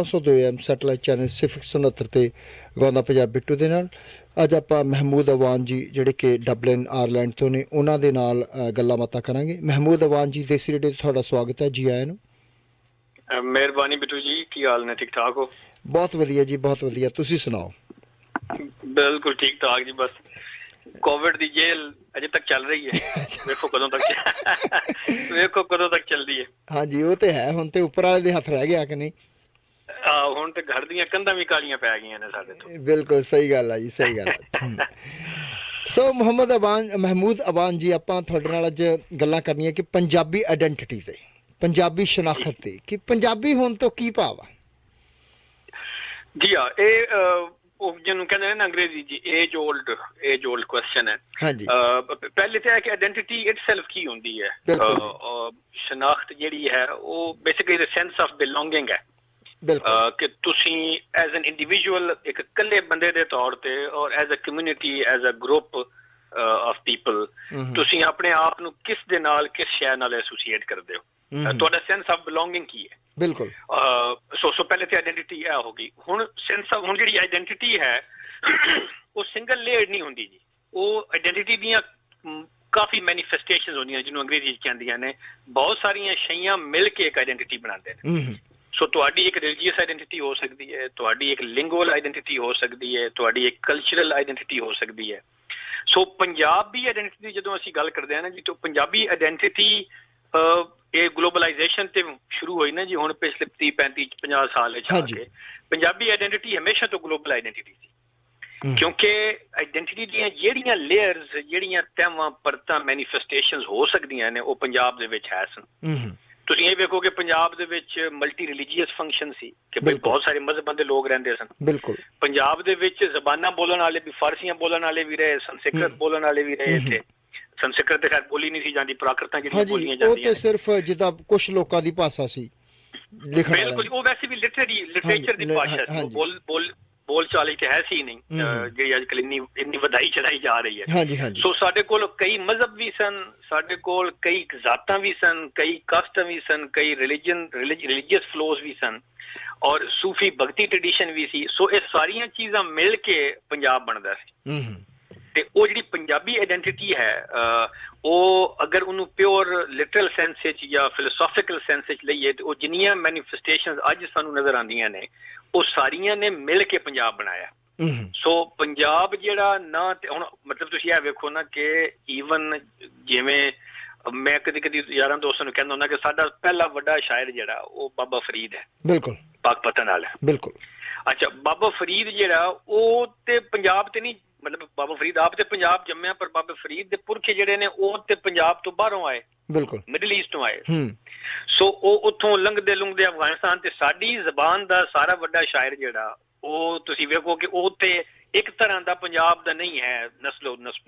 1602 satellite channel ਸਿਫਿਕ 69 ਤੇ ਗਾਉਂਦਾ ਪੰਜਾਬ ਬਿੱਟੂ ਦੇ ਨਾਲ। ਅੱਜ ਆਪਾਂ ਮਹਿਮੂਦ ਅਵਾਨ ਜੀ ਜਿਹੜੇ ਕਿ ਡਬਲਿਨ ਆਇਰਲੈਂਡ ਤੋਂ ਨੇ ਉਹਨਾਂ ਦੇ ਨਾਲ ਗੱਲਾਂ ਬਾਤਾਂ ਕਰਾਂਗੇ। ਮਹਿਮੂਦ ਅਵਾਨ ਜੀ ਦੇਸੀ ਰੇਡੀਓ ਤੇ ਤੁਹਾਡਾ ਸਵਾਗਤ ਹੈ, ਜੀ ਆਇਆਂ ਨੂੰ। ਮਿਹਰਬਾਨੀ ਬਿੱਟੂ ਜੀ, ਕੀ ਹਾਲ ਨੇ? ਠੀਕ ਠਾਕ ਹੋ? ਬਹੁਤ ਵਧੀਆ ਜੀ, ਬਹੁਤ ਵਧੀਆ, ਤੁਸੀਂ ਸੁਣਾਓ? ਬਿਲਕੁਲ ਠੀਕ ਠਾਕ ਜੀ। ਬਸ ਕੋਵਿਡ ਦੀ ਜੇਲ੍ਹ ਅਜੇ ਤੱਕ ਚੱਲ ਰਹੀ ਹੈ, ਵੇਖੋ ਕਦੋਂ ਤੱਕ ਚੱਲਦੀ ਹੈ। ਹਾਂਜੀ ਉਹ ਤੇ ਹੈ, ਹੁਣ ਤੇ ਉੱਪਰ ਵਾਲੇ ਦੇ ਹੱਥ ਰਹਿ ਗਿਆ ਕਿ ਨਹੀਂ। ਹੁਣ ਤੇ ਘਰ ਦੀਆਂ ਕੰਧਾਂ ਵੀ ਕਾਲੀਆਂ ਪੈ ਗਈਆਂ ਨੇ ਸਾਡੇ ਤੋਂ। ਬਿਲਕੁਲ ਸਹੀ ਗੱਲ ਆ ਜੀ, ਸਹੀ ਗੱਲ ਆ। ਸੋ ਮਹਿਮੂਦ ਅਵਾਨ ਜੀ, ਆਪਾਂ ਤੁਹਾਡੇ ਨਾਲ ਅੱਜ ਗੱਲਾਂ ਕਰਨੀਆਂ ਕਿ ਪੰਜਾਬੀ ਆਇਡੈਂਟੀਟੀ ਤੇ, ਪੰਜਾਬੀ ਸ਼ਨਾਖਤ ਤੇ, ਕਿ ਪੰਜਾਬੀ ਹੋਣ ਤੋਂ ਕੀ ਭਾਵ ਆ? ਜੀ ਹਾਂ, ਇਹ ਉਹ ਜਿਹਨੂੰ ਕਹਿੰਦੇ ਨੇ ਨਾ ਅੰਗਰੇਜ਼ੀ ਜੀ, ਏਜ ਓਲਡ ਕੁਐਸਚਨ ਹੈ। ਪਹਿਲੇ ਤਾਂ ਹੈ ਕਿ ਆਇਡੈਂਟੀਟੀ ਇਟਸੈਲਫ ਕੀ ਹੁੰਦੀ ਹੈ। ਸ਼ਨਾਖਤ ਜਿਹੜੀ ਹੈ ਉਹ ਬੇਸਿਕਲੀ ਸੈਂਸ ਆਫ ਬਿਲੋਂਗਿੰਗ ਹੈ, ਕਿ ਤੁਸੀਂ ਐਜ਼ ਐਨ ਇੰਡੀਵਿਜੂਅਲ, ਇੱਕ ਇਕੱਲੇ ਬੰਦੇ ਦੇ ਤੌਰ ਤੇ, ਔਰ as a community, as a group of people, ਤੁਸੀਂ ਆਪਣੇ ਆਪ ਨੂੰ ਕਿਸ ਦੇ ਨਾਲ, ਕਿਸ ਸ਼ੈ ਨਾਲ ਐਸੋਸੀਏਟ ਕਰਦੇ ਹੋ। ਤੁਹਾਡਾ ਸੈਂਸ ਆਫ ਬਿਲੋਂਗਿੰਗ ਕੀ ਹੈ। ਬਿਲਕੁਲ। ਸੋ ਪਹਿਲੇ ਤੇ ਆਇਡੈਂਟੀਟੀ ਇਹ ਹੋ ਗਈ। ਹੁਣ ਜਿਹੜੀ ਆਇਡੈਂਟੀਟੀ ਹੈ ਉਹ ਸਿੰਗਲ ਲੇਅਰਡ ਨਹੀਂ ਹੁੰਦੀ ਜੀ। ਉਹ ਆਇਡੈਂਟੀਟੀ ਦੀਆਂ ਕਾਫੀ ਮੈਨੀਫੈਸਟੇਸ਼ਨਸ ਹੁੰਦੀਆਂ, ਜਿਹਨੂੰ ਅੰਗਰੇਜ਼ੀ ਚ ਕਹਿੰਦੀਆਂ ਨੇ। ਬਹੁਤ ਸਾਰੀਆਂ ਸ਼ੈਆਂ ਮਿਲ ਕੇ ਇੱਕ ਆਇਡੈਂਟੀਟੀ ਬਣਾਉਂਦੇ ਨੇ। ਸੋ ਤੁਹਾਡੀ ਇੱਕ ਰਿਲੀਜੀਅਸ ਆਇਡੈਂਟੀਟੀ ਹੋ ਸਕਦੀ ਹੈ, ਤੁਹਾਡੀ ਇੱਕ ਲਿੰਗੁਅਲ ਆਇਡੈਂਟੀਟੀ ਹੋ ਸਕਦੀ ਹੈ, ਤੁਹਾਡੀ ਇੱਕ ਕਲਚਰਲ ਆਇਡੈਂਟੀਟੀ ਹੋ ਸਕਦੀ ਹੈ। ਸੋ ਪੰਜਾਬੀ ਆਇਡੈਂਟੀਟੀ ਜਦੋਂ ਅਸੀਂ ਗੱਲ ਕਰਦੇ ਹਾਂ ਨਾ ਜੀ, ਤਾਂ ਪੰਜਾਬੀ ਆਇਡੈਂਟੀਟੀ ਇਹ ਗਲੋਬਲਾਈਜੇਸ਼ਨ ਤੇ ਸ਼ੁਰੂ ਹੋਈ ਨਾ ਜੀ, ਹੁਣ ਪਿਛਲੇ 30 35 50 ਸਾਲ ਵਿੱਚ ਆ ਕੇ ਪੰਜਾਬੀ ਆਇਡੈਂਟੀਟੀ ਹਮੇਸ਼ਾ ਤੋਂ ਗਲੋਬਲ ਆਇਡੈਂਟੀਟੀ ਸੀ। ਕਿਉਂਕਿ ਆਇਡੈਂਟੀਟੀ ਦੀਆਂ ਜਿਹੜੀਆਂ ਲੇਅਰਸ, ਜਿਹੜੀਆਂ ਤਹਿਵਾਂ, ਪਰਤਾਂ, ਮੈਨੀਫੈਸਟੇਸ਼ਨਸ ਹੋ ਸਕਦੀਆਂ ਨੇ, ਉਹ ਪੰਜਾਬ ਦੇ ਵਿੱਚ ਹੈ ਸਨ। ਤੁਸੀਂ ਇਹ ਵੇਖੋ ਕਿ ਪੰਜਾਬ ਦੇ ਵਿੱਚ ਮਲਟੀ ਰਿਲੀਜੀਅਸ ਫੰਕਸ਼ਨ ਸੀ, ਕਿ ਬਹੁਤ ਸਾਰੇ ਮਜ਼ਹਬਾਂ ਦੇ ਲੋਕ ਰਹਿੰਦੇ ਸਨ। ਬਿਲਕੁਲ। ਪੰਜਾਬ ਦੇ ਵਿੱਚ ਜ਼ਬਾਨਾਂ ਬੋਲਣ ਵਾਲੇ ਵੀ, ਫਾਰਸੀਆਂ ਬੋਲਣ ਵਾਲੇ ਵੀ ਰਹੇ, ਸੰਸਕ੍ਰਿਤ ਬੋਲਣ ਵਾਲੇ ਵੀ ਰਹੇ। ਇੱਥੇ ਸੰਸਕ੍ਰਿਤ ਤੇ ਖੈਰ ਬੋਲੀ ਨਹੀਂ ਸੀ ਜਾਂਦੀ, ਪ੍ਰਾਕ੍ਰਿਤਾਂ ਜਿਹੜੀਆਂ ਬੋਲੀਆਂ ਜਾਂਦੀਆਂ, ਉਹ ਤੇ ਸਿਰਫ ਜਿੱਦਾਂ ਕੁਝ ਲੋਕਾਂ ਦੀ ਭਾਸ਼ਾ ਸੀ ਲਿਖਣ ਵਾਲੀ। ਬਿਲਕੁਲ, ਉਹ ਵੈਸੇ ਵੀ ਲਿਟਰੇਚਰ ਦੀ ਭਾਸ਼ਾ ਸੀ, ਬੋਲ ਚਾਲੀ ਤੇ ਹੈ ਸੀ ਨਹੀਂ, ਜਿਹੜੀ ਅੱਜ ਕੱਲ ਇੰਨੀ ਵਧਾਈ ਚੜਾਈ ਜਾ ਰਹੀ ਹੈ। ਸੋ ਸਾਡੇ ਕੋਲ ਕਈ ਮਜ਼ਹਬ ਵੀ ਸਨ, ਸਾਡੇ ਕੋਲ ਕਈ ਜ਼ਾਤਾਂ ਵੀ ਸਨ, ਕਈ ਕਾਸਟਾਂ ਵੀ ਸਨ, ਕਈ ਰਿਲੀਜੀਅਸ ਫਲੋਜ਼ ਵੀ ਸਨ, ਔਰ ਸੂਫੀ ਭਗਤੀ ਟ੍ਰੈਡੀਸ਼ਨ ਵੀ ਸੀ। ਸੋ ਇਹ ਸਾਰੀਆਂ ਚੀਜ਼ਾਂ ਮਿਲ ਕੇ ਪੰਜਾਬ ਬਣਦਾ ਸੀ। ਤੇ ਉਹ ਜਿਹੜੀ ਪੰਜਾਬੀ ਆਇਡੈਂਟੀਟੀ ਹੈ, ਉਹ ਅਗਰ ਉਹਨੂੰ ਪਿਓਰ ਲਿਟਰਲ ਸੈਂਸ ਵਿੱਚ ਜਾਂ ਫਿਲੋਸੋਫੀਕਲ ਸੈਂਸ ਵਿੱਚ ਲਈਏ, ਤੇ ਉਹ ਜਿੰਨੀਆਂ ਮੈਨੀਫੈਸਟੇਸ਼ਨਸ ਅੱਜ ਸਾਨੂੰ ਨਜ਼ਰ ਆਉਂਦੀਆਂ ਨੇ, ਉਹ ਸਾਰੀਆਂ ਨੇ ਮਿਲ ਕੇ ਪੰਜਾਬ ਬਣਾਇਆ। ਸੋ ਪੰਜਾਬ ਜਿਹੜਾ ਨਾ, ਤੇ ਹੁਣ ਮਤਲਬ ਤੁਸੀਂ ਇਹ ਵੇਖੋ ਨਾ ਕਿ ਈਵਨ ਜਿਵੇਂ ਮੈਂ ਕਦੀ ਯਾਰਾਂ ਦੋਸਤਾਂ ਨੂੰ ਕਹਿੰਦਾ ਹੁੰਦਾ ਕਿ ਸਾਡਾ ਪਹਿਲਾ ਵੱਡਾ ਸ਼ਾਇਰ ਜਿਹੜਾ ਉਹ ਬਾਬਾ ਫਰੀਦ ਹੈ। ਬਿਲਕੁਲ, ਪਾਕਪਤਨ ਵਾਲਾ। ਬਿਲਕੁਲ। ਅੱਛਾ, ਬਾਬਾ ਫਰੀਦ ਜਿਹੜਾ ਉਹ ਤੇ ਪੰਜਾਬ ਤੇ ਨਹੀਂ, ਮਤਲਬ ਬਾਬਾ ਫਰੀਦ ਆਪ ਤੇ ਪੰਜਾਬ ਜੰਮਿਆ, ਪਰ ਬਾਬਾ ਫਰੀਦ ਦੇ ਪੁਰਖੇ ਜਿਹੜੇ ਨੇ ਉਹ ਤੇ ਪੰਜਾਬ ਤੋਂ ਬਾਹਰੋਂ ਆਏ। ਬਿਲਕੁਲ, ਮਿਡਲ ਈਸਟ ਤੋਂ ਆਏ। ਸੋ ਉਹ ਉੱਥੋਂ ਲੰਘਦੇ ਲੁੰਘਦੇ ਅਫਗਾਨਿਸਤਾਨ, ਤੇ ਸਾਡੀ ਜ਼ਬਾਨ ਦਾ ਸਾਰਾ ਵੱਡਾ ਸ਼ਾਇਰ ਜਿਹੜਾ, ਉਹ ਤੁਸੀਂ ਵੇਖੋ ਕਿ ਉਹ ਤੇ ਇੱਕ ਤਰ੍ਹਾਂ ਦਾ ਪੰਜਾਬ ਦਾ ਨਹੀਂ ਹੈ, ਨਸਲੋ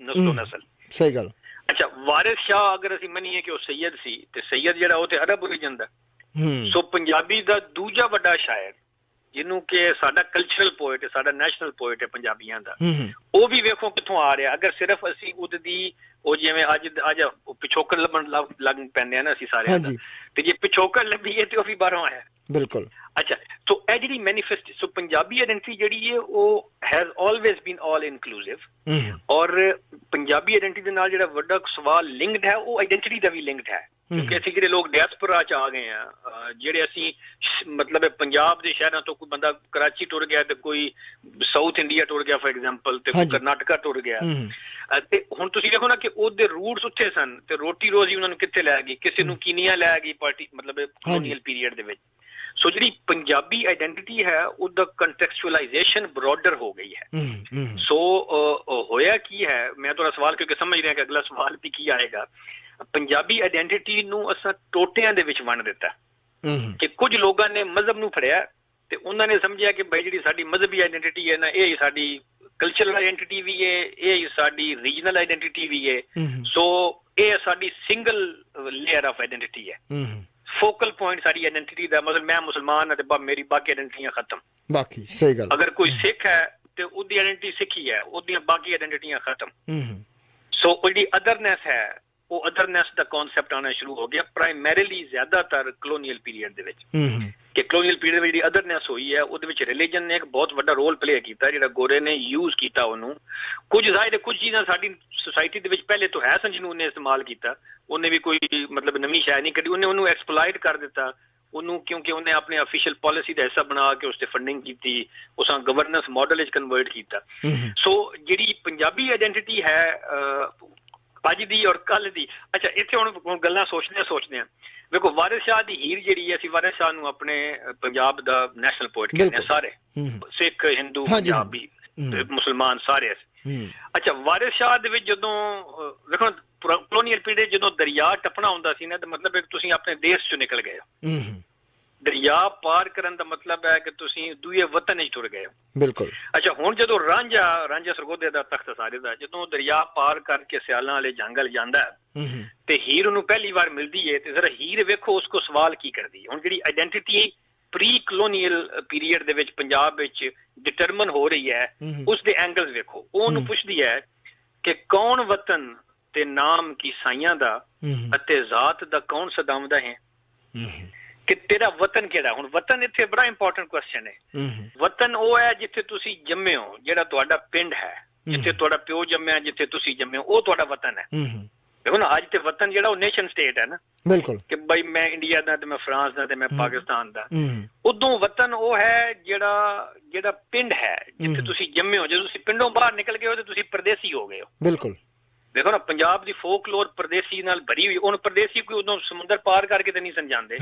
ਨਸਲ। ਸਹੀ ਗੱਲ। ਅੱਛਾ, ਵਾਰਿਸ ਸ਼ਾਹ ਅਗਰ ਅਸੀਂ ਮੰਨੀਏ ਕਿ ਉਹ ਸੈਯਦ ਸੀ, ਤੇ ਸੈਯਦ ਜਿਹੜਾ ਉਹ ਤੇ ਅਰਬ ਓਰੀਜਨ ਦਾ। ਸੋ ਪੰਜਾਬੀ ਦਾ ਦੂਜਾ ਵੱਡਾ ਸ਼ਾਇਰ, ਜਿਹਨੂੰ ਕਿ ਸਾਡਾ ਕਲਚਰਲ ਪੋਇਟ, ਸਾਡਾ ਨੈਸ਼ਨਲ ਪੋਇਟ ਹੈ ਪੰਜਾਬੀਆਂ ਦਾ, ਉਹ ਵੀ ਵੇਖੋ ਕਿੱਥੋਂ ਆ ਰਿਹਾ। ਅਗਰ ਸਿਰਫ ਅਸੀਂ ਉਹਦੀ, ਉਹ ਜਿਵੇਂ ਅੱਜ ਪਿਛੋਕੜ ਲੱਭਣ ਲੱਗ ਪੈਂਦੇ ਆ ਨਾ ਅਸੀਂ ਸਾਰਿਆਂ ਦਾ, ਤੇ ਜੇ ਪਿਛੋਕੜ ਲੱਭੀਏ ਤੇ ਉਹ ਵੀ ਬਾਹਰੋਂ ਆਇਆ। ਬਿਲਕੁਲ। ਅੱਛਾ, ਸੋ ਇਹ ਜਿਹੜੀ ਮੈਨੀਫੈਸਟ, ਸੋ ਪੰਜਾਬੀ ਆਇਡੈਂਟੀਟੀ ਜਿਹੜੀ ਹੈ ਉਹ has always been all inclusive. ਔਰ ਪੰਜਾਬੀ ਆਇਡੈਂਟੀਟੀ ਦੇ ਨਾਲ ਜਿਹੜਾ ਵੱਡਾ ਸਵਾਲ ਲਿੰਕਡ ਹੈ, ਉਹ ਆਇਡੈਂਟੀਟੀ ਦਾ ਵੀ ਲਿੰਕਡ ਹੈ। ਕਿਉਂਕਿ ਅਸੀਂ ਜਿਹੜੇ ਲੋਕ ਡਾਇਸਪੋਰਾ ਚ ਆ ਗਏ ਆ, ਜਿਹੜੇ ਅਸੀਂ ਮਤਲਬ ਪੰਜਾਬ ਦੇ ਸ਼ਹਿਰਾਂ ਤੋਂ, ਕੋਈ ਬੰਦਾ ਕਰਾਚੀ ਟੁਰ ਗਿਆ, ਤੇ ਕੋਈ ਸਾਊਥ ਇੰਡੀਆ ਟੁਰ ਗਿਆ ਫॉर ਐਗਜ਼ਾਮਪਲ, ਤੇ ਕੋਈ ਕਰਨਾਟਕਾ ਟੁਰ ਗਿਆ, ਤੇ ਹੁਣ ਤੁਸੀਂ ਦੇਖੋ ਨਾ ਕਿ ਉਹਦੇ ਰੂਟਸ ਉੱਥੇ ਸਨ, ਤੇ ਰੋਟੀ ਰੋਜ਼ੀ ਉਹਨਾਂ ਨੂੰ ਕਿੱਥੇ ਲੈ ਗਈ, ਕਿਸੇ ਨੂੰ ਕੀਨੀਆ ਲੈ ਗਈ ਪਾਰਟੀ, ਮਤਲਬ ਕਲੋਨੀਅਲ ਪੀਰੀਅਡ ਦੇ ਵਿੱਚ। ਸੋ ਜਿਹੜੀ ਪੰਜਾਬੀ ਆਇਡੈਂਟੀਟੀ ਹੈ ਉਹਦਾ ਕੰਟੈਕਚੁਅਲਾਈਜੇਸ਼ਨ ਬਰੋਡਰ ਹੋ ਗਈ ਹੈ। ਸੋ ਹੋਇਆ ਕੀ ਹੈ, ਮੈਂ ਤੁਹਾਡਾ ਸਵਾਲ ਕਿਉਂਕਿ ਸਮਝ ਰਿਹਾ ਕਿ ਅਗਲਾ ਸਵਾਲ ਵੀ ਕੀ ਆਏਗਾ। ਪੰਜਾਬੀ ਆਇਡੈਂਟੀਟੀ ਨੂੰ ਅਸਾਂ ਟੋਟਿਆਂ ਦੇ ਵਿੱਚ ਵੰਡ ਦਿੱਤਾ, ਕਿ ਕੁਝ ਲੋਕਾਂ ਨੇ ਮਜ਼ਹਬ ਨੂੰ ਫੜਿਆ, ਤੇ ਉਹਨਾਂ ਨੇ ਸਮਝਿਆ ਕਿ ਬਈ ਜਿਹੜੀ ਸਾਡੀ ਮਜ਼ਹਬੀ ਆਇਡੈਂਟੀਟੀ ਹੈ ਨਾ, ਇਹ ਸਾਡੀ ਕਲਚਰਲ ਆਇਡੈਂਟੀਟੀ ਵੀ ਹੈ, ਇਹ ਸਾਡੀ ਰੀਜਨਲ ਆਇਡੈਂਟੀਟੀ ਵੀ ਹੈ। ਸੋ ਇਹ ਸਾਡੀ ਸਿੰਗਲ ਲੇਅਰ ਆਫ ਆਇਡੈਂਟੀਟੀ ਹੈ, ਫੋਕਲ ਪੁਆਇੰਟ ਸਾਡੀ ਆਇਡੈਂਟੀਟੀ ਦਾ। ਮਤਲਬ ਮੈਂ ਮੁਸਲਮਾਨ ਹਾਂ ਤੇ ਮੇਰੀ ਬਾਕੀ ਆਇਡੈਂਟੀਟੀਆਂ ਖਤਮ। ਬਾਕੀ ਸਹੀ ਗੱਲ। ਅਗਰ ਕੋਈ ਸਿੱਖ ਹੈ ਤੇ ਉਹਦੀ ਆਇਡੈਂਟੀਟੀ ਸਿੱਖੀ ਹੈ, ਉਹਦੀਆਂ ਬਾਕੀ ਆਇਡੈਂਟੀਟੀਆਂ ਖਤਮ। ਸੋ ਉਹ ਜਿਹੜੀ ਅਦਰਨੈਸ ਹੈ, ਉਹ ਅਦਰਨੈਸ ਦਾ ਕਨਸੈਪਟ ਆਉਣਾ ਸ਼ੁਰੂ ਹੋ ਗਿਆ ਪ੍ਰਾਇਮਰੀਲੀ ਜ਼ਿਆਦਾਤਰ ਕਲੋਨੀਅਲ ਪੀਰੀਅਡ ਦੇ ਵਿੱਚ। ਕਿ ਕਲੋਨੀਅਲ ਪੀਰੀਅਡ ਵਿੱਚ ਜਿਹੜੀ ਅਦਰਨੈਸ ਹੋਈ ਹੈ ਉਹਦੇ ਵਿੱਚ ਰਿਲੀਜਨ ਨੇ ਇੱਕ ਬਹੁਤ ਵੱਡਾ ਰੋਲ ਪਲੇ ਕੀਤਾ, ਜਿਹੜਾ ਗੋਰੇ ਨੇ ਯੂਜ਼ ਕੀਤਾ ਉਹਨੂੰ। ਕੁਝ ਜ਼ਾਹਿਰ ਹੈ ਕੁਝ ਚੀਜ਼ਾਂ ਸਾਡੀ ਸੁਸਾਇਟੀ ਦੇ ਵਿੱਚ ਪਹਿਲੇ ਤੋਂ ਹੈ ਸਨ ਜਿਹਨੂੰ ਉਹਨੇ ਇਸਤੇਮਾਲ ਕੀਤਾ, ਉਹਨੇ ਵੀ ਕੋਈ ਮਤਲਬ ਨਵੀਂ ਸ਼ੈ ਨਹੀਂ ਕੱਢੀ, ਉਹਨੇ ਉਹਨੂੰ ਐਕਸਪਲਾਇਟ ਕਰ ਦਿੱਤਾ ਉਹਨੂੰ, ਕਿਉਂਕਿ ਉਹਨੇ ਆਪਣੇ ਅਫੀਸ਼ੀਅਲ ਪਾਲਿਸੀ ਦਾ ਹਿੱਸਾ ਬਣਾ ਕੇ ਉਸ ਤੇ ਫੰਡਿੰਗ ਕੀਤੀ, ਉਸ ਨੂੰ ਗਵਰਨੈਂਸ ਮਾਡਲ ਵਿੱਚ ਕਨਵਰਟ ਕੀਤਾ। ਸੋ ਜਿਹੜੀ ਪੰਜਾਬੀ ਆਇਡੈਂਟੀਟੀ ਹੈ ਅੱਜ ਦੀ ਔਰ ਕੱਲ੍ਹ ਦੀ, ਅੱਛਾ ਇੱਥੇ ਹੁਣ ਗੱਲਾਂ ਸੋਚਦੇ ਹਾਂ। ਵੇਖੋ ਵਾਰਿਸ ਸ਼ਾਹ ਦੀ ਹੀਰ ਜਿਹੜੀ ਹੈ, ਅਸੀਂ ਵਾਰਿਸ ਸ਼ਾਹ ਨੂੰ ਆਪਣੇ ਪੰਜਾਬ ਦਾ ਨੈਸ਼ਨਲ ਪੋਇਟ ਕਹਿੰਦੇ ਹਾਂ ਸਾਰੇ, ਸਿੱਖ, ਹਿੰਦੂ, ਪੰਜਾਬੀ, ਮੁਸਲਮਾਨ ਸਾਰੇ। ਅੱਛਾ ਵਾਰਿਸ ਸ਼ਾਹ ਦੇ ਵਿੱਚ ਜਦੋਂ ਵੇਖੋ ਕਲੋਨੀਅਲ ਪੀਰੀਅਡ ਜਦੋਂ ਦਰਿਆ ਟੱਪਣਾ ਹੁੰਦਾ ਸੀ ਨਾ, ਤਾਂ ਮਤਲਬ ਤੁਸੀਂ ਆਪਣੇ ਦੇਸ਼ ਚੋਂ ਨਿਕਲ ਗਏ ਹੋ। ਦਰਿਆ ਪਾਰ ਕਰਨ ਦਾ ਮਤਲਬ ਹੈ ਕਿ ਤੁਸੀਂ ਦੂਏ ਵਤਨ ਵਿੱਚ ਟੁਰ ਗਏ ਹੋ। ਬਿਲਕੁਲ। ਅੱਛਾ ਹੁਣ ਜਦੋਂ ਰਾਂਝਾ ਸਰਗੋਧੇ ਦਾ ਤਖਤ ਸਾਰੇ ਦਾ ਜਦੋਂ ਦਰਿਆ ਪਾਰ ਕਰਕੇ ਸਿਆਲਾਂ ਵਾਲੇ ਜੰਗਲ ਜਾਂਦਾ ਤੇ ਹੀਰ ਉਹਨੂੰ ਪਹਿਲੀ ਵਾਰ ਮਿਲਦੀ ਹੈ, ਤੇ ਜ਼ਰਾ ਹੀਰ ਵੇਖੋ ਉਸ ਕੋ ਸਵਾਲ ਕੀ ਕਰਦੀ ਹੈ। ਹੁਣ ਜਿਹੜੀ ਆਇਡੈਂਟੀਟੀ ਪ੍ਰੀ ਕਲੋਨੀਅਲ ਪੀਰੀਅਡ ਦੇ ਵਿੱਚ ਪੰਜਾਬ ਵਿੱਚ ਡਿਟਰਮਨ ਹੋ ਰਹੀ ਹੈ, ਉਸ ਦੇ ਐਂਗਲ ਵੇਖੋ। ਉਹ ਉਹਨੂੰ ਪੁੱਛਦੀ ਹੈ ਕਿ ਕੌਣ ਵਤਨ ਤੇ ਨਾਮ ਕੀ ਸਾਈਆਂ ਦਾ ਅਤੇ ਜ਼ਾਤ ਦਾ ਕੌਣ ਸਦਾਮਦਾ ਹੈ, ਕਿ ਤੇਰਾ ਵਤਨ ਕਿਹੜਾ। ਹੁਣ ਵਤਨ ਇੱਥੇ ਬੜਾ ਇੰਪੋਰਟੈਂਟ ਕੁਐਸਚਨ ਹੈ। ਵਤਨ ਉਹ ਹੈ ਜਿੱਥੇ ਤੁਸੀਂ ਜੰਮੇ ਹੋ, ਜਿਹੜਾ ਤੁਹਾਡਾ ਪਿੰਡ ਹੈ, ਜਿੱਥੇ ਤੁਹਾਡਾ ਪਿਓ ਜੰਮਿਆ, ਜਿੱਥੇ ਤੁਸੀਂ ਜੰਮੇ ਹੋ, ਉਹ ਤੁਹਾਡਾ ਵਤਨ ਹੈ। ਦੇਖੋ ਨਾ ਅੱਜ ਤੇ ਵਤਨ ਜਿਹੜਾ ਉਹ ਨੇਸ਼ਨ ਸਟੇਟ ਹੈ ਨਾ, ਬਿਲਕੁਲ, ਕਿ ਬਈ ਮੈਂ ਇੰਡੀਆ ਦਾ ਤੇ ਮੈਂ ਫਰਾਂਸ ਦਾ ਤੇ ਮੈਂ ਪਾਕਿਸਤਾਨ ਦਾ। ਉਦੋਂ ਵਤਨ ਉਹ ਹੈ ਜਿਹੜਾ ਪਿੰਡ ਹੈ, ਜਿੱਥੇ ਤੁਸੀਂ ਜੰਮੇ ਹੋ। ਜਦੋਂ ਤੁਸੀਂ ਪਿੰਡੋਂ ਬਾਹਰ ਨਿਕਲ ਗਏ ਹੋ ਤੇ ਤੁਸੀਂ ਪਰਦੇਸੀ ਹੋ ਗਏ ਹੋ। ਬਿਲਕੁਲ। ਦੇਖੋ ਨਾ ਪੰਜਾਬ ਦੀ ਫੋਕਲੋਰ ਪਰਦੇਸੀ ਨਾਲ ਭਰੀ ਹੋਈ। ਉਹਨੂੰ ਪਰਦੇਸੀ ਕੋਈ ਉਦੋਂ ਸਮੁੰਦਰ ਪਾਰ ਕਰਕੇ ਤੇ ਨਹੀਂ ਸਨ ਜਾਂਦੇ,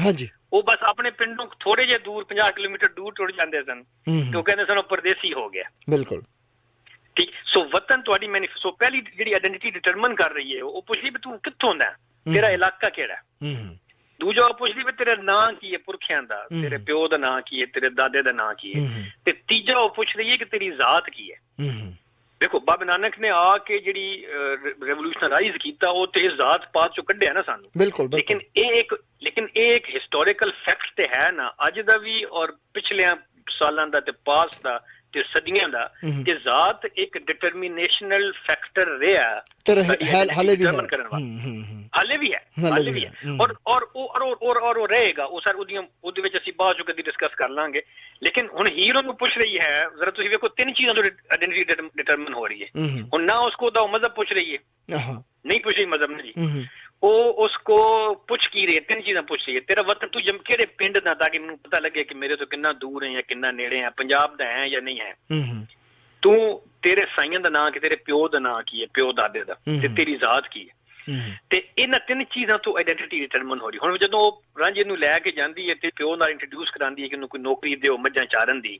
ਉਹ ਬਸ ਆਪਣੇ ਪਿੰਡੋਂ ਥੋੜੇ ਜਿਹੇ ਦੂਰ 50 ਕਿਲੋਮੀਟਰ ਦੂਰ ਟੁਰ ਜਾਂਦੇ ਸਨ, ਤੇ ਉਹ ਕਹਿੰਦੇ ਸਨ ਉਹ ਪਰਦੇਸੀ ਹੋ ਗਿਆ। ਬਿਲਕੁਲ ਠੀਕ। ਸੋ ਵਤਨ ਤੁਹਾਡੀ ਸੋ ਪਹਿਲੀ ਜਿਹੜੀ ਆਇਡੈਂਟੀਟੀ ਡਿਟਰਮਨ ਕਰ ਰਹੀ ਹੈ, ਉਹ ਪੁੱਛਦੀ ਵੀ ਤੂੰ ਕਿੱਥੋਂ ਦਾ, ਤੇਰਾ ਇਲਾਕਾ ਕਿਹੜਾ। ਦੂਜਾ ਉਹ ਪੁੱਛਦੀ ਵੀ ਤੇਰਾ ਨਾਂ ਕੀ ਹੈ, ਪੁਰਖਿਆਂ ਦਾ, ਤੇਰੇ ਪਿਓ ਦਾ ਨਾਂ ਕੀ ਹੈ, ਤੇਰੇ ਦਾਦੇ ਦਾ ਨਾਂ ਕੀ ਹੈ। ਤੇ ਤੀਜਾ ਉਹ ਪੁੱਛ ਰਹੀ ਹੈ ਕਿ ਤੇਰੀ ਜ਼ਾਤ ਕੀ ਹੈ। ਦੇਖੋ ਬਾਬਾ ਨਾਨਕ ਨੇ ਆ ਕੇ ਜਿਹੜੀ ਰੈਵੋਲੂਸ਼ਨਰਾਈਜ਼ ਕੀਤਾ, ਉਹ ਤੇ ਜ਼ਾਤ ਪਾਤ ਚੋਂ ਕੱਢਿਆ ਨਾ ਸਾਨੂੰ। ਬਿਲਕੁਲ। ਲੇਕਿਨ ਇਹ ਇੱਕ ਹਿਸਟੋਰੀਕਲ ਫੈਕਟ ਤੇ ਹੈ ਨਾ ਅੱਜ ਦਾ ਵੀ ਔਰ ਪਿਛਲਿਆਂ ਸਾਲਾਂ ਦਾ ਤੇ ਪਾਸਟ ਦਾ ਤੇ ਸਦੀਆਂ ਦਾ, ਕਿ ਜ਼ਾਤ ਇੱਕ ਡਿਟਰਮੀਨੇਸ਼ਨਲ ਫੈਕਟਰ ਰਿਹਾ ਹਾਲੇ ਵੀ ਹੈ ਔਰ ਉਹ ਰਹੇਗਾ। ਉਹ ਸਰ ਉਹਦੇ ਵਿੱਚ ਅਸੀਂ ਬਾਅਦ ਚੋਂ ਕਦੀ ਡਿਸਕਸ ਕਰ ਲਾਂਗੇ। ਲੇਕਿਨ ਹੁਣ ਹੀਰ ਉਹਨੂੰ ਪੁੱਛ ਰਹੀ ਹੈ, ਜ਼ਰਾ ਤੁਸੀਂ ਵੇਖੋ ਤਿੰਨ ਚੀਜ਼ਾਂ ਤੋਂ ਆਇਡੈਂਟੀਟੀ ਡਿਟਰਮਨ ਹੋ ਰਹੀ ਹੈ। ਹੁਣ ਨਾ ਉਸਕੋ ਦਾ ਮਜ਼ਹਬ ਪੁੱਛ ਰਹੀ ਹੈ, ਨਹੀਂ ਪੁੱਛ ਰਹੀ ਮਜ਼ਹਬ ਨੇ ਜੀ, ਉਹ ਉਸਕੋ ਪੁੱਛ ਕੀ ਰਹੀ ਹੈ, ਤਿੰਨ ਚੀਜ਼ਾਂ ਪੁੱਛ ਰਹੀ ਹੈ। ਤੇਰਾ ਵਤਨ ਤੂੰ ਕਿਹੜੇ ਪਿੰਡ ਦਾ, ਤਾਂ ਕਿ ਮੈਨੂੰ ਪਤਾ ਲੱਗੇ ਕਿ ਮੇਰੇ ਤੋਂ ਕਿੰਨਾ ਦੂਰ ਹੈ ਜਾਂ ਕਿੰਨਾ ਨੇੜੇ ਹੈ, ਪੰਜਾਬ ਦਾ ਹੈ ਜਾਂ ਨਹੀਂ ਹੈ। ਤੂੰ ਤੇਰੇ ਸਾਈਆਂ ਦਾ ਨਾਂ ਕੀ, ਤੇਰੇ ਪਿਓ ਦਾ ਨਾਂ ਕੀ ਹੈ, ਪਿਓ ਦਾਦੇ ਦਾ, ਤੇ ਤੇਰੀ ਜ਼ਾਤ ਕੀ ਹੈ। ਤੇ ਇਹਨਾਂ ਤਿੰਨ ਚੀਜ਼ਾਂ ਤੋਂ ਆਇਡੈਂਟੀਟੀ ਡਿਟਰਮਨ ਹੋ ਰਹੀ। ਹੁਣ ਜਦੋਂ ਉਹ ਰਾਂਝੇ ਨੂੰ ਲੈ ਕੇ ਜਾਂਦੀ ਹੈ ਤੇ ਪਿਓ ਨਾਲ ਇੰਟਰੋਡਿਊਸ ਕਰਾਉਂਦੀ ਹੈ ਕਿ ਉਹਨੂੰ ਕੋਈ ਨੌਕਰੀ ਦਿਓ ਮੱਝਾਂ ਚਾਰਨ ਦੀ,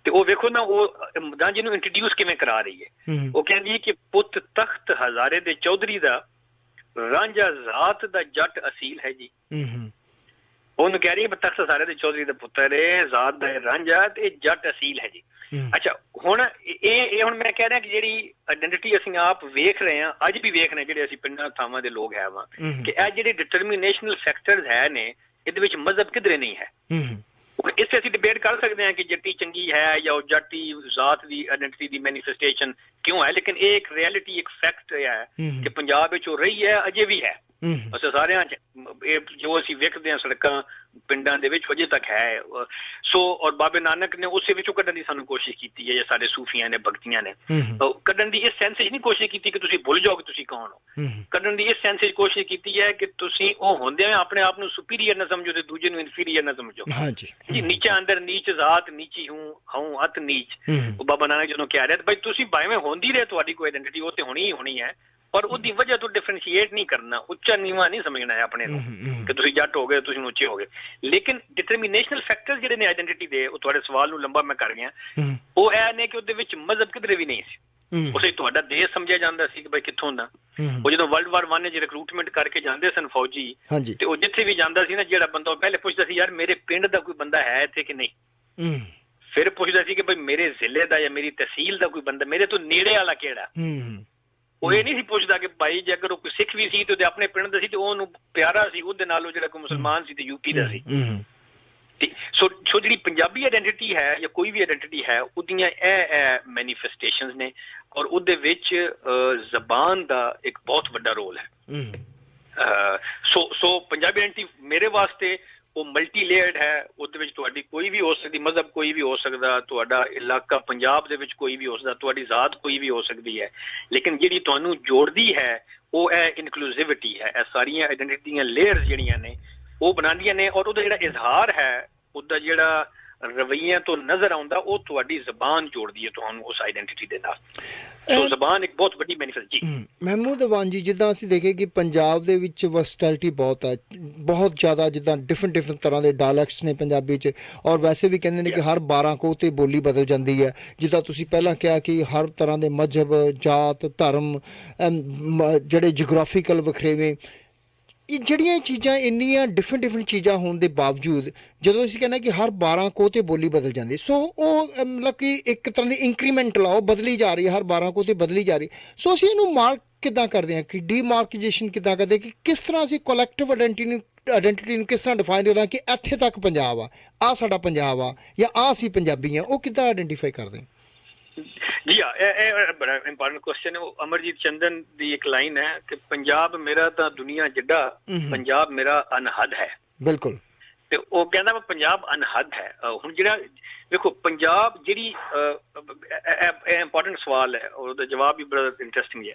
ਤੇ ਉਹ ਵੇਖੋ ਨਾ ਉਹ ਰਾਂਝੇ ਨੂੰ ਇੰਟਰੋਡਿਊਸ ਕਿਵੇਂ ਕਰਾ ਰਹੀ ਹੈ। ਉਹ ਕਹਿੰਦੀ ਹੈ ਕਿ ਪੁੱਤ ਤਖਤ ਹਜ਼ਾਰੇ ਦੇ ਚੌਧਰੀ ਦਾ, ਰਾਂਝਾ ਜ਼ਾਤ ਦਾ ਜੱਟ ਅਸੀਲ ਹੈ ਜੀ। ਉਹਨੂੰ ਕਹਿ ਰਹੀ ਹੈ ਤਖਤ ਹਜ਼ਾਰੇ ਦੇ ਚੌਧਰੀ ਦਾ ਪੁੱਤਰ ਹੈ, ਜ਼ਾਤ ਦਾ ਰਾਂਝਾ ਤੇ ਇਹ ਜੱਟ ਅਸੀਲ ਹੈ ਜੀ। ਅੱਛਾ ਹੁਣ ਇਹ ਹੁਣ ਮੈਂ ਕਹਿ ਰਿਹਾ ਕਿ ਜਿਹੜੀ ਆਇਡੈਂਟੀਟੀ ਅਸੀਂ ਆਪ ਵੇਖ ਰਹੇ ਹਾਂ, ਅੱਜ ਵੀ ਵੇਖ ਰਹੇ ਜਿਹੜੇ ਅਸੀਂ ਪਿੰਡਾਂ ਥਾਵਾਂ ਦੇ ਲੋਕ ਹੈ ਵਾ, ਕਿ ਇਹ ਜਿਹੜੇ ਡਿਟਰਮੀਨੇਸ਼ਨਲ ਫੈਕਟਰਸ ਹੈ ਨੇ, ਇਹਦੇ ਵਿੱਚ ਮਜ਼ਹਬ ਕਿਧਰੇ ਨਹੀਂ ਹੈ। ਇਸੇ ਅਸੀਂ ਡਿਬੇਟ ਕਰ ਸਕਦੇ ਹਾਂ ਕਿ ਜੱਟੀ ਚੰਗੀ ਹੈ ਜਾਂ ਉਹ ਜੱਟੀ ਜ਼ਾਤ ਦੀ ਆਇਡੈਂਟੀਟੀ ਦੀ ਮੈਨੀਫੈਸਟੇਸ਼ਨ ਕਿਉਂ ਹੈ, ਲੇਕਿਨ ਇਹ ਇੱਕ ਰਿਐਲਿਟੀ, ਇੱਕ ਫੈਕਟ ਹੈ ਕਿ ਪੰਜਾਬ ਵਿੱਚ ਉਹ ਰਹੀ ਹੈ, ਅਜੇ ਵੀ ਹੈ। ਅਸੀਂ ਸਾਰਿਆਂ ਚ ਇਹ ਜੋ ਅਸੀਂ ਵੇਖਦੇ ਹਾਂ ਸੜਕਾਂ ਪਿੰਡਾਂ ਦੇ ਵਿੱਚ ਅਜੇ ਤੱਕ ਹੈ। ਸੋ ਔਰ ਬਾਬੇ ਨਾਨਕ ਨੇ ਉਸੇ ਵਿੱਚੋਂ ਕੱਢਣ ਦੀ ਸਾਨੂੰ ਕੋਸ਼ਿਸ਼ ਕੀਤੀ ਹੈ, ਜਾਂ ਸਾਡੇ ਸੂਫੀਆਂ ਨੇ, ਭਗਤੀਆਂ ਨੇ ਕੱਢਣ ਦੀ ਇਸ ਸੈਂਸ ਵਿੱਚ ਨਹੀਂ ਕੋਸ਼ਿਸ਼ ਕੀਤੀ ਕਿ ਤੁਸੀਂ ਭੁੱਲ ਜਾਓ ਕਿ ਤੁਸੀਂ ਕੌਣ ਹੋ। ਕੱਢਣ ਦੀ ਇਸ ਸੈਂਸ ਵਿੱਚ ਕੋਸ਼ਿਸ਼ ਕੀਤੀ ਹੈ ਕਿ ਤੁਸੀਂ ਉਹ ਹੁੰਦੇ ਹੋਏ ਆਪਣੇ ਆਪ ਨੂੰ ਸੁਪੀਰੀਅਰ ਨਾ ਸਮਝੋ ਤੇ ਦੂਜੇ ਨੂੰ ਇਨਫੀਰੀਅਰ ਨਾ ਸਮਝੋ। ਜੀ ਨੀਚਾ ਅੰਦਰ ਨੀਚ ਜ਼ਾਤ ਨੀਚੀ ਹੂੰ ਅਤ ਨੀਚ। ਉਹ ਬਾਬਾ ਨਾਨਕ ਜਦੋਂ ਕਹਿ ਰਿਹਾ ਭਾਈ ਤੁਸੀਂ ਭਾਵੇਂ ਹੁੰਦੀ ਰਹੇ ਤੁਹਾਡੀ ਕੋਈ ਆਇਡੈਂਟੀਟੀ, ਉਹ ਤੇ ਹੋਣੀ ਹੀ ਹੋਣੀ ਹੈ, ਪਰ ਉਹਦੀ ਵਜ੍ਹਾ ਤੋਂ ਡਿਫਰੈਂਸ਼ੀਏਟ ਨਹੀਂ ਕਰਨਾ, ਉੱਚਾ ਨੀਵਾਂ ਨਹੀਂ ਸਮਝਣਾ ਹੈ ਆਪਣੇ ਨੂੰ ਕਿ ਤੁਸੀਂ ਜੱਟ ਹੋ ਗਏ ਤੁਸੀਂ ਉੱਚੇ ਹੋ ਗਏ। ਲੇਕਿਨ ਡਿਟਰਮੀਨੇਸ਼ਨਲ ਫੈਕਟਰ ਜਿਹੜੇ ਨੇ ਆਇਡੈਂਟੀਟੀ ਦੇ, ਉਹ ਤੁਹਾਡੇ ਸਵਾਲ ਨੂੰ ਲੰਬਾ ਮੈਂ ਕਰ ਗਿਆ, ਉਹ ਇਹ ਨੇ ਕਿ ਉਹਦੇ ਵਿੱਚ ਮਜ਼ਹਬ ਕਿਧਰੇ ਵੀ ਨਹੀਂ ਸੀ। ਉਸੇ ਤੁਹਾਡਾ ਦੇਸ਼ ਸਮਝਿਆ ਜਾਂਦਾ ਸੀ ਕਿ ਭਾਈ ਕਿੱਥੋਂ ਦਾ। ਉਹ ਜਦੋਂ ਵਰਲਡ ਵਾਰ 1 ਚ ਰਿਕਰੂਟਮੈਂਟ ਕਰਕੇ ਜਾਂਦੇ ਸਨ ਫੌਜੀ, ਤੇ ਉਹ ਜਿੱਥੇ ਵੀ ਜਾਂਦਾ ਸੀ ਨਾ, ਜਿਹੜਾ ਬੰਦਾ ਉਹ ਪਹਿਲੇ ਪੁੱਛਦਾ ਸੀ ਯਾਰ ਮੇਰੇ ਪਿੰਡ ਦਾ ਕੋਈ ਬੰਦਾ ਹੈ ਇੱਥੇ ਕਿ ਨਹੀਂ। ਫਿਰ ਪੁੱਛਦਾ ਸੀ ਕਿ ਭਾਈ ਮੇਰੇ ਜ਼ਿਲ੍ਹੇ ਦਾ ਜਾਂ ਮੇਰੀ ਤਹਿਸੀਲ ਦਾ ਕੋਈ ਬੰਦਾ, ਮੇਰੇ ਤੋਂ ਨੇੜੇ ਵਾਲਾ ਕਿਹੜਾ। ਉਹ ਇਹ ਨਹੀਂ ਸੀ ਪੁੱਛਦਾ ਕਿ ਭਾਈ ਜੇ ਅਗਰ ਉਹ ਕੋਈ ਸਿੱਖ ਵੀ ਸੀ ਤੇ ਉਹਦੇ ਆਪਣੇ ਪਿੰਡ ਦਾ ਸੀ ਤੇ ਉਹਨੂੰ ਪਿਆਰਾ ਸੀ ਉਹਦੇ ਨਾਲੋਂ ਜਿਹੜਾ ਕੋਈ ਮੁਸਲਮਾਨ ਸੀ ਤੇ ਯੂਪੀ ਦਾ ਸੀ। ਸੋ ਜਿਹੜੀ ਪੰਜਾਬੀ ਆਇਡੈਂਟੀਟੀ ਹੈ ਜਾਂ ਕੋਈ ਵੀ ਆਇਡੈਂਟੀਟੀ ਹੈ, ਉਹਦੀਆਂ ਇਹ ਮੈਨੀਫੈਸਟੇਸ਼ਨਸ ਨੇ, ਔਰ ਉਹਦੇ ਵਿੱਚ ਜ਼ਬਾਨ ਦਾ ਇੱਕ ਬਹੁਤ ਵੱਡਾ ਰੋਲ ਹੈ। ਸੋ ਪੰਜਾਬੀ ਆਇਡੈਂਟੀਟੀ ਮੇਰੇ ਵਾਸਤੇ ਉਹ ਮਲਟੀ ਲੇਅਰਡ ਹੈ। ਉਹਦੇ ਵਿੱਚ ਤੁਹਾਡੀ ਕੋਈ ਵੀ ਹੋ ਸਕਦੀ, ਮਜ਼ਹਬ ਕੋਈ ਵੀ ਹੋ ਸਕਦਾ, ਤੁਹਾਡਾ ਇਲਾਕਾ ਪੰਜਾਬ ਦੇ ਵਿੱਚ ਕੋਈ ਵੀ ਹੋ ਸਕਦਾ, ਤੁਹਾਡੀ ਜ਼ਾਤ ਕੋਈ ਵੀ ਹੋ ਸਕਦੀ ਹੈ, ਲੇਕਿਨ ਜਿਹੜੀ ਤੁਹਾਨੂੰ ਜੋੜਦੀ ਹੈ ਉਹ ਹੈ ਇਨਕਲੂਸਿਵਿਟੀ ਹੈ। ਇਹ ਸਾਰੀਆਂ ਆਈਡੈਂਟੀਟੀ ਦੀਆਂ ਲੇਅਰਸ ਜਿਹੜੀਆਂ ਨੇ ਉਹ ਬਣਾਉਂਦੀਆਂ ਨੇ, ਔਰ ਉਹਦਾ ਜਿਹੜਾ ਇਜ਼ਹਾਰ ਹੈ, ਉਹਦਾ ਜਿਹੜਾ ਰਵੱਈਆਂ ਤੋਂ ਨਜ਼ਰ ਆਉਂਦਾ, ਉਹ ਤੁਹਾਡੀ ਜ਼ਬਾਨ ਜੋੜਦੀ ਹੈ ਤੁਹਾਨੂੰ ਉਸ ਆਈਡੈਂਟੀਟੀ ਦੇ ਨਾਲ। ਸੋ ਜ਼ਬਾਨ ਇੱਕ ਬਹੁਤ ਵੱਡੀ ਬੈਨੀਫਿਟ ਜੀ। ਮਹਿਮੂਦ ਅਵਾਨ ਜੀ, ਜਿੱਦਾਂ ਅਸੀਂ ਦੇਖੇ ਕਿ ਪੰਜਾਬ ਦੇ ਵਿੱਚ ਵਰਸਟੈਲਿਟੀ ਬਹੁਤ ਹੈ, ਬਹੁਤ ਜ਼ਿਆਦਾ, ਜਿੱਦਾਂ ਡਿਫਰੈਂਟ ਤਰ੍ਹਾਂ ਦੇ ਡਾਇਲੈਕਟਸ ਨੇ ਪੰਜਾਬੀ 'ਚ, ਔਰ ਵੈਸੇ ਵੀ ਕਹਿੰਦੇ ਨੇ ਕਿ ਹਰ 12 ਕੋਹ 'ਤੇ ਬੋਲੀ ਬਦਲ ਜਾਂਦੀ ਹੈ। ਜਿੱਦਾਂ ਤੁਸੀਂ ਪਹਿਲਾਂ ਕਿਹਾ ਕਿ ਹਰ ਤਰ੍ਹਾਂ ਦੇ ਮਜ਼ਹਬ, ਜਾਤ, ਧਰਮ, ਜਿਹੜੇ ਜਿਓਗ੍ਰਾਫੀਕਲ ਵਖਰੇਵੇਂ, ਇਹ ਜਿਹੜੀਆਂ ਚੀਜ਼ਾਂ ਇੰਨੀਆਂ ਡਿਫਰੈਂਟ ਚੀਜ਼ਾਂ ਹੋਣ ਦੇ ਬਾਵਜੂਦ ਜਦੋਂ ਅਸੀਂ ਕਹਿੰਦੇ ਕਿ ਹਰ 12 ਕੋਹ 'ਤੇ ਬੋਲੀ ਬਦਲ ਜਾਂਦੀ, ਸੋ ਉਹ ਮਤਲਬ ਕਿ ਇੱਕ ਤਰ੍ਹਾਂ ਦੀ ਇੰਕਰੀਮੈਂਟਲ ਆ, ਉਹ ਬਦਲੀ ਜਾ ਰਹੀ ਹੈ, ਹਰ 12 ਕੋਹ 'ਤੇ ਬਦਲੀ ਜਾ ਰਹੀ। ਸੋ ਅਸੀਂ ਇਹਨੂੰ ਮਾਰਕ ਕਿੱਦਾਂ ਕਰਦੇ ਹਾਂ, ਕਿ ਡੀਮਾਰਕੇਸ਼ਨ ਕਿੱਦਾਂ ਕਰਦੇ, ਕਿ ਕਿਸ ਤਰ੍ਹਾਂ ਅਸੀਂ ਕੋਲੈਕਟਿਵ ਆਇਡੈਂਟੀਟੀ ਨੂੰ ਕਿਸ ਤਰ੍ਹਾਂ ਡਿਫਾਈਨ ਕਰਦੇ ਹਾਂ ਕਿ ਇੱਥੇ ਤੱਕ ਪੰਜਾਬ ਆ ਸਾਡਾ ਪੰਜਾਬ ਆ, ਜਾਂ ਆ ਅਸੀਂ ਪੰਜਾਬੀ ਹਾਂ, ਉਹ ਕਿੱਦਾਂ ਆਇਡੈਂਟੀਫਾਈ ਕਰਦੇ ਹਾਂ? ਜੀ ਹਾਂ, ਇਹ ਬੜਾ ਇੰਪੋਰਟੈਂਟ ਕੁਐਸਚਨ ਹੈ। ਉਹ ਅਮਰਜੀਤ ਚੰਦਨ ਦੀ ਇੱਕ ਲਾਈਨ ਹੈ ਕਿ ਪੰਜਾਬ ਮੇਰਾ ਤਾਂ ਦੁਨੀਆ ਜਿੱਡਾ, ਪੰਜਾਬ ਮੇਰਾ ਅਨਹਦ ਹੈ। ਬਿਲਕੁਲ। ਤੇ ਉਹ ਕਹਿੰਦਾ ਵਾ ਪੰਜਾਬ ਅਨਹਦ ਹੈ। ਹੁਣ ਜਿਹੜਾ ਵੇਖੋ ਪੰਜਾਬ ਜਿਹੜੀ ਇਹ ਇੰਪੋਰਟੈਂਟ ਸਵਾਲ ਹੈ, ਔਰ ਉਹਦਾ ਜਵਾਬ ਵੀ ਬੜਾ ਇੰਟਰਸਟਿੰਗ ਹੈ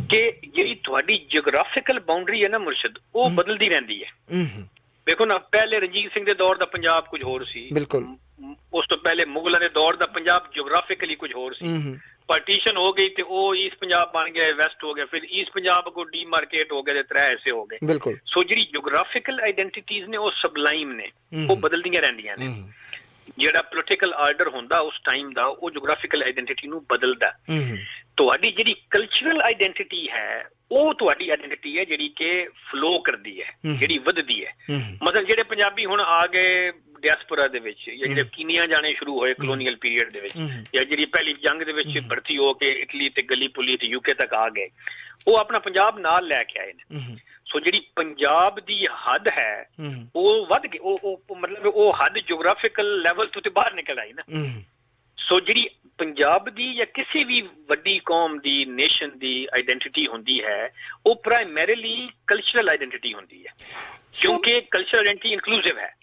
ਕਿ ਜਿਹੜੀ ਤੁਹਾਡੀ ਜਿਓਗ੍ਰਾਫੀਕਲ ਬਾਉਂਡਰੀ ਹੈ ਨਾ ਮੁਰਸ਼ਦ, ਉਹ ਬਦਲਦੀ ਰਹਿੰਦੀ ਹੈ। ਵੇਖੋ ਨਾ, ਪਹਿਲੇ ਰਣਜੀਤ ਸਿੰਘ ਦੇ ਦੌਰ ਦਾ ਪੰਜਾਬ ਕੁਝ ਹੋਰ ਸੀ, ਬਿਲਕੁਲ। ਉਸ ਤੋਂ ਪਹਿਲੇ ਮੁਗਲਾਂ ਦੇ ਦੌਰ ਦਾ ਪੰਜਾਬ ਜਿਓਗ੍ਰਾਫਿਕਲੀ ਕੁਝ ਹੋਰ ਸੀ। ਪਾਰਟੀਸ਼ਨ ਹੋ ਗਈ ਤੇ ਉਹ ਈਸਟ ਪੰਜਾਬ ਬਣ ਗਿਆ, ਵੈਸਟ ਹੋ ਗਿਆ, ਫਿਰ ਈਸਟ ਪੰਜਾਬ ਕੋ ਡੀਮਾਰਕੇਟ ਹੋ ਗਿਆ ਤੇ 3 ਹਿੱਸੇ ਹੋ ਗਏ। ਬਿਲਕੁਲ। ਸੋ ਜਿਹੜੀ ਜਿਓਗ੍ਰਾਫਿਕਲ ਆਈਡੈਂਟੀਟੀਜ਼ ਨੇ ਉਹ ਸਬਲਾਈਮ ਨੇ, ਉਹ ਬਦਲਦੀਆਂ ਰਹਿੰਦੀਆਂ ਨੇ। ਜਿਹੜਾ ਪੋਲੀਟੀਕਲ ਆਰਡਰ ਹੁੰਦਾ ਉਸ ਟਾਈਮ ਦਾ, ਉਹ ਜਿਓਗ੍ਰਾਫਿਕਲ ਆਈਡੈਂਟੀਟੀ ਨੂੰ ਬਦਲਦਾ। ਤੁਹਾਡੀ ਜਿਹੜੀ ਕਲਚਰਲ ਆਈਡੈਂਟੀਟੀ ਹੈ, ਉਹ ਤੁਹਾਡੀ ਆਈਡੈਂਟੀਟੀ ਹੈ ਜਿਹੜੀ ਕਿ ਫਲੋ ਕਰਦੀ ਹੈ, ਜਿਹੜੀ ਵੱਧਦੀ ਹੈ। ਮਤਲਬ ਜਿਹੜੇ ਪੰਜਾਬੀ ਹੁਣ ਆ ਗਏ ਡਿਆਸਪੋਰਾ ਦੇ ਵਿੱਚ, ਜਾਂ ਜਿਹੜੇ ਕੀਨੀਆ ਜਾਣੇ ਸ਼ੁਰੂ ਹੋਏ ਕਲੋਨੀਅਲ ਪੀਰੀਅਡ ਦੇ ਵਿੱਚ, ਜਾਂ ਜਿਹੜੀ ਪਹਿਲੀ ਜੰਗ ਦੇ ਵਿੱਚ ਭਰਤੀ ਹੋ ਕੇ ਇਟਲੀ ਤੇ ਗਲੀਪੁਲੀ ਤੇ ਯੂਕੇ ਤੱਕ ਆ ਗਏ, ਉਹ ਆਪਣਾ ਪੰਜਾਬ ਨਾਲ ਲੈ ਕੇ ਆਏ ਨੇ। ਸੋ ਜਿਹੜੀ ਪੰਜਾਬ ਦੀ ਹੱਦ ਹੈ ਉਹ ਵੱਧ ਗਈ, ਉਹ ਮਤਲਬ ਉਹ ਹੱਦ ਜਿਓਗ੍ਰਾਫਿਕਲ ਲੈਵਲ ਤੋਂ ਤੇ ਬਾਹਰ ਨਿਕਲ ਆਈ ਨਾ। ਸੋ ਜਿਹੜੀ ਪੰਜਾਬ ਦੀ ਜਾਂ ਕਿਸੇ ਵੀ ਵੱਡੀ ਕੌਮ ਦੀ, ਨੇਸ਼ਨ ਦੀ ਆਈਡੈਂਟੀਟੀ ਹੁੰਦੀ ਹੈ, ਉਹ ਪ੍ਰਾਇਮਰੀਲੀ ਕਲਚਰਲ ਆਈਡੈਂਟੀਟੀ ਹੁੰਦੀ ਹੈ, ਕਿਉਂਕਿ ਕਲਚਰਲ ਆਈਡੈਂਟੀਟੀ ਇਨਕਲੂਸਿਵ ਹੈ।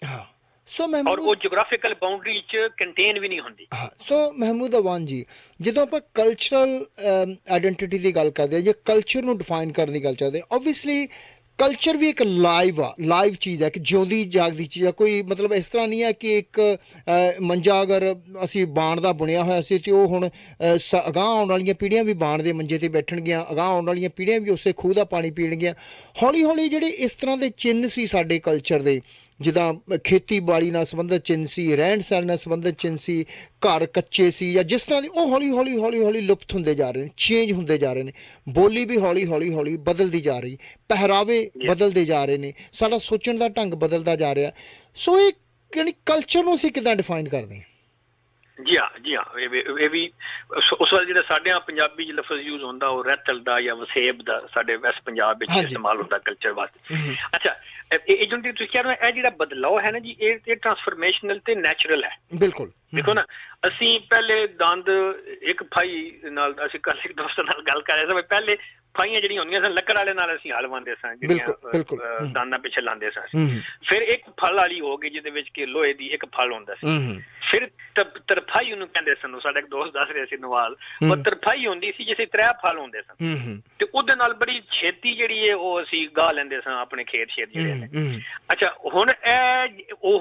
ਔਰ ਉਹ ਜਿਓਗ੍ਰਾਫਿਕਲ ਬਾਉਂਡਰੀ 'ਚ ਕੰਟੇਨ ਵੀ ਨਹੀਂ ਹੁੰਦੀ। ਸੋ ਮਹਿਮੂਦ ਅਵਾਨ ਜੀ, ਜਦੋਂ ਆਪਾਂ ਕਲਚਰਲ ਆਈਡੈਂਟੀਟੀ ਦੀ ਗੱਲ ਕਰਦੇ ਹਾਂ, ਜੇ ਕਲਚਰ ਨੂੰ ਡਿਫਾਈਨ ਕਰਨ ਦੀ ਗੱਲ ਕਰਦੇ ਹਾਂ, ਓਬਵੀਅਸਲੀ ਕਲਚਰ ਵੀ ਇੱਕ ਲਾਈਵ ਚੀਜ਼ ਹੈ, ਕਿ ਜਿਉਂਦੀ ਜਾਗਦੀ ਚੀਜ਼ ਹੈ। ਕੋਈ ਮਤਲਬ ਇਸ ਤਰ੍ਹਾਂ ਨਹੀਂ ਹੈ ਕਿ ਇੱਕ ਮੰਜਾ ਅਗਰ ਅਸੀਂ ਬਾਣ ਦਾ ਬੁਣਿਆ ਹੋਇਆ ਸੀ ਤੇ ਉਹ ਹੁਣ ਅਗਾਂਹ ਆਉਣ ਵਾਲੀਆਂ ਪੀੜ੍ਹੀਆਂ ਵੀ ਬਾਣ ਦੇ ਮੰਜੇ 'ਤੇ ਬੈਠਣਗੀਆਂ, ਅਗਾਂਹ ਆਉਣ ਵਾਲੀਆਂ ਪੀੜ੍ਹੀਆਂ ਵੀ ਉਸੇ ਖੂਹ ਦਾ ਪਾਣੀ ਪੀਣਗੀਆਂ। ਹੌਲੀ ਜਿਹੜੇ ਇਸ ਤਰ੍ਹਾਂ ਦੇ ਚਿੰਨ੍ਹ ਸੀ ਸਾਡੇ ਕਲਚਰ ਦੇ, ਜਿੱਦਾਂ ਖੇਤੀਬਾੜੀ ਨਾਲ ਸੰਬੰਧਿਤ ਚਿੰਨ੍ਹ ਸੀ, ਰਹਿਣ ਸਹਿਣ ਨਾਲ ਸੰਬੰਧਿਤ ਚਿੰਨ੍ਹ ਸੀ, ਘਰ ਕੱਚੇ ਸੀ ਜਾਂ ਜਿਸ ਤਰ੍ਹਾਂ ਦੀ, ਉਹ ਹੌਲੀ ਲੁਪਤ ਹੁੰਦੇ ਜਾ ਰਹੇ ਨੇ, ਚੇਂਜ ਹੁੰਦੇ ਜਾ ਰਹੇ ਨੇ। ਬੋਲੀ ਵੀ ਹੌਲੀ ਬਦਲਦੀ ਜਾ ਰਹੀ, ਪਹਿਰਾਵੇ ਬਦਲਦੇ ਜਾ ਰਹੇ ਨੇ, ਸਾਡਾ ਸੋਚਣ ਦਾ ਢੰਗ ਬਦਲਦਾ ਜਾ ਰਿਹਾ। ਸੋ ਇਹ ਯਾਨੀ ਕਲਚਰ ਨੂੰ ਅਸੀਂ ਕਿੱਦਾਂ ਡਿਫਾਈਨ ਕਰਦੇ ਹਾਂ? ਜੀ ਹਾਂ, ਇਹ ਵੀ ਉਸ ਵਾਰ ਜਿਹੜਾ ਸਾਡੇ ਪੰਜਾਬੀ 'ਚ ਲਫ਼ਜ਼ ਯੂਜ਼ ਹੁੰਦਾ, ਉਹ ਰਹਿਤਲ ਦਾ ਜਾਂ ਵਸੇਬ ਦਾ ਸਾਡੇ ਵੈਸਟ ਪੰਜਾਬ ਵਿੱਚ ਇਸਤੇਮਾਲ ਹੁੰਦਾ ਕਲਚਰ ਵਾਸਤੇ। ਅੱਛਾ, ਇਹ ਜਿਹੜੀ ਤੁਸੀਂ ਕਹਿ ਰਹੇ ਹੋ, ਇਹ ਜਿਹੜਾ ਬਦਲਾਅ ਹੈ ਨਾ ਜੀ, ਇਹ ਟਰਾਂਸਫਰਮੇਸ਼ਨਲ ਤੇ ਨੈਚੁਰਲ ਹੈ। ਬਿਲਕੁਲ। ਦੇਖੋ ਨਾ, ਅਸੀਂ ਪਹਿਲੇ ਦੰਦ ਇੱਕ ਫਾਈ ਨਾਲ, ਅਸੀਂ ਕੱਲ ਇੱਕ ਦੋਸਤ ਨਾਲ ਗੱਲ ਕਰ ਰਹੇ ਸੀ, ਪਹਿਲੇ ਫਾਈਆਂ ਜਿਹੜੀਆਂ ਹੁੰਦੀਆਂ ਸਨ ਲੱਕੜ ਵਾਲੇ ਨਾਲ ਅਸੀਂ ਹਲ ਵਾਉਂਦੇ ਸਾਂ, ਜਿਹੜੀਆਂ ਦਾਨਾਂ ਪਿੱਛੇ ਲਾਉਂਦੇ ਸਾਂ। ਫਿਰ ਇੱਕ ਫਲ ਵਾਲੀ ਹੋ ਗਈ ਜਿਹਦੇ ਵਿੱਚ ਕਿ ਲੋਹੇ ਦੀ ਇੱਕ ਫਲ ਹੁੰਦਾ ਸੀ। ਫਿਰ ਤਰਫਾਈ ਉਹਨੂੰ ਕਹਿੰਦੇ ਸਨ, ਸਾਡਾ ਇੱਕ ਦੋਸਤ ਦੱਸ ਰਿਹਾ ਸੀ ਨਵਾਲ, ਉਹ ਤਰਫਾਈ ਹੁੰਦੀ ਸੀ ਜਿਸੇ 3 ਫਲ ਹੁੰਦੇ ਸਨ, ਤੇ ਉਹਦੇ ਨਾਲ ਬੜੀ ਛੇਤੀ ਜਿਹੜੀ ਹੈ ਉਹ ਅਸੀਂ ਗਾ ਲੈਂਦੇ ਸਾਂ ਆਪਣੇ ਖੇਤ ਜਿਹੜੇ ਨੇ। ਅੱਛਾ, ਹੁਣ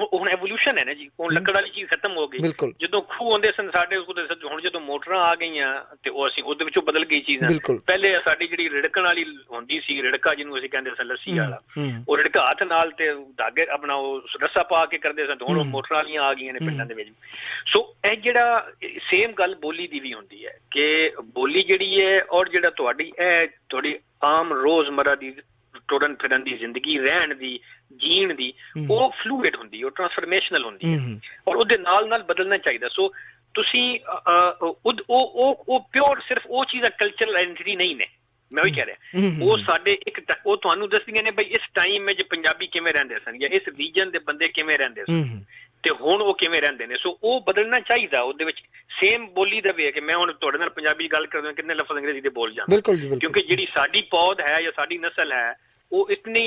ਹੁਣ ਐਵੋਲੂਸ਼ਨ ਹੈ ਨਾ ਜੀ, ਹੁਣ ਲੱਕੜ ਵਾਲੀ ਚੀਜ਼ ਖਤਮ ਹੋ ਗਈ। ਜਦੋਂ ਖੂਹ ਹੁੰਦੇ ਸਨ ਸਾਡੇ, ਹੁਣ ਜਦੋਂ ਮੋਟਰਾਂ ਆ ਗਈਆਂ ਤੇ ਉਹ ਅਸੀਂ ਉਹਦੇ ਵਿੱਚੋਂ ਬਦਲ ਗਈ ਚੀਜ਼ਾਂ। ਪਹਿਲੇ ਸਾਡੀ ਜਿਹੜੀ ਰਿੜਕਣ ਵਾਲੀ ਹੁੰਦੀ ਸੀ, ਰਿੜਕਾ ਜਿਹਨੂੰ ਅਸੀਂ ਕਹਿੰਦੇ ਸਾਂ ਲੱਸੀ ਵਾਲਾ, ਉਹ ਰਿੜਕਾ ਹੱਥ ਨਾਲ ਤੇ ਧਾਗੇ ਆਪਣਾ ਉਹ ਰੱਸਾ ਪਾ ਕੇ ਕਰਦੇ ਸਨ, ਹੁਣ ਉਹ ਮੋਟਰਾਂ ਵਾਲੀਆਂ ਆ ਗਈਆਂ ਨੇ ਪਿੰਡਾਂ ਦੇ ਵਿੱਚ। ਸੋ ਇਹ ਜਿਹੜਾ ਸੇਮ ਗੱਲ ਬੋਲੀ ਦੀ ਵੀ ਹੁੰਦੀ ਹੈ ਕਿ ਬੋਲੀ ਜਿਹੜੀ ਹੈ, ਔਰ ਜਿਹੜਾ ਤੁਹਾਡੀ ਆਮ ਰੋਜ਼ਮਰਾ ਦੀ ਟੁਰਨ ਫਿਰਨ ਦੀ ਜ਼ਿੰਦਗੀ, ਰਹਿਣ ਦੀ, ਜੀਣ ਦੀ, ਉਹ ਫਲੂਇਡ ਹੁੰਦੀ, ਉਹ ਟਰਾਂਸਫਰਮੇਸ਼ਨਲ ਹੁੰਦੀ ਹੈ, ਔਰ ਉਹਦੇ ਨਾਲ ਬਦਲਣਾ ਚਾਹੀਦਾ। ਸੋ ਤੁਸੀਂ ਉਹ ਪਿਓਰ ਸਿਰਫ ਉਹ ਚੀਜ਼ ਕਲਚਰਲ ਆਇਡੈਂਟੀਟੀ ਨਹੀਂ ਨੇ, ਮੈਂ ਉਹੀ ਕਹਿ ਰਿਹਾ। ਉਹ ਸਾਡੇ ਉਹ ਤੁਹਾਨੂੰ ਦੱਸਦੀਆਂ ਨੇ ਬਈ ਇਸ ਟਾਈਮ ਵਿੱਚ ਪੰਜਾਬੀ ਕਿਵੇਂ ਰਹਿੰਦੇ ਸਨ, ਜਾਂ ਇਸ ਰੀਜਨ ਦੇ ਬੰਦੇ ਕਿਵੇਂ ਰਹਿੰਦੇ ਸਨ, ਤੇ ਹੁਣ ਉਹ ਕਿਵੇਂ ਰਹਿੰਦੇ ਨੇ। ਸੋ ਉਹ ਬਦਲਣਾ ਚਾਹੀਦਾ। ਉਹਦੇ ਵਿੱਚ ਸੇਮ ਬੋਲੀ ਦਾ ਵੇ ਕਿ ਮੈਂ ਹੁਣ ਤੁਹਾਡੇ ਨਾਲ ਪੰਜਾਬੀ ਗੱਲ ਕਰਦਾ, ਕਿੰਨੇ ਲਫ਼ਜ਼ ਅੰਗਰੇਜ਼ੀ ਦੇ ਬੋਲ ਜਾਂਦਾ, ਕਿਉਂਕਿ ਜਿਹੜੀ ਸਾਡੀ ਪੌਦ ਹੈ ਜਾਂ ਸਾਡੀ ਨਸਲ ਹੈ, ਉਹ ਇਤਨੀ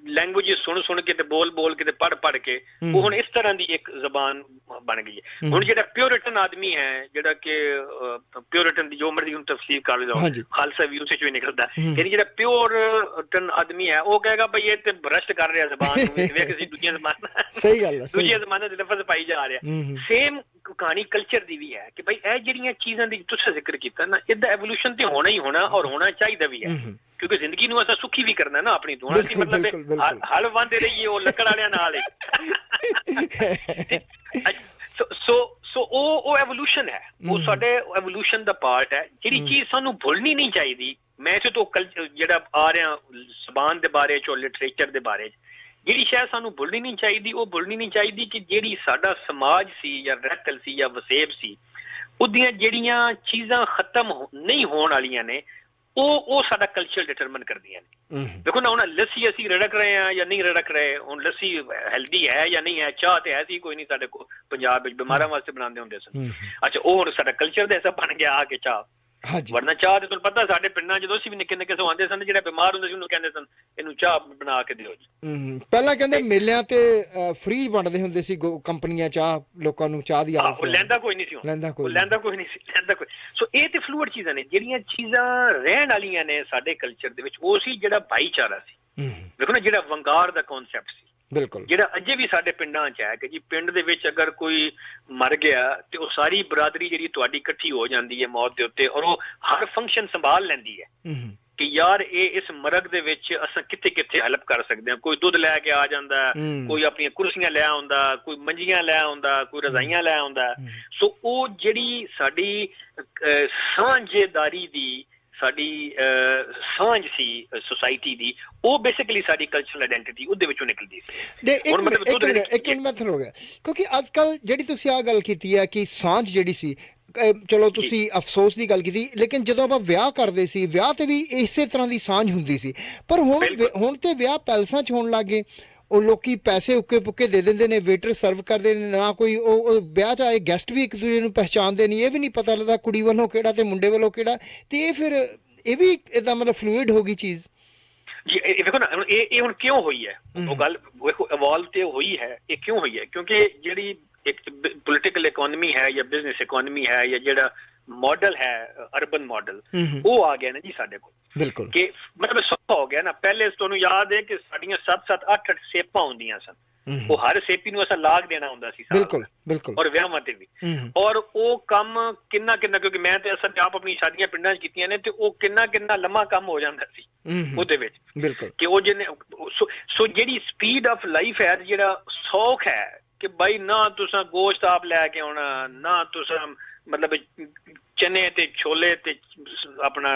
ਲੈਂਗੁਏਜ ਸੁਣ ਕੇ ਤੇ ਬੋਲ ਕੇ ਤੇ ਪੜ੍ਹ ਕੇ ਉਹ ਹੁਣ ਇਸ ਤਰ੍ਹਾਂ ਦੀ ਇੱਕ ਜ਼ਬਾਨ ਬਣ ਗਈ ਹੈ। ਹੁਣ ਜਿਹੜਾ ਪਿਓਰਿਟਨ ਆਦਮੀ ਹੈ, ਜਿਹੜਾ ਕਿ ਪਿਓਰਿਟਨ ਦੀ ਜੋ ਮਰਜ਼ੀ ਹੁਣ ਤਫਸੀਰ ਕਰ ਲਓ, ਖਾਲਸਾ ਵੀ ਉਸੇ ਚੋਂ ਹੀ ਨਿਕਲਦਾ, ਯਾਨੀ ਜਿਹੜਾ ਪਿਓਰਿਟਨ ਆਦਮੀ ਹੈ ਉਹ ਕਹੇਗਾ ਬਈ ਇਹ ਤੇ ਭ੍ਰਸ਼ਟ ਕਰ ਰਿਹਾ ਜ਼ਬਾਨ ਨੂੰ, ਵੇਖ ਅਸੀਂ ਦੂਜੀਆਂ ਜ਼ਬਾਨਾਂ, ਸਹੀ ਗੱਲ ਹੈ, ਦੂਜੀਆਂ ਜ਼ਬਾਨਾਂ ਦੇ ਲਫ਼ਜ਼ ਪਾਈ ਜਾ ਰਿਹਾ। ਸੇਮ ਕਹਾਣੀ ਕਲਚਰ ਦੀ ਵੀ ਹੈ ਕਿ ਬਈ ਇਹ ਜਿਹੜੀਆਂ ਚੀਜ਼ਾਂ ਦੀ ਤੁਸੀਂ ਜ਼ਿਕਰ ਕੀਤਾ ਨਾ, ਇਹਦਾ ਐਵੋਲੂਸ਼ਨ ਤੇ ਹੋਣਾ ਹੀ ਹੋਣਾ ਔਰ ਹੋਣਾ ਚਾਹੀਦਾ ਵੀ ਹੈ, ਕਿਉਂਕਿ ਜ਼ਿੰਦਗੀ ਨੂੰ ਅਸਾਂ ਸੁਖੀ ਵੀ ਕਰਨਾ ਨਾ ਆਪਣੀ ਤੋਂ, ਅਸੀਂ ਮਤਲਬ ਹਲ ਵਾਂਦੇ ਰਹੀਏ ਉਹ ਲੱਕੜ ਵਾਲਿਆਂ ਨਾਲ ਸੋ ਉਹ ਐਵੋਲੂਸ਼ਨ ਹੈ, ਉਹ ਸਾਡੇ ਐਵੋਲੂਸ਼ਨ ਦਾ ਪਾਰਟ ਹੈ। ਜਿਹੜੀ ਚੀਜ਼ ਸਾਨੂੰ ਭੁੱਲਣੀ ਨਹੀਂ ਚਾਹੀਦੀ, ਮੈਂ ਇਸੇ ਤੋਂ ਜਿਹੜਾ ਆ ਰਿਹਾ ਜ਼ਬਾਨ ਦੇ ਬਾਰੇ ਚ, ਲਿਟਰੇਚਰ ਦੇ ਬਾਰੇ ਚ, ਜਿਹੜੀ ਸ਼ਾਇਦ ਸਾਨੂੰ ਭੁੱਲਣੀ ਨਹੀਂ ਚਾਹੀਦੀ, ਉਹ ਭੁੱਲਣੀ ਨਹੀਂ ਚਾਹੀਦੀ ਕਿ ਜਿਹੜੀ ਸਾਡਾ ਸਮਾਜ ਸੀ ਜਾਂ ਰਕਲ ਸੀ ਜਾਂ ਵਸੇਬ ਸੀ, ਉਹਦੀਆਂ ਜਿਹੜੀਆਂ ਚੀਜ਼ਾਂ ਖਤਮ ਨਹੀਂ ਹੋਣ ਵਾਲੀਆਂ ਨੇ, ਉਹ ਸਾਡਾ ਕਲਚਰ ਡਿਟਰਮਨ ਕਰਦੀਆਂ ਨੇ। ਦੇਖੋ ਨਾ, ਹੁਣ ਲੱਸੀ ਅਸੀਂ ਰੜਕ ਰਹੇ ਹਾਂ ਜਾਂ ਨਹੀਂ ਰੜਕ ਰਹੇ, ਹੁਣ ਲੱਸੀ ਹੈਲਦੀ ਹੈ ਜਾਂ ਨਹੀਂ ਹੈ, ਚਾਹ ਤੇ ਹੈ ਸੀ ਕੋਈ ਨਹੀਂ, ਸਾਡੇ ਕੋਲ ਪੰਜਾਬ ਵਿੱਚ ਬਿਮਾਰਾਂ ਵਾਸਤੇ ਬਣਾਉਂਦੇ ਹੁੰਦੇ ਸਨ। ਅੱਛਾ, ਉਹ ਹੁਣ ਸਾਡਾ ਕਲਚਰ ਦਾ ਐਸਾ ਬਣ ਗਿਆ ਆ ਕੇ ਚਾਹ, ਵਰਨਾ ਚਾਹ ਤੇ ਤੁਹਾਨੂੰ ਪਤਾ ਸਾਡੇ ਪਿੰਡਾਂ ਜਦੋਂ ਅਸੀਂ ਵੀ ਨਿੱਕੇ ਨਿੱਕੇ ਆਉਂਦੇ ਸਨ, ਜਿਹੜਾ ਬਿਮਾਰ ਹੁੰਦੇ ਸੀ ਉਹਨੂੰ ਕਹਿੰਦੇ ਸਨ ਇਹਨੂੰ ਚਾਹ ਬਣਾ ਕੇ ਦਿਓ ਜੀ। ਪਹਿਲਾਂ ਕਹਿੰਦੇ ਮੇਲਿਆਂ ਤੇ ਫ੍ਰੀ ਵੰਡਦੇ ਹੁੰਦੇ ਸੀ ਕੰਪਨੀਆਂ ਚਾਹ, ਲੋਕਾਂ ਨੂੰ ਚਾਹ ਦੀ ਆਦਤ, ਲੈਂਦਾ ਕੋਈ ਨਹੀਂ ਸੀ, ਲੈਂਦਾ ਕੋਈ ਨਹੀਂ ਸੀ। ਸੋ ਇਹ ਤੇ ਫਲੂਇਡ ਚੀਜ਼ਾਂ ਨੇ, ਜਿਹੜੀਆਂ ਚੀਜ਼ਾਂ ਰਹਿਣ ਵਾਲੀਆਂ ਨੇ ਸਾਡੇ ਕਲਚਰ ਦੇ ਵਿੱਚ, ਉਹ ਸੀ ਜਿਹੜਾ ਭਾਈਚਾਰਾ ਸੀ। ਦੇਖੋ ਨਾ, ਜਿਹੜਾ ਵੰਗਾਰ ਦਾ ਕਨਸੈਪਟ ਸੀ, ਬਿਲਕੁਲ, ਜਿਹੜਾ ਅਜੇ ਵੀ ਸਾਡੇ ਪਿੰਡਾਂ 'ਚ ਹੈ ਕਿ ਜੀ ਪਿੰਡ ਦੇ ਵਿੱਚ ਅਗਰ ਕੋਈ ਮਰ ਗਿਆ ਤੇ ਉਹ ਸਾਰੀ ਬਰਾਦਰੀ ਜਿਹੜੀ ਤੁਹਾਡੀ ਇਕੱਠੀ ਹੋ ਜਾਂਦੀ ਹੈ ਮੌਤ ਦੇ ਉੱਤੇ, ਔਰ ਉਹ ਹਰ ਫੰਕਸ਼ਨ ਸੰਭਾਲ ਲੈਂਦੀ ਹੈ ਕਿ ਯਾਰ ਇਹ ਇਸ ਮਰਗ ਦੇ ਵਿੱਚ ਅਸਾਂ ਕਿੱਥੇ ਕਿੱਥੇ ਹੈਲਪ ਕਰ ਸਕਦੇ ਹਾਂ। ਕੋਈ ਦੁੱਧ ਲੈ ਕੇ ਆ ਜਾਂਦਾ, ਕੋਈ ਆਪਣੀਆਂ ਕੁਰਸੀਆਂ ਲੈ ਆਉਂਦਾ, ਕੋਈ ਮੰਜੀਆਂ ਲੈ ਆਉਂਦਾ, ਕੋਈ ਰਜ਼ਾਈਆਂ ਲੈ ਆਉਂਦਾ। ਸੋ ਉਹ ਜਿਹੜੀ ਸਾਡੀ ਸਾਂਝੇਦਾਰੀ ਦੀ, ਸਾਡੀ ਸਾਂਝ ਸੀ ਸੋਸਾਇਟੀ ਦੀ, ਉਹ ਬੇਸਿਕਲੀ ਸਾਡੀ ਕਲਚਰਲ ਆਇਡੈਂਟੀਟੀ ਉਹਦੇ ਵਿੱਚੋਂ ਨਿਕਲਦੀ ਸੀ। ਇੱਕ ਮਿੰਟ ਮੈਂ ਤੁਹਾਨੂੰ ਹੋ ਗਿਆ, ਕਿਉਂਕਿ ਅੱਜ ਕੱਲ ਜਿਹੜੀ ਤੁਸੀਂ ਆਹ ਗੱਲ ਕੀਤੀ ਹੈ ਕਿ ਸਾਂਝ ਜਿਹੜੀ ਸੀ, ਚਲੋ ਤੁਸੀਂ ਅਫਸੋਸ ਦੀ ਗੱਲ ਕੀਤੀ, ਲੇਕਿਨ ਜਦੋਂ ਆਪਾਂ ਵਿਆਹ ਕਰਦੇ ਸੀ, ਵਿਆਹ ਤੇ ਵੀ ਇਸੇ ਤਰ੍ਹਾਂ ਦੀ ਸਾਂਝ ਹੁੰਦੀ ਸੀ। ਪਰ ਹੁਣ ਤੇ ਵਿਆਹ ਪੈਲਸਾਂ 'ਚ ਹੋਣ ਲੱਗ ਗਏ, ਉਹ ਲੋਕੀ ਪੈਸੇ ਉੱਕੇ ਪੁੱਕੇ ਦੇ ਦਿੰਦੇ ਨੇ, ਵੇਟਰ ਸਰਵ ਕਰਦੇ ਨੇ, ਨਾ ਕੋਈ ਉਹ ਵਿਆਹ 'ਚ ਆਏ ਗੈਸਟ ਵੀ ਇੱਕ ਦੂਜੇ ਨੂੰ ਪਹਿਚਾਣਦੇ ਨਹੀਂ, ਇਹ ਵੀ ਨਹੀਂ ਪਤਾ ਲੱਗਦਾ ਕੁੜੀ ਵੱਲੋਂ ਕਿਹੜਾ ਤੇ ਮੁੰਡੇ ਵੱਲੋਂ ਕਿਹੜਾ, ਤੇ ਇਹ ਫਿਰ ਇਹ ਵੀ ਏਦਾਂ ਮਤਲਬ ਫਲੂਇਡ ਹੋ ਗਈ ਚੀਜ਼ ਜੀ। ਵੇਖੋ ਨਾ, ਇਹ ਹੁਣ ਕਿਉਂ ਹੋਈ ਹੈ, ਉਹ ਗੱਲ ਵੇਖੋ ਇਵੋਲਵ ਤੇ ਹੋਈ ਹੈ। ਇਹ ਕਿਉਂ ਹੋਈ ਹੈ? ਕਿਉਂਕਿ ਜਿਹੜੀ ਇੱਕ ਪੋਲੀਟੀਕਲ ਇਕੋਨਮੀ ਹੈ ਜਾਂ ਬਿਜ਼ਨਸ ਇਕੋਨਮੀ ਹੈ ਜਾਂ ਜਿਹੜਾ ਮਾਡਲ ਹੈ ਅਰਬਨ ਮਾਡਲ, ਉਹ ਆ ਗਿਆ ਨਾ ਜੀ ਸਾਡੇ ਕੋਲ, ਬਿਲਕੁਲ, ਕਿ ਮਤਲਬ ਸੌਖਾ ਹੋ ਗਿਆ ਨਾ। ਪਹਿਲੇ ਤੁਹਾਨੂੰ ਯਾਦ ਹੈ ਕਿ ਸਾਡੀਆਂ 7-7 8-8 ਸੇਪਾਂ ਹੁੰਦੀਆਂ ਸਨ, ਉਹ ਹਰ ਸੇਪੀ ਨੂੰ ਅਸਾਂ ਲਾਗ ਦੇਣਾ ਹੁੰਦਾ ਸੀ, ਬਿਲਕੁਲ ਬਿਲਕੁਲ, ਔਰ ਵਿਆਹਾਂ ਤੇ ਵੀ। ਔਰ ਉਹ ਕੰਮ ਕਿੰਨਾ ਕਿਉਂਕਿ ਮੈਂ ਤੇ ਅਸਾਂ ਆਪ ਆਪਣੀ ਸ਼ਾਦੀਆਂ ਪਿੰਡਾਂ 'ਚ ਕੀਤੀਆਂ ਨੇ, ਤੇ ਉਹ ਕਿੰਨਾ ਲੰਮਾ ਕੰਮ ਹੋ ਜਾਂਦਾ ਸੀ ਉਹਦੇ ਵਿੱਚ, ਬਿਲਕੁਲ, ਕਿ ਉਹ ਜਿਹਨੇ ਸੋ ਜਿਹੜੀ ਸਪੀਡ ਆਫ ਲਾਈਫ ਹੈ, ਜਿਹੜਾ ਸੌਖ ਹੈ ਕਿ ਬਾਈ ਨਾ ਤੁਸੀਂ ਗੋਸ਼ਤ ਆਪ ਲੈ ਕੇ ਆਉਣਾ, ਨਾ ਤੁਸੀਂ ਮਤਲਬ ਚਨੇ ਤੇ ਛੋਲੇ ਤੇ ਆਪਣਾ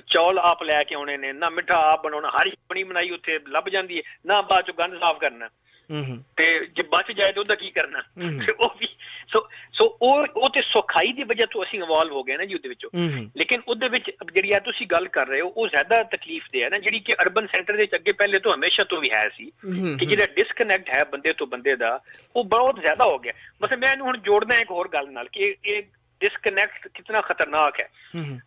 ਚੌਲ ਆਪ ਲੈ ਕੇ ਆਉਣੇ ਨੇ, ਨਾ ਮਿੱਠਾ ਆਪ ਬਣਾਉਣਾ, ਹਰ ਬਣੀ ਬਣਾਈ ਉੱਥੇ ਲੱਭ ਜਾਂਦੀ ਹੈ, ਨਾ ਬਾਅਦ ਚੋਂ ਗੰਦ ਸਾਫ਼ ਕਰਨਾ, ਤੇ ਜੇ ਬਚ ਜਾਏ ਤੇ ਉਹਦਾ ਕੀ ਕਰਨਾ। ਉਹ ਵੀ ਸੋ ਉਹ ਤੇ ਸੁਖਾਈ ਦੀ ਵਜ੍ਹਾ ਤੋਂ ਅਸੀਂ ਇਨਵੋਲਵ ਹੋ ਗਏ ਨਾ ਜੀ ਉਹਦੇ ਵਿੱਚੋਂ। ਲੇਕਿਨ ਉਹਦੇ ਵਿੱਚ ਜਿਹੜੀ ਆ ਤੁਸੀਂ ਗੱਲ ਕਰ ਰਹੇ ਹੋ, ਉਹ ਜ਼ਿਆਦਾ ਤਕਲੀਫ ਦੇ ਹੈ ਨਾ, ਜਿਹੜੀ ਕਿ ਅਰਬਨ ਸੈਂਟਰ ਦੇ ਅੱਗੇ ਪਹਿਲੇ ਤੋਂ ਹਮੇਸ਼ਾ ਤੋਂ ਵੀ ਹੈ ਸੀ, ਕਿ ਜਿਹੜਾ ਡਿਸਕਨੈਕਟ ਹੈ ਬੰਦੇ ਤੋਂ ਬੰਦੇ ਦਾ, ਉਹ ਬਹੁਤ ਜ਼ਿਆਦਾ ਹੋ ਗਿਆ। ਮਤਲਬ ਮੈਂ ਇਹਨੂੰ ਹੁਣ ਜੋੜਦਾ ਇੱਕ ਹੋਰ ਗੱਲ ਨਾਲ ਕਿ ਇਹ डिस्कनेक्ट कितना खतरनाक है।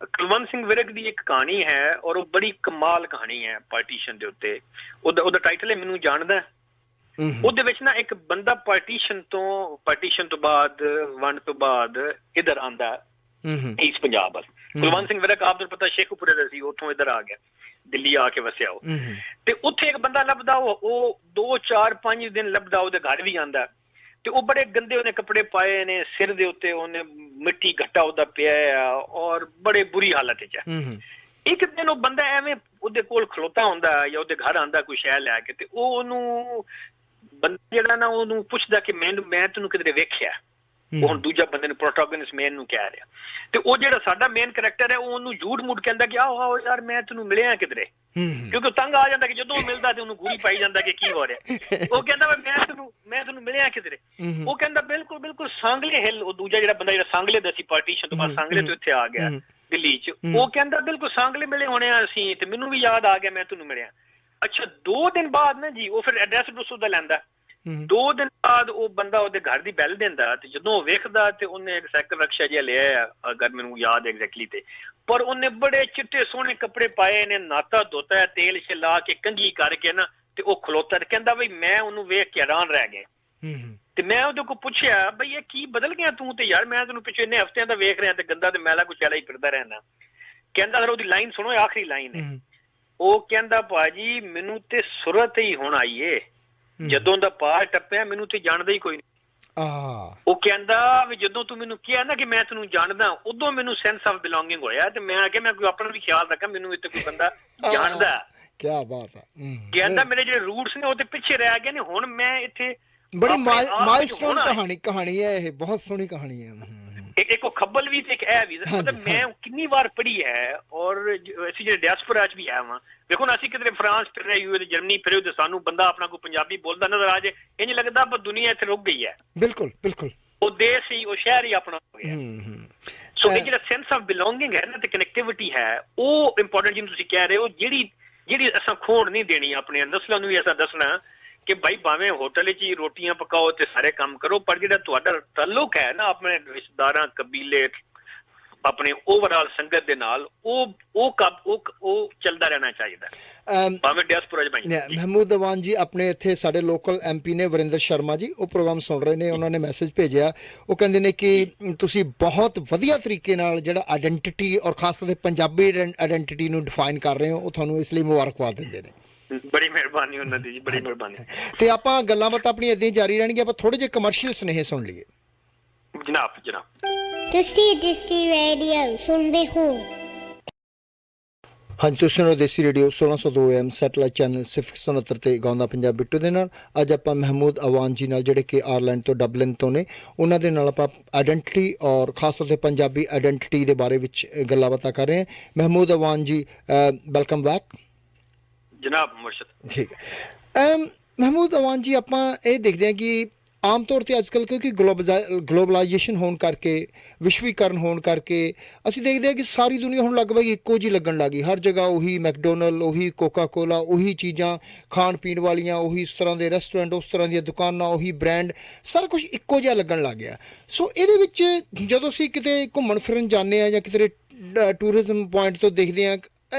कुलवंत सिंह विरक ਦੀ ਇੱਕ ਕਹਾਣੀ ਹੈ ਔਰ ਉਹ ਬੜੀ ਕਮਾਲ ਕਹਾਣੀ ਹੈ ਪਾਰਟੀਸ਼ਨ ਦੇ ਉੱਤੇ। ਉਹਦਾ ਟਾਈਟਲ ਹੈ ਮੈਨੂੰ ਜਾਣਦਾ। ਉਹਦੇ ਵਿੱਚ ਨਾ ਇੱਕ ਬੰਦਾ ਪਾਰਟੀਸ਼ਨ ਤੋਂ ਬਾਅਦ ਵੰਡ ਤੋਂ ਬਾਅਦ ਇਧਰ ਆਂਦਾ ਈਸਟ ਪੰਜਾਬ ਵੱਲ। ਕੁਲਵੰਤ ਸਿੰਘ ਵਿਰਕ ਆਪ ਨੂੰ ਪਤਾ ਸ਼ੇਖੂਪੁਰੇ ਦਾ ਸੀ, ਉੱਥੋਂ ਇਧਰ ਆ ਗਿਆ, ਦਿੱਲੀ ਆ ਕੇ ਵਸਿਆ ਉਹ। ਤੇ ਉੱਥੇ ਇੱਕ ਬੰਦਾ ਲੱਭਦਾ, ਉਹ 2-4-5 ਦਿਨ ਲੱਭਦਾ, ਉਹਦੇ ਘਰ ਵੀ ਆਂਦਾ ਤੇ ਉਹ ਬੜੇ ਗੰਦੇ ਉਹਨੇ ਕੱਪੜੇ ਪਾਏ ਨੇ, ਸਿਰ ਦੇ ਉੱਤੇ ਉਹਨੇ ਮਿੱਟੀ ਘੱਟਾ ਉਹਦਾ ਪਿਆ ਆ ਔਰ ਬੜੇ ਬੁਰੀ ਹਾਲਤ ਵਿੱਚ ਹੈ। ਇੱਕ ਦਿਨ ਉਹ ਬੰਦਾ ਐਵੇਂ ਉਹਦੇ ਕੋਲ ਖਲੋਤਾ ਹੁੰਦਾ ਜਾਂ ਉਹਦੇ ਘਰ ਆਂਦਾ ਕੋਈ ਸ਼ੈ ਲੈ ਕੇ, ਤੇ ਉਹ ਉਹਨੂੰ ਬੰਦਾ ਜਿਹੜਾ ਨਾ ਉਹਨੂੰ ਪੁੱਛਦਾ ਕਿ ਮੈਂ ਤੈਨੂੰ ਕਿਧਰੇ ਵੇਖਿਆ। ਉਹ ਹੁਣ ਦੂਜਾ ਬੰਦੇ ਨੂੰ ਪ੍ਰੋਟੈਗੋਨਿਸਟ ਮੇਨ ਨੂੰ ਕਹਿ ਰਿਹਾ, ਤੇ ਉਹ ਜਿਹੜਾ ਸਾਡਾ ਮੇਨ ਕਰੈਕਟਰ ਹੈ ਉਹ ਉਹਨੂੰ ਝੂਠ ਮੂਠ ਕਹਿੰਦਾ ਕਿ ਆਹੋ ਯਾਰ ਮੈਂ ਤੈਨੂੰ ਮਿਲਿਆ ਕਿਧਰੇ, ਕਿਉਂਕਿ ਤੰਗ ਆ ਜਾਂਦਾ ਕਿ ਜਦੋਂ ਉਹ ਮਿਲਦਾ ਤੇ ਉਹਨੂੰ ਗੂੜੀ ਪਾਈ ਜਾਂਦਾ ਕਿ ਕੀ ਹੋ ਰਿਹਾ। ਉਹ ਕਹਿੰਦਾ ਮੈਂ ਤੈਨੂੰ ਮਿਲਿਆ ਕਿਧਰੇ। ਉਹ ਕਹਿੰਦਾ ਬਿਲਕੁਲ ਸਾਂਗਲੇ ਹਿੱਲ। ਉਹ ਦੂਜਾ ਜਿਹੜਾ ਬੰਦਾ ਜਿਹੜਾ ਸਾਂਗਲੇ ਦਾ ਸੀ ਪਾਰਟੀਸ਼ਨ ਤੋਂ ਬਾਅਦ ਸਾਂਗਲੇ ਤੋਂ ਇੱਥੇ ਆ ਗਿਆ ਦਿੱਲੀ ਚ, ਉਹ ਕਹਿੰਦਾ ਬਿਲਕੁਲ ਸਾਂਗਲੇ ਮਿਲੇ ਹੋਣੇ ਆ ਅਸੀਂ, ਤੇ ਮੈਨੂੰ ਵੀ ਯਾਦ ਆ ਗਿਆ ਮੈਂ ਤੈਨੂੰ ਮਿਲਿਆ। ਅੱਛਾ 2 ਦਿਨ ਬਾਅਦ ਨਾ ਜੀ ਉਹ ਫਿਰ ਐਡਰੈਸ ਉਹਦਾ ਲੈਂਦਾ। 2 ਦਿਨ ਬਾਅਦ ਉਹ ਬੰਦਾ ਉਹਦੇ ਘਰ ਦੀ ਬੈਲ ਦਿੰਦਾ, ਤੇ ਜਦੋਂ ਉਹ ਵੇਖਦਾ ਤੇ ਉਹਨੇ ਇੱਕ ਸਾਈਕਲ ਰਕਸ਼ਾ ਜਿਹਾ ਲਿਆ, ਅਗਰ ਮੈਨੂੰ ਯਾਦ ਐਗਜ਼ੈਕਟਲੀ, ਤੇ ਪਰ ਉਹਨੇ ਬੜੇ ਚਿੱਟੇ ਸੋਹਣੇ ਕੱਪੜੇ ਪਾਏ ਨੇ, ਨਾਤਾ ਧੋਤਾ, ਤੇਲ ਲਾ ਕੇ ਕੰਘੀ ਕਰਕੇ ਨਾ, ਤੇ ਉਹ ਖਲੋਤਾ ਤੇ ਕਹਿੰਦਾ ਬਈ ਮੈਂ ਉਹਨੂੰ ਵੇਖ ਕੇ ਹੈਰਾਨ ਰਹਿ ਗਿਆ। ਤੇ ਮੈਂ ਉਹਦੇ ਕੋਲ ਪੁੱਛਿਆ ਬਈ ਇਹ ਕੀ ਬਦਲ ਗਿਆ ਤੂੰ, ਤੇ ਯਾਰ ਮੈਂ ਤੈਨੂੰ ਪਿੱਛੇ ਇੰਨੇ ਹਫ਼ਤਿਆਂ ਦਾ ਵੇਖ ਰਿਹਾ ਤੇ ਗੰਦਾ ਤੇ ਮੈਲਾ ਕੁਛ ਹੀ ਫਿਰਦਾ ਰਹਿਣਾ। ਕਹਿੰਦਾ ਫਿਰ ਉਹਦੀ ਲਾਈਨ ਸੁਣੋ, ਆਖਰੀ ਲਾਈਨ ਹੈ, ਉਹ ਕਹਿੰਦਾ ਭਾਜੀ ਮੈਨੂੰ ਤੇ ਸੁਰਤ ਹੀ ਹੁਣ ਆਈ ਏ, ਜਦੋਂ ਦਾ ਪਾਰ ਟੱਪਿਆ ਮੈਨੂੰ ਤੇ ਜਾਣਦਾ ਹੀ ਕੋਈ ਨਹੀਂ। ਉਹ ਕਹਿੰਦਾ ਵੀ ਜਦੋਂ ਤੂੰ ਮੈਨੂੰ ਕਿਹਾ ਨਾ ਕਿ ਮੈਂ ਤੈਨੂੰ ਜਾਣਦਾ, ਉਦੋਂ ਮੈਨੂੰ ਸੈਂਸ ਆਫ ਬਿਲੋਂਗਿੰਗ ਹੋਇਆ ਤੇ ਮੈਂ ਕਿਹਾ ਮੈਂ ਕੋਈ ਆਪਣਾ ਵੀ ਖਿਆਲ ਰੱਖਾਂ, ਮੈਨੂੰ ਇੱਥੇ ਕੋਈ ਬੰਦਾ ਜਾਣਦਾ। ਕਿਆ ਬਾਤ ਹੈ। ਕਹਿੰਦਾ ਮੇਰੇ ਜਿਹੜੇ ਰੂਟਸ ਨੇ ਉਹ ਤੇ ਪਿੱਛੇ ਰਹਿ ਗਏ ਨੇ, ਹੁਣ ਮੈਂ ਇੱਥੇ ਬੜੀ ਮਾਈਲਸਟੋਨ ਕਹਾਣੀ ਹੈ ਇਹ, ਬਹੁਤ ਸੋਹਣੀ ਕਹਾਣੀ ਹੈ। ਇੱਕ ਉਹ ਖੱਬਲ ਵੀ ਤੇ ਇੱਕ ਇਹ ਵੀ, ਮਤਲਬ ਮੈਂ ਕਿੰਨੀ ਵਾਰ ਪੜ੍ਹੀ ਹੈ। ਔਰ ਅਸੀਂ ਜਿਹੜੇ ਡਾਇਸਪੋਰਾ ਚ ਵੀ ਆਏ ਵਾਂ, ਵੇਖੋ ਨਾ ਅਸੀਂ ਕਿਤੇ ਫਰਾਂਸ ਫਿਰ ਰਹੇ ਹੋਏ, ਜਰਮਨੀ ਫਿਰੇ ਤੇ ਸਾਨੂੰ ਬੰਦਾ ਆਪਣਾ ਕੋਈ ਪੰਜਾਬੀ ਬੋਲਦਾ ਨਜ਼ਰ ਆ ਜੇ, ਇੰਝ ਲੱਗਦਾ ਪਰ ਦੁਨੀਆ ਇੱਥੇ ਰੁਕ ਗਈ ਹੈ। ਬਿਲਕੁਲ ਬਿਲਕੁਲ, ਉਹ ਦੇਸ਼ ਹੀ, ਉਹ ਸ਼ਹਿਰ ਹੀ ਆਪਣਾ ਹੋ ਗਿਆ। ਸੋ ਇਹ ਜਿਹੜਾ ਸੈਂਸ ਆਫ ਬਿਲੋਂਗਿੰਗ ਹੈ ਨਾ ਤੇ ਕਨੈਕਟੀਵਿਟੀ ਹੈ, ਉਹ ਇੰਪੋਰਟੈਂਟ ਜਿਹਨੂੰ ਤੁਸੀਂ ਕਹਿ ਰਹੇ ਹੋ, ਜਿਹੜੀ ਅਸਾਂ ਖੋਣ ਨਹੀਂ ਦੇਣੀ ਆਪਣੇ ਨਸਲਾਂ ਨੂੰ ਵੀ ਐਸਾ ਦੱਸਣਾ ਕਿ ਭਾਈ ਭਾਵੇਂ ਹੋਟਲ 'ਚ ਹੀ ਰੋਟੀਆਂ ਪਕਾਓ ਤੇ ਸਾਰੇ ਕੰਮ ਕਰੋ, ਪਰ ਜਿਹੜਾ ਤੁਹਾਡਾ ਤਾਲੁਕ ਹੈ ਨਾ ਆਪਣੇ ਰਿਸ਼ਤੇਦਾਰਾਂ, ਕਬੀਲੇ, ਆਪਣੇ ਓਵਰਆਲ ਸੰਗਤ ਦੇ ਨਾਲ, ਉਹ ਚੱਲਦਾ ਰਹਿਣਾ ਚਾਹੀਦਾ ਭਾਵੇਂ ਡਾਇਸਪੋਰਾ 'ਚ ਬਣ। ਮਹਿਮੂਦ ਅਵਾਨ ਜੀ ਆਪਣੇ ਇੱਥੇ ਸਾਡੇ ਲੋਕਲ MP ਨੇ ਵਰਿੰਦਰ ਸ਼ਰਮਾ ਜੀ, ਉਹ ਪ੍ਰੋਗਰਾਮ ਸੁਣ ਰਹੇ ਨੇ, ਉਹਨਾਂ ਨੇ ਮੈਸੇਜ ਭੇਜਿਆ, ਉਹ ਕਹਿੰਦੇ ਨੇ ਕਿ ਤੁਸੀਂ ਬਹੁਤ ਵਧੀਆ ਤਰੀਕੇ ਨਾਲ ਜਿਹੜਾ ਆਇਡੈਂਟੀਟੀ ਔਰ ਖਾਸ ਤੌਰ 'ਤੇ ਪੰਜਾਬੀ ਆਇਡੈਂਟੀਟੀ ਨੂੰ ਡਿਫਾਈਨ ਕਰ ਰਹੇ ਹੋ, ਉਹ ਤੁਹਾਨੂੰ ਇਸ ਲਈ ਮੁਬਾਰਕਬਾਦ ਦਿੰਦੇ ਨੇ। ਬੜੀ ਮਿਹਰਬਾਨੀ ਉਹਨਾਂ ਦੀ ਜੀ, ਬੜੀ ਮਿਹਰਬਾਨੀ। ਤੇ ਆਪਾਂ ਗੱਲਾਂ ਬਾਤਾਂ ਆਪਣੀ ਏਦਾਂ ਹੀ ਜਾਰੀ ਰਹਿਣਗੀਆਂ, ਆਪਾਂ ਥੋੜੇ ਜਿਹੇ ਕਮਰਸ਼ੀਅਲ ਸੁਨੇਹੇ ਸੁਣ ਲਈਏ। ਜਨਾਬ ਤੁਸੀਂ ਦੇਸੀ ਰੇਡੀਓ ਸੁਣਦੇ ਹੋ? ਹਾਂਜੀ, ਤੁਸੀਂ ਸੁਣੋ ਦੇਸੀ ਰੇਡੀਓ 1602 AM ਸੈਟਲਾਈਟ ਚੈਨਲ 669 ਤੇ ਗਾਉਂਦਾ ਪੰਜਾਬ ਬਿੱਟੂ ਦੇ ਨਾਲ। ਅੱਜ ਆਪਾਂ ਮਹਿਮੂਦ ਅਵਾਨ ਜੀ ਨਾਲ, ਜਿਹੜੇ ਕਿ ਆਇਰਲੈਂਡ ਤੋਂ ਡਬਲਿਨ ਤੋਂ ਨੇ, ਉਹਨਾਂ ਦੇ ਨਾਲ ਆਪਾਂ ਆਇਡੈਂਟੀਟੀ ਔਰ ਖਾਸ ਤੌਰ 'ਤੇ ਪੰਜਾਬੀ ਆਇਡੈਂਟੀਟੀ ਦੇ ਬਾਰੇ ਵਿੱਚ ਗੱਲਾਂ ਬਾਤਾਂ ਕਰ ਰਹੇ ਹਾਂ। ਮਹਿਮੂਦ ਅਵਾਨ ਜੀ, ਵੈਲਕਮ ਬੈਕ ਜਨਾਬ। ਮੁਰਸ਼ਦ ਠੀਕ ਹੈ। ਮਹਿਮੂਦ ਅਵਾਨ ਜੀ, ਆਪਾਂ ਇਹ ਦੇਖਦੇ ਹਾਂ ਕਿ ਆਮ ਤੌਰ 'ਤੇ ਅੱਜ ਕੱਲ੍ਹ ਕਿਉਂਕਿ ਗਲੋਬਲਾਈਜੇਸ਼ਨ ਹੋਣ ਕਰਕੇ, ਵਿਸ਼ਵੀਕਰਨ ਹੋਣ ਕਰਕੇ, ਅਸੀਂ ਦੇਖਦੇ ਹਾਂ ਕਿ ਸਾਰੀ ਦੁਨੀਆ ਹੁਣ ਲਗਭਗ ਇੱਕੋ ਜਿਹੀ ਲੱਗਣ ਲੱਗ ਗਈ। ਹਰ ਜਗ੍ਹਾ ਉਹੀ ਮੈਕਡੋਨਲਡ, ਉਹੀ ਕੋਕਾ ਕੋਲਾ, ਉਹੀ ਚੀਜ਼ਾਂ ਖਾਣ ਪੀਣ ਵਾਲੀਆਂ, ਉਹੀ ਇਸ ਤਰ੍ਹਾਂ ਦੇ ਰੈਸਟੋਰੈਂਟ, ਉਸ ਤਰ੍ਹਾਂ ਦੀਆਂ ਦੁਕਾਨਾਂ, ਉਹੀ ਬ੍ਰਾਂਡ, ਸਾਰਾ ਕੁਛ ਇੱਕੋ ਜਿਹਾ ਲੱਗਣ ਲੱਗ ਗਿਆ। ਸੋ ਇਹਦੇ ਵਿੱਚ ਜਦੋਂ ਅਸੀਂ ਕਿਤੇ ਘੁੰਮਣ ਫਿਰਨ ਜਾਂਦੇ ਹਾਂ ਜਾਂ ਕਿਤੇ ਟੂਰਿਜ਼ਮ ਪੁਆਇੰਟ ਤੋਂ ਦੇਖਦੇ ਹਾਂ,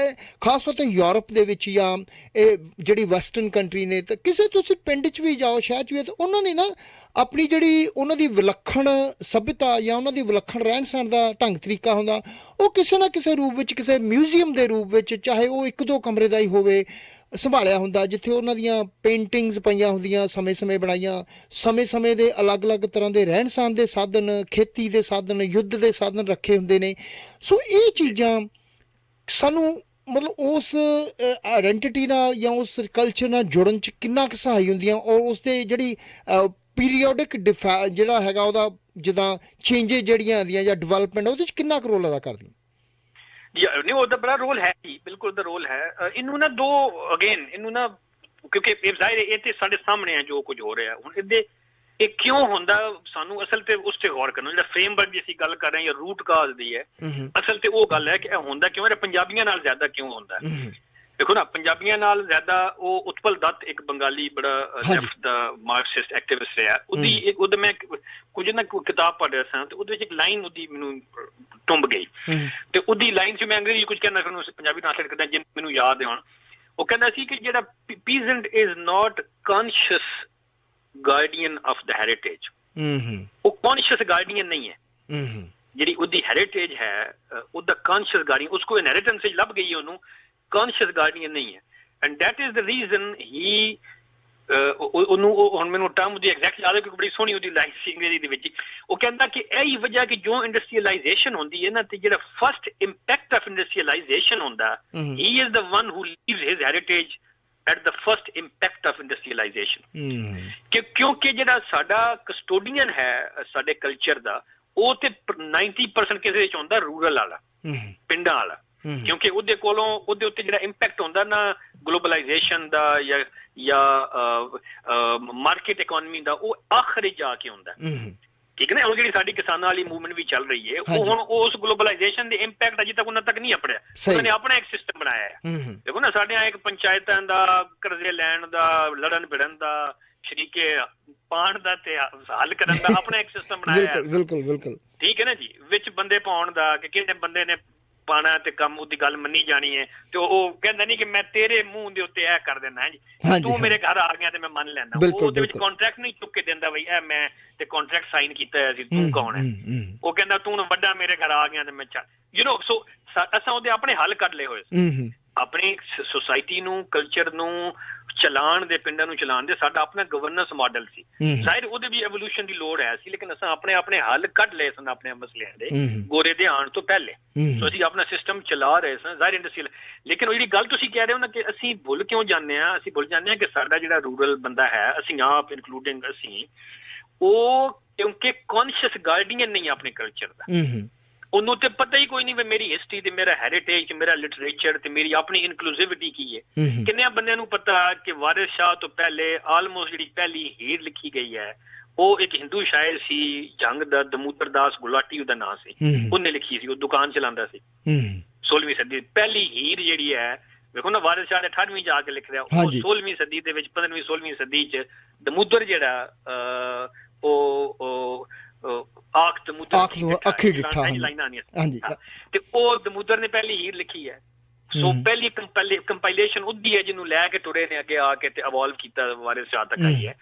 ਖਾਸ ਤੌਰ 'ਤੇ ਯੂਰਪ ਦੇ ਵਿੱਚ ਜਾਂ ਇਹ ਜਿਹੜੀ ਵੈਸਟਰਨ ਕੰਟਰੀ ਨੇ, ਤਾਂ ਕਿਸੇ ਤੁਸੀਂ ਪਿੰਡ 'ਚ ਵੀ ਜਾਓ, ਸ਼ਹਿਰ 'ਚ ਵੀ, ਤਾਂ ਉਹਨਾਂ ਨੇ ਨਾ ਆਪਣੀ ਜਿਹੜੀ ਉਹਨਾਂ ਦੀ ਵਿਲੱਖਣ ਸੱਭਿਅਤਾ ਜਾਂ ਉਹਨਾਂ ਦੀ ਵਿਲੱਖਣ ਰਹਿਣ ਸਹਿਣ ਦਾ ਢੰਗ ਤਰੀਕਾ ਹੁੰਦਾ, ਉਹ ਕਿਸੇ ਨਾ ਕਿਸੇ ਰੂਪ ਵਿੱਚ, ਕਿਸੇ ਮਿਊਜ਼ੀਅਮ ਦੇ ਰੂਪ ਵਿੱਚ, ਚਾਹੇ ਉਹ 1-2 ਕਮਰੇ ਦਾ ਹੀ ਹੋਵੇ, ਸੰਭਾਲਿਆ ਹੁੰਦਾ, ਜਿੱਥੇ ਉਹਨਾਂ ਦੀਆਂ ਪੇਂਟਿੰਗਸ ਪਈਆਂ ਹੁੰਦੀਆਂ, ਸਮੇਂ-ਸਮੇਂ ਬਣਾਈਆਂ, ਸਮੇਂ-ਸਮੇਂ ਦੇ ਅਲੱਗ-ਅਲੱਗ ਤਰ੍ਹਾਂ ਦੇ ਰਹਿਣ ਸਹਿਣ ਦੇ ਸਾਧਨ, ਖੇਤੀ ਦੇ ਸਾਧਨ, ਯੁੱਧ ਦੇ ਸਾਧਨ ਰੱਖੇ ਹੁੰਦੇ ਨੇ। ਸੋ ਇਹ ਚੀਜ਼ਾਂ ਸਾਨੂੰ ਮਤਲਬ ਉਸ ਆਇਡੈਂਟੀਟੀ ਨਾਲ ਜਾਂ ਉਸ ਕਲਚਰ ਨਾਲ ਜੁੜਨ 'ਚ ਕਿੰਨਾ ਕੁ ਸਹਾਈ ਹੁੰਦੀਆਂ, ਔਰ ਉਸਦੇ ਜਿਹੜੀ ਪੀਰੀਓਡਿਕ ਜਿਹੜਾ ਹੈਗਾ ਉਹਦਾ ਜਿੱਦਾਂ ਚੇਂਜਿਸ ਜਿਹੜੀਆਂ ਆਉਂਦੀਆਂ ਜਾਂ ਡਿਵੈਲਪਮੈਂਟ, ਉਹਦੇ 'ਚ ਕਿੰਨਾ ਕੁ ਰੋਲ ਅਦਾ ਕਰਦੀਆਂ? ਨਹੀਂ, ਉਹਦਾ ਬੜਾ ਰੋਲ ਹੈ ਜੀ, ਬਿਲਕੁਲ ਉਹਦਾ ਰੋਲ ਹੈ। ਇਹਨੂੰ ਨਾ ਇਹਨੂੰ ਨਾ, ਕਿਉਂਕਿ ਜ਼ਾਹਿਰ ਇਹ ਤੇ ਸਾਡੇ ਸਾਹਮਣੇ ਹੈ ਜੋ ਕੁਝ ਹੋ ਰਿਹਾ ਹੁਣ, ਇਹਦੇ ਇਹ ਕਿਉਂ ਹੁੰਦਾ, ਸਾਨੂੰ ਅਸਲ ਤੇ ਉਸ ਤੇ ਗੌਰ ਕਰਨਾ। ਜਿਹੜਾ ਫਰੇਮਵਰਕ ਦੀ ਅਸੀਂ ਗੱਲ ਕਰ ਰਹੇ ਹਾਂ ਜਾਂ ਰੂਟ ਕਾਜ਼ ਦੀ ਹੈ, ਅਸਲ ਤੇ ਉਹ ਗੱਲ ਹੈ ਕਿ ਇਹ ਹੁੰਦਾ ਕਿਉਂ ਹੈ, ਪੰਜਾਬੀਆਂ ਨਾਲ ਜ਼ਿਆਦਾ ਕਿਉਂ ਹੁੰਦਾ। ਦੇਖੋ ਨਾ, ਪੰਜਾਬੀਆਂ ਨਾਲ ਜ਼ਿਆਦਾ ਉਹ ਉਤਪਲ ਦੱਤ, ਇੱਕ ਬੰਗਾਲੀ ਬੜਾ ਲੈਫਟ ਦਾ ਮਾਰਕਸਿਸਟ ਐਕਟਿਵਿਸਟ ਰਿਹਾ, ਉਹਦਾ ਮੈਂ ਕੁਝ ਨਾ ਕਿਤਾਬ ਪੜ੍ਹ ਰਿਹਾ ਸਾਂ, ਤੇ ਉਹਦੇ ਵਿੱਚ ਇੱਕ ਲਾਈਨ ਉਹਦੀ ਮੈਨੂੰ ਟੁੰਬ ਗਈ, ਤੇ ਉਹਦੀ ਲਾਈਨ 'ਚ ਮੈਂ ਅੰਗਰੇਜ਼ੀ ਕੁਝ ਕਹਿੰਦਾ, ਫਿਰ ਪੰਜਾਬੀ ਟ੍ਰਾਂਸਲੇਟ ਕਰਦਾ ਜੇ ਮੈਨੂੰ ਯਾਦ ਆਉਣ। ਉਹ ਕਹਿੰਦਾ ਸੀ ਕਿ ਜਿਹੜਾ peasant is not conscious guardian of the heritage, वो कॉन्शियस गार्डियन नहीं है। ਜਿਹੜੀ ਉਹਦੀ ਹੈਰੀਟੇਜ ਹੈ, ਉਹਦਾ ਕੌਨਸ਼ੀਅਸ ਗਾਰਡੀਅਨ, ਉਸਕੋ ਇਨਹੈਰੀਟੈਂਸ ਵਿੱਚ ਲੱਭ ਗਈ, ਉਹਨੂੰ ਕੌਨਸ਼ੀਅਸ ਗਾਰਡੀਅਨ ਨਹੀਂ ਹੈ। And that is the reason ਹੀ ਉਹਨੂੰ, ਹੁਣ ਮੈਨੂੰ ਟਰਮ ਦੀ ਐਗਜ਼ੈਕਟ ਯਾਦ ਹੈ ਕਿਉਂਕਿ ਬੜੀ ਸੋਹਣੀ ਉਹਦੀ ਲਾਈਨ ਸੀ ਅੰਗਰੇਜ਼ੀ ਦੇ ਵਿੱਚ। ਉਹ ਕਹਿੰਦਾ ਕਿ ਇਹੀ ਵਜ੍ਹਾ ਕਿ ਜੋ ਇੰਡਸਟਰੀਅਲਾਈਜੇਸ਼ਨ ਹੁੰਦੀ ਹੈ ਨਾ, ਤੇ ਜਿਹੜਾ ਫਸਟ ਇੰਪੈਕਟ ਆਫ ਇੰਡਸਟਰੀਅਲਾਈਜੇਸ਼ਨ ਹੁੰਦਾ, ਹੀ is the one who leaves his heritage at the first impact of industrialization। ਕਿਉਂਕਿ ਜਿਹੜਾ ਸਾਡਾ ਕਸਟੋਡੀਅਨ ਹੈ ਸਾਡੇ ਕਲਚਰ ਦਾ, ਉਹ ਤੇ 90% ਕਿਸੇ ਵਿੱਚ ਹੁੰਦਾ ਰੂਰਲ ਵਾਲਾ, ਪਿੰਡਾਂ ਵਾਲਾ, ਕਿਉਂਕਿ ਉਹਦੇ ਕੋਲੋਂ ਉਹਦੇ ਉੱਤੇ ਜਿਹੜਾ ਇੰਪੈਕਟ ਹੁੰਦਾ ਨਾ ਗਲੋਬਲਾਈਜੇਸ਼ਨ ਦਾ ਜਾਂ ਮਾਰਕੀਟ ਇਕਨੋਮੀ ਦਾ, ਉਹ ਆਖਰੀ ਜਾ ਕੇ ਹੁੰਦਾ। ਠੀਕ ਹੈ ਨਾ, ਹੁਣ ਜਿਹੜੀ ਸਾਡੀ ਕਿਸਾਨਾਂ ਵਾਲੀ ਮੂਵਮੈਂਟ ਵੀ ਚੱਲ ਰਹੀ ਹੈ, ਉਹ ਹੁਣ ਉਸ ਗਲੋਬਲਾਈਜੇਸ਼ਨ ਦੇ ਇੰਪੈਕਟ ਅਜੇ ਤੱਕ ਉਹਨਾਂ ਤੱਕ ਨਹੀਂ ਆਪੜਿਆ। ਉਹਨਾਂ ਨੇ ਆਪਣਾ ਇੱਕ ਸਿਸਟਮ ਬਣਾਇਆ ਹੈ। ਦੇਖੋ ਨਾ, ਸਾਡੇ ਇੱਕ ਪੰਚਾਇਤਾਂ ਦਾ, ਕਰਜ਼ੇ ਲੈਣ ਦਾ, ਲੜਨ ਭਿੜਨ ਦਾ, ਸ਼ਰੀਕੇ ਪਾਉਣ ਦਾ ਤੇ ਹੱਲ ਕਰਨ ਦਾ ਆਪਣਾ ਇੱਕ ਸਿਸਟਮ ਬਣਾਇਆ ਹੈ। ਬਿਲਕੁਲ ਬਿਲਕੁਲ ਠੀਕ ਹੈ ਨਾ ਜੀ, ਵਿੱਚ ਬੰਦੇ ਪਾਉਣ ਦਾ, ਕਿ ਕਿਹਨੇ ਬੰਦੇ ਨੇ ਪਾਣਾ ਤੇ ਕੰਮ ਉਹਦੀ ਗੱਲ ਮੰਨੀ ਜਾਣੀ ਹੈ, ਤੇ ਉਹ ਕਹਿੰਦਾ ਨਹੀਂ ਕਿ ਮੈਂ ਤੇਰੇ ਮੂੰਹ ਦੇ ਉੱਤੇ ਇਹ ਕਰ ਦੇਣਾ ਜੀ, ਤੂੰ ਮੇਰੇ ਘਰ ਆ ਗਿਆ ਤੇ ਮੈਂ ਮੰਨ ਲੈਣਾ। ਉਹਦੇ ਵਿੱਚ ਕੰਟਰੈਕਟ ਨਹੀਂ ਚੁੱਕ ਕੇ ਦਿੰਦਾ ਬਈ ਇਹ ਮੈਂ ਤੇ ਕੰਟਰੈਕਟ ਸਾਈਨ ਕੀਤਾ ਹੋਇਆ ਸੀ, ਤੂੰ ਕੌਣ ਹੈ? ਉਹ ਕਹਿੰਦਾ ਤੂੰ ਵੱਡਾ ਮੇਰੇ ਘਰ ਆ ਗਿਆ ਤੇ ਮੈਂ ਚੱਲ ਸੋ ਅਸਾਂ ਉਹਦੇ ਆਪਣੇ ਹੱਲ ਕੱਢ ਲਏ ਹੋਏ, ਆਪਣੀ ਸੁਸਾਇਟੀ ਨੂੰ, ਕਲਚਰ ਨੂੰ ਚਲਾਉਣ ਦੇ, ਪਿੰਡਾਂ ਨੂੰ ਚਲਾਉਣ ਦੇ ਸਾਡਾ ਆਪਣਾ ਗਵਰਨੈਂਸ ਮਾਡਲ ਸੀ। ਜ਼ਾਹਿਰ ਉਹਦੇ ਵੀ ਐਵੋਲੂਸ਼ਨ ਦੀ ਲੋੜ ਹੈ ਸੀ, ਲੇਕਿਨ ਅਸਾਂ ਆਪਣੇ ਹੱਲ ਕੱਢ ਲਏ ਸਨ ਆਪਣੇ ਮਸਲਿਆਂ ਦੇ ਗੋਰੇ ਦੇ ਆਉਣ ਤੋਂ ਪਹਿਲੇ। ਸੋ ਅਸੀਂ ਆਪਣਾ ਸਿਸਟਮ ਚਲਾ ਰਹੇ ਸਾਂ ਜ਼ਾਹਿਰ ਇੰਡਸਟਰੀਅਲ। ਲੇਕਿਨ ਉਹ ਜਿਹੜੀ ਗੱਲ ਤੁਸੀਂ ਕਹਿ ਰਹੇ ਹੋ ਨਾ ਕਿ ਅਸੀਂ ਭੁੱਲ ਕਿਉਂ ਜਾਂਦੇ ਹਾਂ, ਅਸੀਂ ਭੁੱਲ ਜਾਂਦੇ ਹਾਂ ਕਿ ਸਾਡਾ ਜਿਹੜਾ ਰੂਰਲ ਬੰਦਾ ਹੈ, ਅਸੀਂ ਆਪ ਇਨਕਲੂਡਿੰਗ ਅਸੀਂ, ਉਹ ਕਿਉਂਕਿ ਕੌਨਸ਼ੀਅਸ ਗਾਰਡੀਅਨ ਨਹੀਂ ਆਪਣੇ ਕਲਚਰ ਦਾ, ਉਹਨੂੰ ਤੇ ਪਤਾ ਹੀ ਕੋਈ ਨਹੀਂ ਵੀ ਮੇਰੀ ਹਿਸਟਰੀ ਤੇ ਮੇਰਾ ਹੈਰੀਟੇਜ, ਮੇਰਾ ਲਿਟਰੇਚਰ ਤੇ ਮੇਰੀ ਆਪਣੀ ਇਨਕਲੂਸਿਵਿਟੀ ਕੀ ਹੈ। ਕਿੰਨਿਆਂ ਬੰਦਿਆਂ ਨੂੰ ਪਤਾ ਕਿ ਵਾਰਿਸ ਸ਼ਾਹ ਤੋਂ ਪਹਿਲੇ ਆਲਮੋਸਟ ਜਿਹੜੀ ਪਹਿਲੀ ਹੀਰ ਲਿਖੀ ਗਈ ਹੈ ਉਹ ਇੱਕ ਹਿੰਦੂ ਸ਼ਾਇਰ ਸੀ, ਜੰਗ ਦਾ ਦਮੋਦਰ ਦਾਸ ਗੁਲਾਟੀ ਉਹਦਾ ਨਾਂ ਸੀ, ਉਹਨੇ ਲਿਖੀ ਸੀ, ਉਹ ਦੁਕਾਨ ਚਲਾਉਂਦਾ ਸੀ। 16ਵੀਂ ਸਦੀ ਪਹਿਲੀ ਹੀਰ ਜਿਹੜੀ ਹੈ, ਵੇਖੋ ਨਾ ਵਾਰਿਸ ਸ਼ਾਹ ਨੇ 18ਵੀਂ ਜਾ ਕੇ ਲਿਖ ਰਿਹਾ, ਉਹ 16ਵੀਂ ਸਦੀ ਦੇ ਵਿੱਚ 15ਵੀਂ 16ਵੀਂ ਸਦੀ ਚ ਦਮੋਦਰ ਜਿਹੜਾ ਉਹ ਆਖ ਦਮੋਦਰ ਅੱਖੀ ਡਿੱਠਾ ਲਾਈਨਾਂ ਆਉਂਦੀਆਂ ਤੇ ਉਹ ਦਮੋਦਰ ਨੇ ਪਹਿਲੀ ਹੀਰ ਲਿਖੀ ਹੈ। ਸੋ ਪਹਿਲੀ ਕੰਪਾਈਲੇਸ਼ਨ ਉਹਦੀ ਹੈ ਜਿਹਨੂੰ ਲੈ ਕੇ ਟੁਰੇ ਨੇ ਅੱਗੇ ਆ ਕੇ ਤੇ ਇਵੋਲਵ ਕੀਤਾ ਵਾਰਿਸ ਸ਼ਾਹ ਤੱਕ ਆਈ ਹੈ,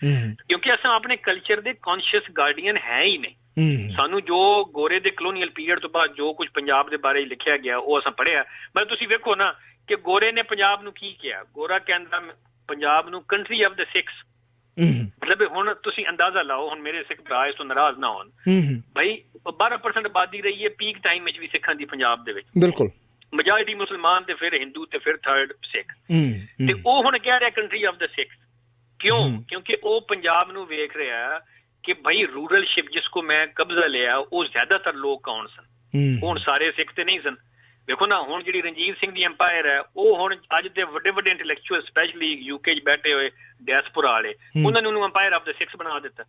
ਕਿਉਂਕਿ ਅਸਾਂ ਆਪਣੇ ਕਲਚਰ ਦੇ ਕੌਨਸ਼ੀਅਸ ਗਾਰਡੀਅਨ ਹੈ ਹੀ ਨਹੀਂ। ਸਾਨੂੰ ਜੋ ਗੋਰੇ ਦੇ ਕਲੋਨੀਅਲ ਪੀਰੀਅਡ ਤੋਂ ਬਾਅਦ ਜੋ ਕੁਝ ਪੰਜਾਬ ਦੇ ਬਾਰੇ ਲਿਖਿਆ ਗਿਆ ਉਹ ਅਸਾਂ ਪੜ੍ਹਿਆ। ਮਤਲਬ ਤੁਸੀਂ ਵੇਖੋ ਨਾ ਕਿ ਗੋਰੇ ਨੇ ਪੰਜਾਬ ਨੂੰ ਕੀ ਕਿਹਾ, ਗੋਰਾ ਕਹਿੰਦਾ ਪੰਜਾਬ ਨੂੰ ਕੰਟਰੀ ਆਫ ਦ ਸਿੱਖਸ, ਮਤਲਬ ਹੁਣ ਤੁਸੀਂ ਅੰਦਾਜ਼ਾ ਲਾਓ, ਹੁਣ ਮੇਰੇ ਸਿੱਖ ਭਰਾ ਇਸ ਤੋਂ ਨਾਰਾਜ਼ ਨਾ ਹੋਣ, ਬਈ 12% ਆਬਾਦੀ ਰਹੀ ਹੈ ਪੀਕ ਟਾਈਮ ਵਿੱਚ ਵੀ ਸਿੱਖਾਂ ਦੀ ਪੰਜਾਬ ਦੇ ਵਿੱਚ, ਬਿਲਕੁਲ ਮੈਜੋਰਿਟੀ ਮੁਸਲਮਾਨ ਤੇ ਫਿਰ ਹਿੰਦੂ ਤੇ ਫਿਰ ਥਰਡ ਸਿੱਖ, ਤੇ ਉਹ ਹੁਣ ਕਹਿ ਰਿਹਾ ਕੰਟਰੀ ਆਫ ਦ ਸਿੱਖ। ਕਿਉਂ? ਕਿਉਂਕਿ ਉਹ ਪੰਜਾਬ ਨੂੰ ਵੇਖ ਰਿਹਾ ਕਿ ਭਾਈ ਰੂਰਲਸ਼ਿਪ ਜਿਸ ਕੋ ਮੈਂ ਕਬਜ਼ਾ ਲਿਆ ਉਹ ਜ਼ਿਆਦਾਤਰ ਲੋਕ ਕੌਣ ਸਨ, ਹੁਣ ਸਾਰੇ ਸਿੱਖ ਤੇ ਨਹੀਂ ਸਨ। ਵੇਖੋ ਨਾ ਹੁਣ ਜਿਹੜੀ ਰਣਜੀਤ ਸਿੰਘ ਦੀ ਐਮਪਾਇਰ ਹੈ, ਉਹ ਹੁਣ ਅੱਜ ਦੇ ਵੱਡੇ ਵੱਡੇ ਇੰਟੈਲੈਕਚੁਅਲ ਸਪੈਸ਼ਲੀ ਯੂਕੇ 'ਚ ਬੈਠੇ ਹੋਏ ਡਾਇਸਪੋਰਾ ਵਾਲੇ, ਉਹਨਾਂ ਨੇ ਉਹਨੂੰ ਐਮਪਾਇਰ ਆਫ ਦ ਸਿੱਖਸ ਬਣਾ ਦਿੱਤਾ।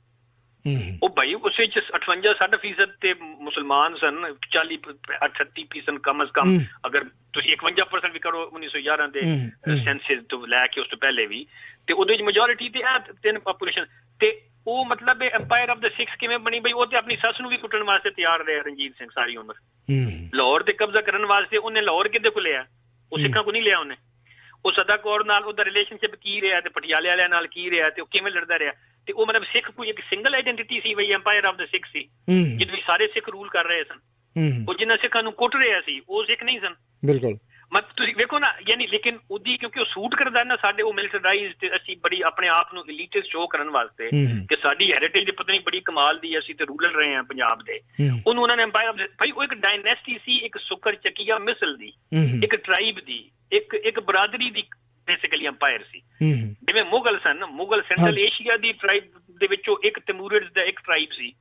ਉਹ ਭਾਈ ਉਸ ਵਿੱਚ 58-60% ਤੇ ਮੁਸਲਮਾਨ ਸਨ, 40-38% ਕਮ ਅਜ਼ ਕਮ, ਅਗਰ ਤੁਸੀਂ 51% ਵੀ ਕਰੋ 1911 ਦੇ ਸੈਂਸਸ ਤੋਂ ਲੈ ਕੇ ਉਸ ਤੋਂ ਪਹਿਲੇ ਵੀ, ਤੇ ਉਹਦੇ ਵਿੱਚ ਮੈਜੋਰਿਟੀ ਤੇ ਇਹ ਤਿੰਨ ਪਾਪੂਲੇਸ਼ਨ, ਤੇ ਉਹ ਮਤਲਬ ਐਮਪਾਇਰ ਆਫ ਦ ਸਿੱਖਸ ਕਿਵੇਂ ਬਣੀ? ਬਈ ਉਹ ਤੇ ਆਪਣੀ ਸੱਸ ਨੂੰ ਵੀ ਕੁੱਟਣ ਵਾਸਤੇ ਤਿਆਰ ਰਿਹਾ ਰਣਜੀਤ ਸਿੰਘ ਸਾਰੀ ਉਮਰ, ਲਾਹੌਰ ਤੇ ਕਬਜ਼ਾ ਕਰਨ ਵਾਸਤੇ। ਉਹਨੇ ਲਾਹੌਰ ਕਿਹਦੇ ਕੋਲ ਲਿਆ? ਉਹ ਸਿੱਖਾਂ ਕੋਲ ਨਹੀਂ ਲਿਆ ਉਹਨੇ। ਉਹ ਸਦਾ ਕੌਰ ਨਾਲ ਉਹਦਾ ਰਿਲੇਸ਼ਨਸ਼ਿਪ ਕੀ ਰਿਹਾ ਤੇ ਪਟਿਆਲੇ ਵਾਲਿਆਂ ਨਾਲ ਕੀ ਰਿਹਾ ਤੇ ਉਹ ਕਿਵੇਂ ਲੜਦਾ ਰਿਹਾ, ਤੇ ਉਹ ਮਤਲਬ ਸਿੱਖ ਕੋਈ ਇੱਕ ਸਿੰਗਲ ਆਈਡੈਂਟੀਟੀ ਸੀ, ਬਈ ਐਮਪਾਇਰ ਆਫ ਦ ਸਿੱਖ ਸੀ ਜਿਹਦੇ ਵਿੱਚ ਸਾਰੇ ਸਿੱਖ ਰੂਲ ਕਰ ਰਹੇ ਸਨ। ਉਹ ਜਿਨ੍ਹਾਂ ਸਿੱਖਾਂ ਨੂੰ ਕੁੱਟ ਰਿਹਾ ਸੀ ਉਹ ਸਿੱਖ ਨਹੀਂ ਸਨ। ਬਿਲਕੁਲ ਮਤਲਬ ਤੁਸੀਂ ਵੇਖੋ ਨਾ, ਯਾਨੀ ਲੇਕਿਨ ਉਹਦੀ ਕਿਉਂਕਿ ਉਹ ਸੂਟ ਕਰਦਾ ਨਾ ਸਾਡੇ ਉਹ ਮਿਲਟਰਾਈਜ਼ ਤੇ ਅਸੀਂ ਬੜੀ ਆਪਣੇ ਆਪ ਨੂੰ ਐਲੀਟਿਸਟ ਸ਼ੋਅ ਕਰਨ ਵਾਸਤੇ ਕਿ ਸਾਡੀ ਹੈਰੀਟੇਜ ਦੀ ਪਤਾ ਨਹੀਂ ਬੜੀ ਕਮਾਲ ਦੀ, ਅਸੀਂ ਤੇ ਰੂਰਲ ਰਹੇ ਹਾਂ ਪੰਜਾਬ ਦੇ, ਉਹਨੂੰ ਉਹਨਾਂ ਨੇ ਐਮਪਾਇਰ ਆਫ ਭਾਈ ਉਹ ਇੱਕ ਡਾਇਨੈਸਟੀ ਸੀ, ਇੱਕ ਸੁਕਰ ਚੱਕੀਆ ਮਿਸਲ ਦੀ, ਇੱਕ ਟ੍ਰਾਈਬ ਦੀ, ਇੱਕ ਬਰਾਦਰੀ ਦੀ ਬੇਸਿਕਲੀ ਐਮਪਾਇਰ ਸੀ। ਜਿਵੇਂ ਮੁਗਲ ਸਨ, ਮੁਗਲ ਸੈਂਟਰਲ ਏਸ਼ੀਆ ਦੀ ਟ੍ਰਾਈਬ ਦੇ ਵਿੱਚੋਂ ਇੱਕ ਤਿਮੂਰਿਡਸ ਦਾ ਇੱਕ ਟ੍ਰਾਈਬ ਸੀ।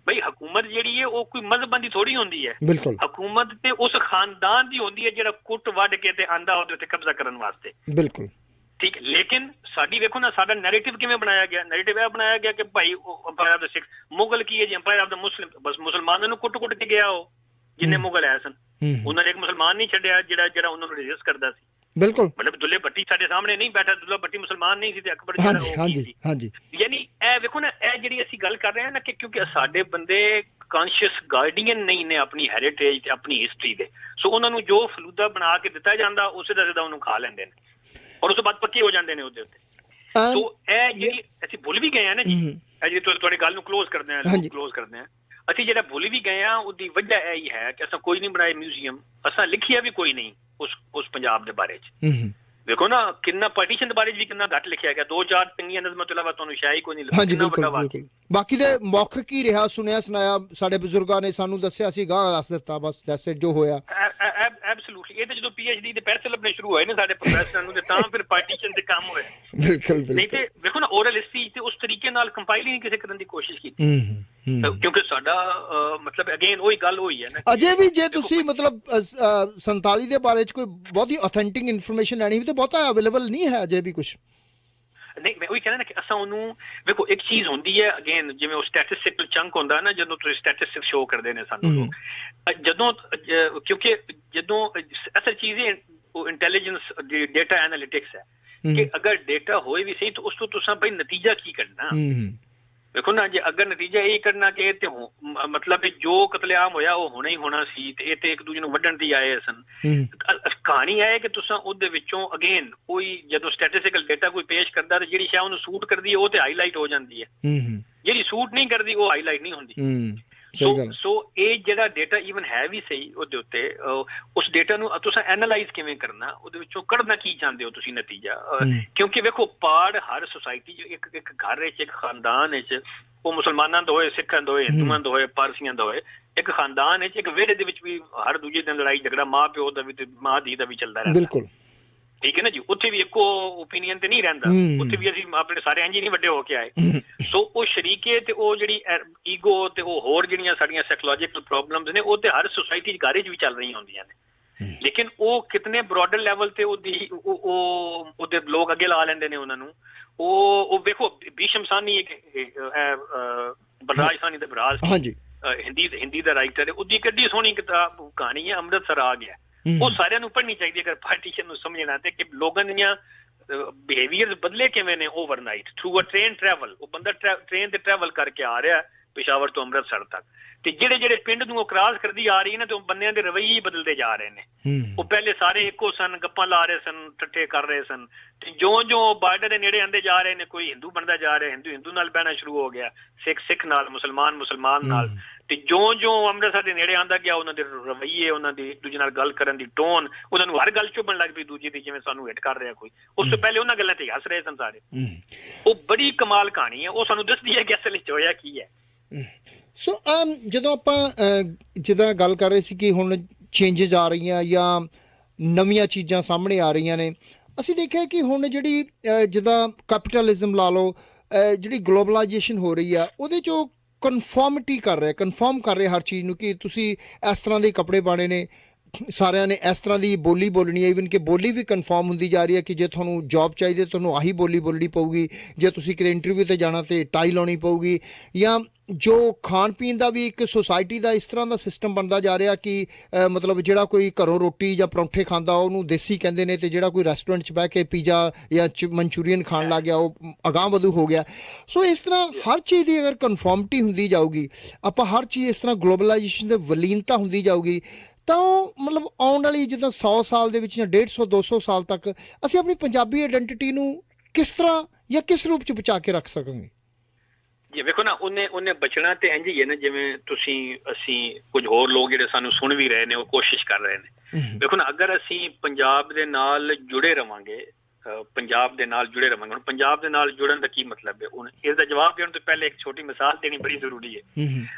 ਬਈ ਹਕੂਮਤ ਜਿਹੜੀ ਹੈ ਉਹ ਕੋਈ ਮਜ਼ਹਬਾਂ ਦੀ ਥੋੜੀ ਹੁੰਦੀ ਹੈ, ਹਕੂਮਤ ਤੇ ਉਸ ਖਾਨਦਾਨ ਦੀ ਹੁੰਦੀ ਹੈ ਜਿਹੜਾ ਕੁੱਟ ਵੱਢ ਕੇ ਤੇ ਆਂਦਾ ਉਹਦੇ ਉੱਤੇ ਕਬਜ਼ਾ ਕਰਨ ਵਾਸਤੇ। ਬਿਲਕੁਲ ਠੀਕ। ਲੇਕਿਨ ਸਾਡੀ ਵੇਖੋ ਨਾ ਸਾਡਾ ਨੈਰੇਟਿਵ ਕਿਵੇਂ ਬਣਾਇਆ ਗਿਆ? ਨੈਰੇਟਿਵ ਇਹ ਬਣਾਇਆ ਗਿਆ ਕਿ ਭਾਈ ਐਮਪਾਇਰ ਆਫ ਦ ਸਿੱਖ, ਮੁਗਲ ਕੀ ਹੈ ਜੀ? ਐਮਪਾਇਰ ਆਫ ਦ ਮੁਸਲਿਮ। ਬਸ ਮੁਸਲਮਾਨਾਂ ਨੂੰ ਕੁੱਟ ਕੇ ਗਿਆ ਉਹ, ਜਿੰਨੇ ਮੁਗਲ ਆਏ ਸਨ ਉਹਨਾਂ ਨੇ ਇੱਕ ਮੁਸਲਮਾਨ ਨਹੀਂ ਛੱਡਿਆ ਜਿਹੜਾ ਉਹਨਾਂ ਨੂੰ ਰੈਜ਼ਿਸਟ ਕਰਦਾ ਸੀ। ਬਿਲਕੁਲ ਮਤਲਬ ਦੁੱਲੇ ਭੱਟੀ ਸਾਡੇ ਸਾਹਮਣੇ ਨਹੀਂ ਬੈਠਾ, ਦੁੱਲਾ ਭੱਟੀ ਮੁਸਲਮਾਨ ਨਹੀਂ ਸੀ ਤੇ ਅਕਬਰ ਜਿਹੜਾ ਉਹ ਸੀ। ਯਾਨੀ ਇਹ ਵੇਖੋ ਨਾ, ਇਹ ਜਿਹੜੀ ਅਸੀਂ ਗੱਲ ਕਰ ਰਹੇ ਹਾਂ ਨਾ ਕਿ ਕਿਉਂਕਿ ਸਾਡੇ ਬੰਦੇ ਕੌਨਸ਼ੀਅਸ ਗਾਰਡੀਅਨ ਨਹੀਂ ਨੇ ਆਪਣੀ ਹੈਰੀਟੇਜ ਤੇ ਆਪਣੀ ਹਿਸਟਰੀ ਦੇ, ਸੋ ਉਹਨਾਂ ਨੂੰ ਜੋ ਫਲੂਦਾ ਬਣਾ ਕੇ ਦਿੱਤਾ ਜਾਂਦਾ ਉਸੇ ਦਾ ਸਿੱਧਾ ਉਹਨੂੰ ਖਾ ਲੈਂਦੇ ਨੇ ਔਰ ਉਸ ਤੋਂ ਬਾਅਦ ਪੱਕੇ ਹੋ ਜਾਂਦੇ ਨੇ ਉਹਦੇ ਉੱਤੇ। ਸੋ ਇਹ ਜਿਹੜੀ ਅਸੀਂ ਭੁੱਲ ਵੀ ਗਏ ਹਾਂ ਨਾ ਜੀ, ਇਹ ਜਿਹੜੀ ਤੁਹਾਡੀ ਗੱਲ ਨੂੰ ਕਲੋਜ਼ ਕਰਦੇ ਹਾਂ, ਅਸੀਂ ਜਿਹੜਾ ਭੁੱਲ ਵੀ ਗਏ ਹਾਂ ਉਹਦੀ ਵਜ੍ਹਾ ਇਹ ਹੀ ਹੈ ਕਿ ਅਸਾਂ ਕੋਈ ਨਹੀਂ ਬਣਾਏ ਮਿਊਜ਼ੀਅਮ, ਅਸਾਂ ਲਿਖਿਆ ਵੀ ਕੋਈ ਨਹੀਂ ਉਸ ਪੰਜਾਬ ਦੇ ਬਾਰੇ ਚ। ਵੇਖੋ ਨਾ ਕਿੰਨਾ ਪਾਰਟੀਸ਼ਨ ਦੇ ਬਾਰੇ ਵੀ ਕਿੰਨਾ ਘੱਟ ਲਿਖਿਆ ਗਿਆ, 2-4 ਚੰਗੀਆਂ ਨਜ਼ਮਾਂ ਤੋਂ ਇਲਾਵਾ ਤੁਹਾਨੂੰ ਸ਼ਾਇਦ ਕੋਈ ਨਹੀਂ ਲੱਗਾ। ਬਾਕੀ ਦੇ ਮੌਖਿਕ ਹੀ ਰਿਹਾ, ਸੁਣਿਆ ਸੁਣਾਇਆ ਸਾਡੇ ਬਜ਼ੁਰਗਾਂ ਨੇ ਸਾਨੂੰ ਦੱਸਿਆ ਸੀ, ਗਾਂ ਦੱਸ ਦਿੱਤਾ, ਬਸ ਦੱਸ ਜੋ ਹੋਇਆ। ਐਬਸੋਲੂਟਲੀ ਇਹ ਤਾਂ ਜਦੋਂ PhD ਦੇ ਪੈਸੇ ਲੱਭਣੇ ਸ਼ੁਰੂ ਹੋਏ ਨੇ ਸਾਡੇ ਪ੍ਰੋਫੈਸਰਾਂ ਨੂੰ ਤੇ ਤਾਂ ਫਿਰ ਪਾਰਟੀਸ਼ਨ ਦੇ ਕੰਮ ਹੋਏ। ਬਿਲਕੁਲ ਨਹੀਂ ਤੇ ਵੇਖੋ ਨਾ ਓਰਲ ਹਿਸਟਰੀ ਤੇ ਉਸ ਤਰੀਕੇ ਨਾਲ ਕੰਪਾਈਲ ਹੀ ਨਹੀਂ ਕਿਸੇ ਕਰਨ ਦੀ ਕੋਸ਼ਿਸ਼ ਕੀਤੀ, ਕਿਉਂਕਿ ਸਾਡਾ ਮਤਲਬ ਅਗੇਨ ਉਹੀ ਗੱਲ ਹੋਈ ਹੈ ਨਾ। ਅਜੇ ਵੀ ਜੇ ਤੁਸੀਂ ਮਤਲਬ 47 ਦੇ ਬਾਰੇ ਚ ਕੋਈ ਬਹੁਤੀ ਆਥੈਂਟਿਕ ਇਨਫੋਰਮੇਸ਼ਨ ਲੈਣੀ ਵੀ ਤਾਂ ਬਹੁਤਾ ਅਵੇਲੇਬਲ ਨਹੀਂ ਹੈ ਅਜੇ ਵੀ ਕੁਝ ਨਹੀਂ। ਮੈਂ ਉਹੀ ਕਹਿੰਦਾ ਨਾ ਕਿ ਅਸਾਂ ਉਹਨੂੰ ਵੇਖੋ, ਇੱਕ ਚੀਜ਼ ਹੁੰਦੀ ਹੈ ਅਗੇਨ ਜਿਵੇਂ ਉਹ ਸਟੈਟਿਸਟਿਕਲ ਚੰਕ ਹੁੰਦਾ ਨਾ, ਜਦੋਂ ਤੁਸੀਂ ਸਟੈਟਿਸਟਿਕ ਸ਼ੋਅ ਕਰਦੇ ਨੇ ਸਾਨੂੰ ਜਦੋਂ, ਕਿਉਂਕਿ ਜਦੋਂ ਅਸਲ ਚੀਜ਼ ਉਹ ਇੰਟੈਲੀਜੈਂਸ ਡੇਟਾ ਐਨਾਲਿਟਿਕਸ ਹੈ ਕਿ ਅਗਰ ਡੇਟਾ ਹੋਏ ਵੀ ਸਹੀ ਤਾਂ ਉਸ ਤੋਂ ਤੁਸੀਂ ਭਾਈ ਨਤੀਜਾ ਕੀ ਕੱਢਣਾ। ਦੇਖੋ ਨਾ, ਜੇ ਅਗਰ ਨਤੀਜਾ ਇਹ ਕੱਢਣਾ ਕਿ ਤੇ ਮਤਲਬ ਜੋ ਕਤਲੇਆਮ ਹੋਇਆ ਉਹ ਹੋਣਾ ਹੀ ਹੋਣਾ ਸੀ ਤੇ ਇਹ ਤੇ ਇੱਕ ਦੂਜੇ ਨੂੰ ਵੱਢਣ ਦੀ ਆਏ ਸਨ। ਕਹਾਣੀ ਹੈ ਕਿ ਤੁਸੀਂ ਉਹਦੇ ਵਿੱਚੋਂ ਅਗੇਨ ਕੋਈ ਜਦੋਂ ਸਟੈਟਿਸਟੀਕਲ ਡੇਟਾ ਕੋਈ ਪੇਸ਼ ਕਰਦਾ ਤੇ ਜਿਹੜੀ ਸ਼ਾਇਦ ਉਹਨੂੰ ਸੂਟ ਕਰਦੀ ਹੈ ਉਹ ਤੇ ਹਾਈਲਾਈਟ ਹੋ ਜਾਂਦੀ ਹੈ, ਜਿਹੜੀ ਸੂਟ ਨਹੀਂ ਕਰਦੀ ਉਹ ਹਾਈਲਾਈਟ ਨਹੀਂ ਹੁੰਦੀ। ਸੋ ਇਹ ਜਿਹੜਾ ਡੇਟਾ ਈਵਨ ਹੈ ਵੀ ਸਹੀ ਉਹਦੇ ਉੱਤੇ, ਉਸ ਡੇਟਾ ਨੂੰ ਤੁਸੀਂ ਐਨਾਲਾਈਜ਼ ਕਿਵੇਂ ਕਰਨਾ, ਉਹਦੇ ਵਿੱਚੋਂ ਕੱਢਣਾ ਕੀ ਚਾਹੁੰਦੇ ਹੋ ਤੁਸੀਂ ਨਤੀਜਾ। ਕਿਉਂਕਿ ਵੇਖੋ ਪਾੜ ਹਰ ਸੁਸਾਇਟੀ 'ਚ ਇੱਕ ਘਰ ਵਿੱਚ, ਇੱਕ ਖਾਨਦਾਨ ਵਿੱਚ, ਉਹ ਮੁਸਲਮਾਨਾਂ ਦਾ ਹੋਏ, ਸਿੱਖਾਂ ਦਾ ਹੋਏ, ਹਿੰਦੂਆਂ ਦਾ ਹੋਏ, ਪਾਰਸੀਆਂ ਦਾ ਹੋਏ, ਇੱਕ ਖਾਨਦਾਨ ਵਿੱਚ, ਇੱਕ ਵਿਹੜੇ ਦੇ ਵਿੱਚ ਵੀ ਹਰ ਦੂਜੇ ਦਿਨ ਲੜਾਈ ਝਗੜਾ ਮਾਂ ਪਿਓ ਦਾ ਵੀ ਤੇ ਮਾਂ ਧੀ ਦਾ ਵੀ ਚੱਲਦਾ ਰਹਿੰਦਾ। ਬਿਲਕੁਲ ਠੀਕ ਹੈ ਨਾ ਜੀ। ਉੱਥੇ ਵੀ ਇੱਕੋ ਓਪੀਨੀਅਨ ਤੇ ਨਹੀਂ ਰਹਿੰਦਾ, ਉੱਥੇ ਵੀ ਅਸੀਂ ਆਪਣੇ ਸਾਰੇ ਇੰਝ ਨਹੀਂ ਵੱਡੇ ਹੋ ਕੇ ਆਏ। ਸੋ ਉਹ ਸ਼ਰੀਕੇ ਤੇ ਉਹ ਜਿਹੜੀ ਈਗੋ ਤੇ ਉਹ ਹੋਰ ਜਿਹੜੀਆਂ ਸਾਡੀਆਂ ਸਾਈਕੋਲੋਜੀਕਲ ਪ੍ਰੋਬਲਮਸ ਨੇ ਉਹ ਤੇ ਹਰ ਸੁਸਾਇਟੀ 'ਚ ਘਰ 'ਚ ਵੀ ਚੱਲ ਰਹੀਆਂ ਹੁੰਦੀਆਂ ਨੇ, ਲੇਕਿਨ ਉਹ ਕਿਤਨੇ ਬ੍ਰੌਡਰ ਲੈਵਲ ਤੇ ਉਹਦੇ ਲੋਕ ਅੱਗੇ ਲਾ ਲੈਂਦੇ ਨੇ ਉਹਨਾਂ ਨੂੰ। ਉਹ ਵੇਖੋ ਭੀਸ਼ਮ ਸਾਹਨੀ ਬਲਰਾਜ ਸਾਹਨੀ ਦਾ ਭਰਾ ਸੀ, ਹਿੰਦੀ ਦਾ ਰਾਈਟਰ ਹੈ, ਉਹਦੀ ਕਿੱਡੀ ਸੋਹਣੀ ਕਿਤਾਬ ਕਹਾਣੀ ਹੈ ਅੰਮ੍ਰਿਤਸਰ ਆ ਗਿਆ। ਉਹ ਸਾਰਿਆਂ ਨੂੰ ਪੜ੍ਹਨੀ ਚਾਹੀਦੀ ਅਗਰ ਪਾਰਟੀਸ਼ਨ ਨੂੰ ਸਮਝਣਾ ਤੇ ਕਿ ਲੋਕਾਂ ਦੀਆਂ ਬਿਹੇਵੀਅਰ ਬਦਲੇ ਕਿਵੇਂ ਨੇ ਓਵਰਨਾਈਟ ਥਰੂ ਅ ਟ੍ਰੇਨ ਟਰੈਵਲ। ਉਹ ਬੰਦਾ ਟ੍ਰੇਨ ਤੇ ਟਰੈਵਲ ਕਰਕੇ ਆ ਰਿਹਾ ਪਿਸ਼ਾਵਰ ਤੋਂ ਅੰਮ੍ਰਿਤਸਰ ਤੱਕ, ਤੇ ਜਿਹੜੇ ਪਿੰਡ ਨੂੰ ਉਹ ਕ੍ਰਾਸ ਕਰਦੀ ਆ ਰਹੀ ਹੈ ਨਾ ਤੇ ਉਹ ਬੰਦਿਆਂ ਦੇ ਰਵੱਈਏ ਬਦਲਦੇ ਜਾ ਰਹੇ ਨੇ। ਉਹ ਪਹਿਲੇ ਸਾਰੇ ਇੱਕੋ ਸਨ, ਗੱਪਾਂ ਲਾ ਰਹੇ ਸਨ, ਟੱਟੇ ਕਰ ਰਹੇ ਸਨ, ਤੇ ਜਿਉਂ ਬਾਰਡਰ ਦੇ ਨੇੜੇ ਆਉਂਦੇ ਜਾ ਰਹੇ ਨੇ ਕੋਈ ਹਿੰਦੂ ਬਣਦਾ ਜਾ ਰਿਹਾ, ਹਿੰਦੂ ਨਾਲ ਬਹਿਣਾ ਸ਼ੁਰੂ ਹੋ ਗਿਆ, ਸਿੱਖ ਨਾਲ, ਮੁਸਲਮਾਨ ਨਾਲ, ਤੇ ਜਿਉਂ ਅੰਮ੍ਰਿਤਸਰ ਦੇ ਨੇੜੇ ਆਉਂਦਾ ਗਿਆ ਉਹਨਾਂ ਦੇ ਰਵੱਈਏ, ਉਹਨਾਂ ਦੀ ਦੂਜੇ ਨਾਲ ਗੱਲ ਕਰਨ ਦੀ ਟੋਨ, ਉਹਨਾਂ ਨੂੰ ਹਰ ਗੱਲ ਚੁਭਣ ਲੱਗ ਪਈ ਦੂਜੇ ਦੀ, ਜਿਵੇਂ ਸਾਨੂੰ ਹਿੱਟ ਕਰ ਰਿਹਾ ਕੋਈ। ਉਸ ਤੋਂ ਪਹਿਲੇ ਉਹਨਾਂ ਗੱਲਾਂ ਤੇ ਹੱਸ ਰਹੇ ਸਨ ਸਾਰੇ। ਉਹ ਬੜੀ ਕਮਾਲ ਕਹਾਣੀ ਹੈ, ਉਹ ਸਾਨੂੰ ਦੱਸਦੀ ਹੈ ਕਿ ਅਸਲ ਵਿੱਚ ਹੋਇਆ ਕੀ ਹੈ। ਸੋ ਜਦੋਂ ਆਪਾਂ ਜਿੱਦਾਂ ਗੱਲ ਕਰ ਰਹੇ ਸੀ ਕਿ ਹੁਣ ਚੇਂਜਿਸ ਆ ਰਹੀਆਂ ਜਾਂ ਨਵੀਆਂ ਚੀਜ਼ਾਂ ਸਾਹਮਣੇ ਆ ਰਹੀਆਂ ਨੇ, ਅਸੀਂ ਦੇਖਿਆ ਕਿ ਹੁਣ ਜਿਹੜੀ ਜਿੱਦਾਂ ਕੈਪੀਟਲਿਜ਼ਮ ਲਾ ਲਓ, ਜਿਹੜੀ ਗਲੋਬਲਾਈਜੇਸ਼ਨ ਹੋ ਰਹੀ ਆ ਉਹਦੇ 'ਚੋਂ ਕਨਫਰਮ ਕਰ ਰਿਹਾ ਹਰ ਚੀਜ਼ ਨੂੰ ਕਿ ਤੁਸੀਂ ਇਸ ਤਰ੍ਹਾਂ ਦੇ ਕੱਪੜੇ ਪਾਉਣੇ ਨੇ, ਸਾਰਿਆਂ ਨੇ ਇਸ ਤਰ੍ਹਾਂ ਦੀ ਬੋਲੀ ਬੋਲਣੀ ਹੈ। ਈਵਨ ਕਿ ਬੋਲੀ ਵੀ ਕਨਫਰਮ ਹੁੰਦੀ ਜਾ ਰਹੀ ਹੈ ਕਿ ਜੇ ਤੁਹਾਨੂੰ ਜੌਬ ਚਾਹੀਦੀ ਤੁਹਾਨੂੰ ਆਹੀ ਬੋਲੀ ਬੋਲਣੀ ਪਊਗੀ, ਜੇ ਤੁਸੀਂ ਕਿਤੇ ਇੰਟਰਵਿਊ 'ਤੇ ਜਾਣਾ ਤਾਂ ਟਾਈ ਲਾਉਣੀ ਪਊਗੀ। ਜਾਂ ਜੋ ਖਾਣ ਪੀਣ ਦਾ ਵੀ ਇੱਕ ਸੁਸਾਇਟੀ ਦਾ ਇਸ ਤਰ੍ਹਾਂ ਦਾ ਸਿਸਟਮ ਬਣਦਾ ਜਾ ਰਿਹਾ ਕਿ ਮਤਲਬ ਜਿਹੜਾ ਕੋਈ ਘਰੋਂ ਰੋਟੀ ਜਾਂ ਪਰੌਂਠੇ ਖਾਂਦਾ ਉਹਨੂੰ ਦੇਸੀ ਕਹਿੰਦੇ ਨੇ, ਤੇ ਜਿਹੜਾ ਕੋਈ ਰੈਸਟੋਰੈਂਟ 'ਚ ਬਹਿ ਕੇ ਪੀਜ਼ਾ ਜਾਂ ਮਨਚੂਰੀਅਨ ਖਾਣ ਲੱਗ ਗਿਆ ਉਹ ਅਗਾਂਹ ਵਧੂ ਹੋ ਗਿਆ। ਸੋ ਇਸ ਤਰ੍ਹਾਂ ਹਰ ਚੀਜ਼ ਦੀ ਅਗਰ ਕਨਫਰਮਟੀ ਹੁੰਦੀ ਜਾਊਗੀ, ਆਪਾਂ ਹਰ ਚੀਜ਼ ਇਸ ਤਰ੍ਹਾਂ ਗਲੋਬਲਾਈਜੇਸ਼ਨ ਦੇ ਵਲੀਨਤਾ ਹੁੰਦੀ ਜਾਊਗੀ, ਤਾਂ ਉਹ ਮਤਲਬ ਆਉਣ ਵਾਲੀ ਜਿੱਦਾਂ 100 ਸਾਲ ਦੇ ਵਿੱਚ ਜਾਂ 150 200 ਸਾਲ ਤੱਕ ਅਸੀਂ ਆਪਣੀ ਪੰਜਾਬੀ ਆਇਡੈਂਟੀਟੀ ਨੂੰ ਕਿਸ ਤਰ੍ਹਾਂ ਜਾਂ ਕਿਸ ਰੂਪ 'ਚ ਬਚਾ ਕੇ ਰੱਖ ਸਕਾਂਗੇ? ਜੀ ਵੇਖੋ ਨਾ, ਉਹਨੇ ਬਚਣਾ ਤੇ ਇੰਝ ਹੀ ਹੈ ਨਾ, ਜਿਵੇਂ ਅਸੀਂ ਕੁਝ ਹੋਰ ਲੋਕ ਜਿਹੜੇ ਸਾਨੂੰ ਸੁਣ ਵੀ ਰਹੇ ਨੇ ਉਹ ਕੋਸ਼ਿਸ਼ ਕਰ ਰਹੇ ਨੇ। ਵੇਖੋ ਨਾ, ਅਗਰ ਅਸੀਂ ਪੰਜਾਬ ਦੇ ਨਾਲ ਜੁੜੇ ਰਵਾਂਗੇ, ਹੁਣ ਪੰਜਾਬ ਦੇ ਨਾਲ ਜੁੜਨ ਦਾ ਕੀ ਮਤਲਬ ਹੈ? ਹੁਣ ਇਸ ਦਾ ਜਵਾਬ ਦੇਣ ਤੋਂ ਪਹਿਲੇ ਇੱਕ ਛੋਟੀ ਮਿਸਾਲ ਦੇਣੀ ਬੜੀ ਜ਼ਰੂਰੀ ਹੈ।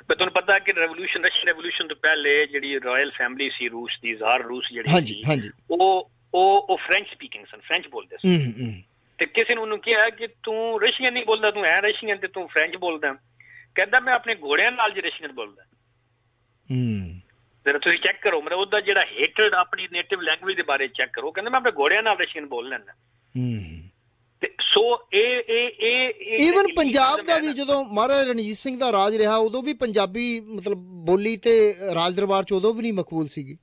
ਪਰ ਤੁਹਾਨੂੰ ਪਤਾ ਕਿ ਰਸ਼ੀਅਨ ਰੈਵੋਲੂਸ਼ਨ ਤੋਂ ਪਹਿਲੇ ਜਿਹੜੀ ਰਾਇਲ ਫੈਮਿਲੀ ਸੀ ਰੂਸ ਦੀ, ਜ਼ਾਰ ਰੂਸ ਜਿਹੜੀ ਸੀ, ਉਹ ਫ੍ਰੈਂਚ ਸਪੀਕਿੰਗ ਸਨ, ਫ੍ਰੈਂਚ ਬੋਲਦੇ ਸਨ। ਤੇ ਕਿਸੇ ਨੂੰ ਉਹਨੂੰ ਕਿਹਾ ਕਿ ਤੂੰ ਰਸ਼ੀਅਨ ਨਹੀਂ ਬੋਲਦਾ, ਤੂੰ ਹੈ ਰਸ਼ੀਅਨ ਤੇ ਤੂੰ ਫ੍ਰੈਂਚ ਬੋਲਦਾ। ਕਹਿੰਦਾ ਮੈਂ ਆਪਣੇ ਘੋੜਿਆਂ ਨਾਲ ਜੀ ਰਸ਼ੀਅਨ ਬੋਲਦਾ। ਜਰਾ ਤੁਸੀਂ ਚੈੱਕ ਕਰੋ, ਮਤਲਬ ਉਹਦਾ ਜਿਹੜਾ ਹੇਟਰਡ ਆਪਣੀ ਨੇਟਿਵ ਲੈਂਗੁਏਜ ਦੇ ਬਾਰੇ ਚੈੱਕ ਕਰੋ। ਕਹਿੰਦਾ ਮੈਂ ਆਪਣੇ ਘੋੜਿਆਂ ਨਾਲ ਰਸ਼ੀਅਨ ਬੋਲ ਲੈਂਦਾ। ਤੇ ਸੋ ਇਹ ਈਵਨ ਪੰਜਾਬ ਦਾ ਵੀ ਜਦੋਂ ਮਹਾਰਾਜਾ ਰਣਜੀਤ ਸਿੰਘ ਦਾ ਰਾਜ ਰਿਹਾ ਉਦੋਂ ਵੀ ਪੰਜਾਬੀ ਮਤਲਬ ਬੋਲੀ ਤੇ ਰਾਜ ਦਰਬਾਰ 'ਚ ਉਦੋਂ ਵੀ ਨਹੀਂ ਮਕਬੂਲ ਸੀਗੀ।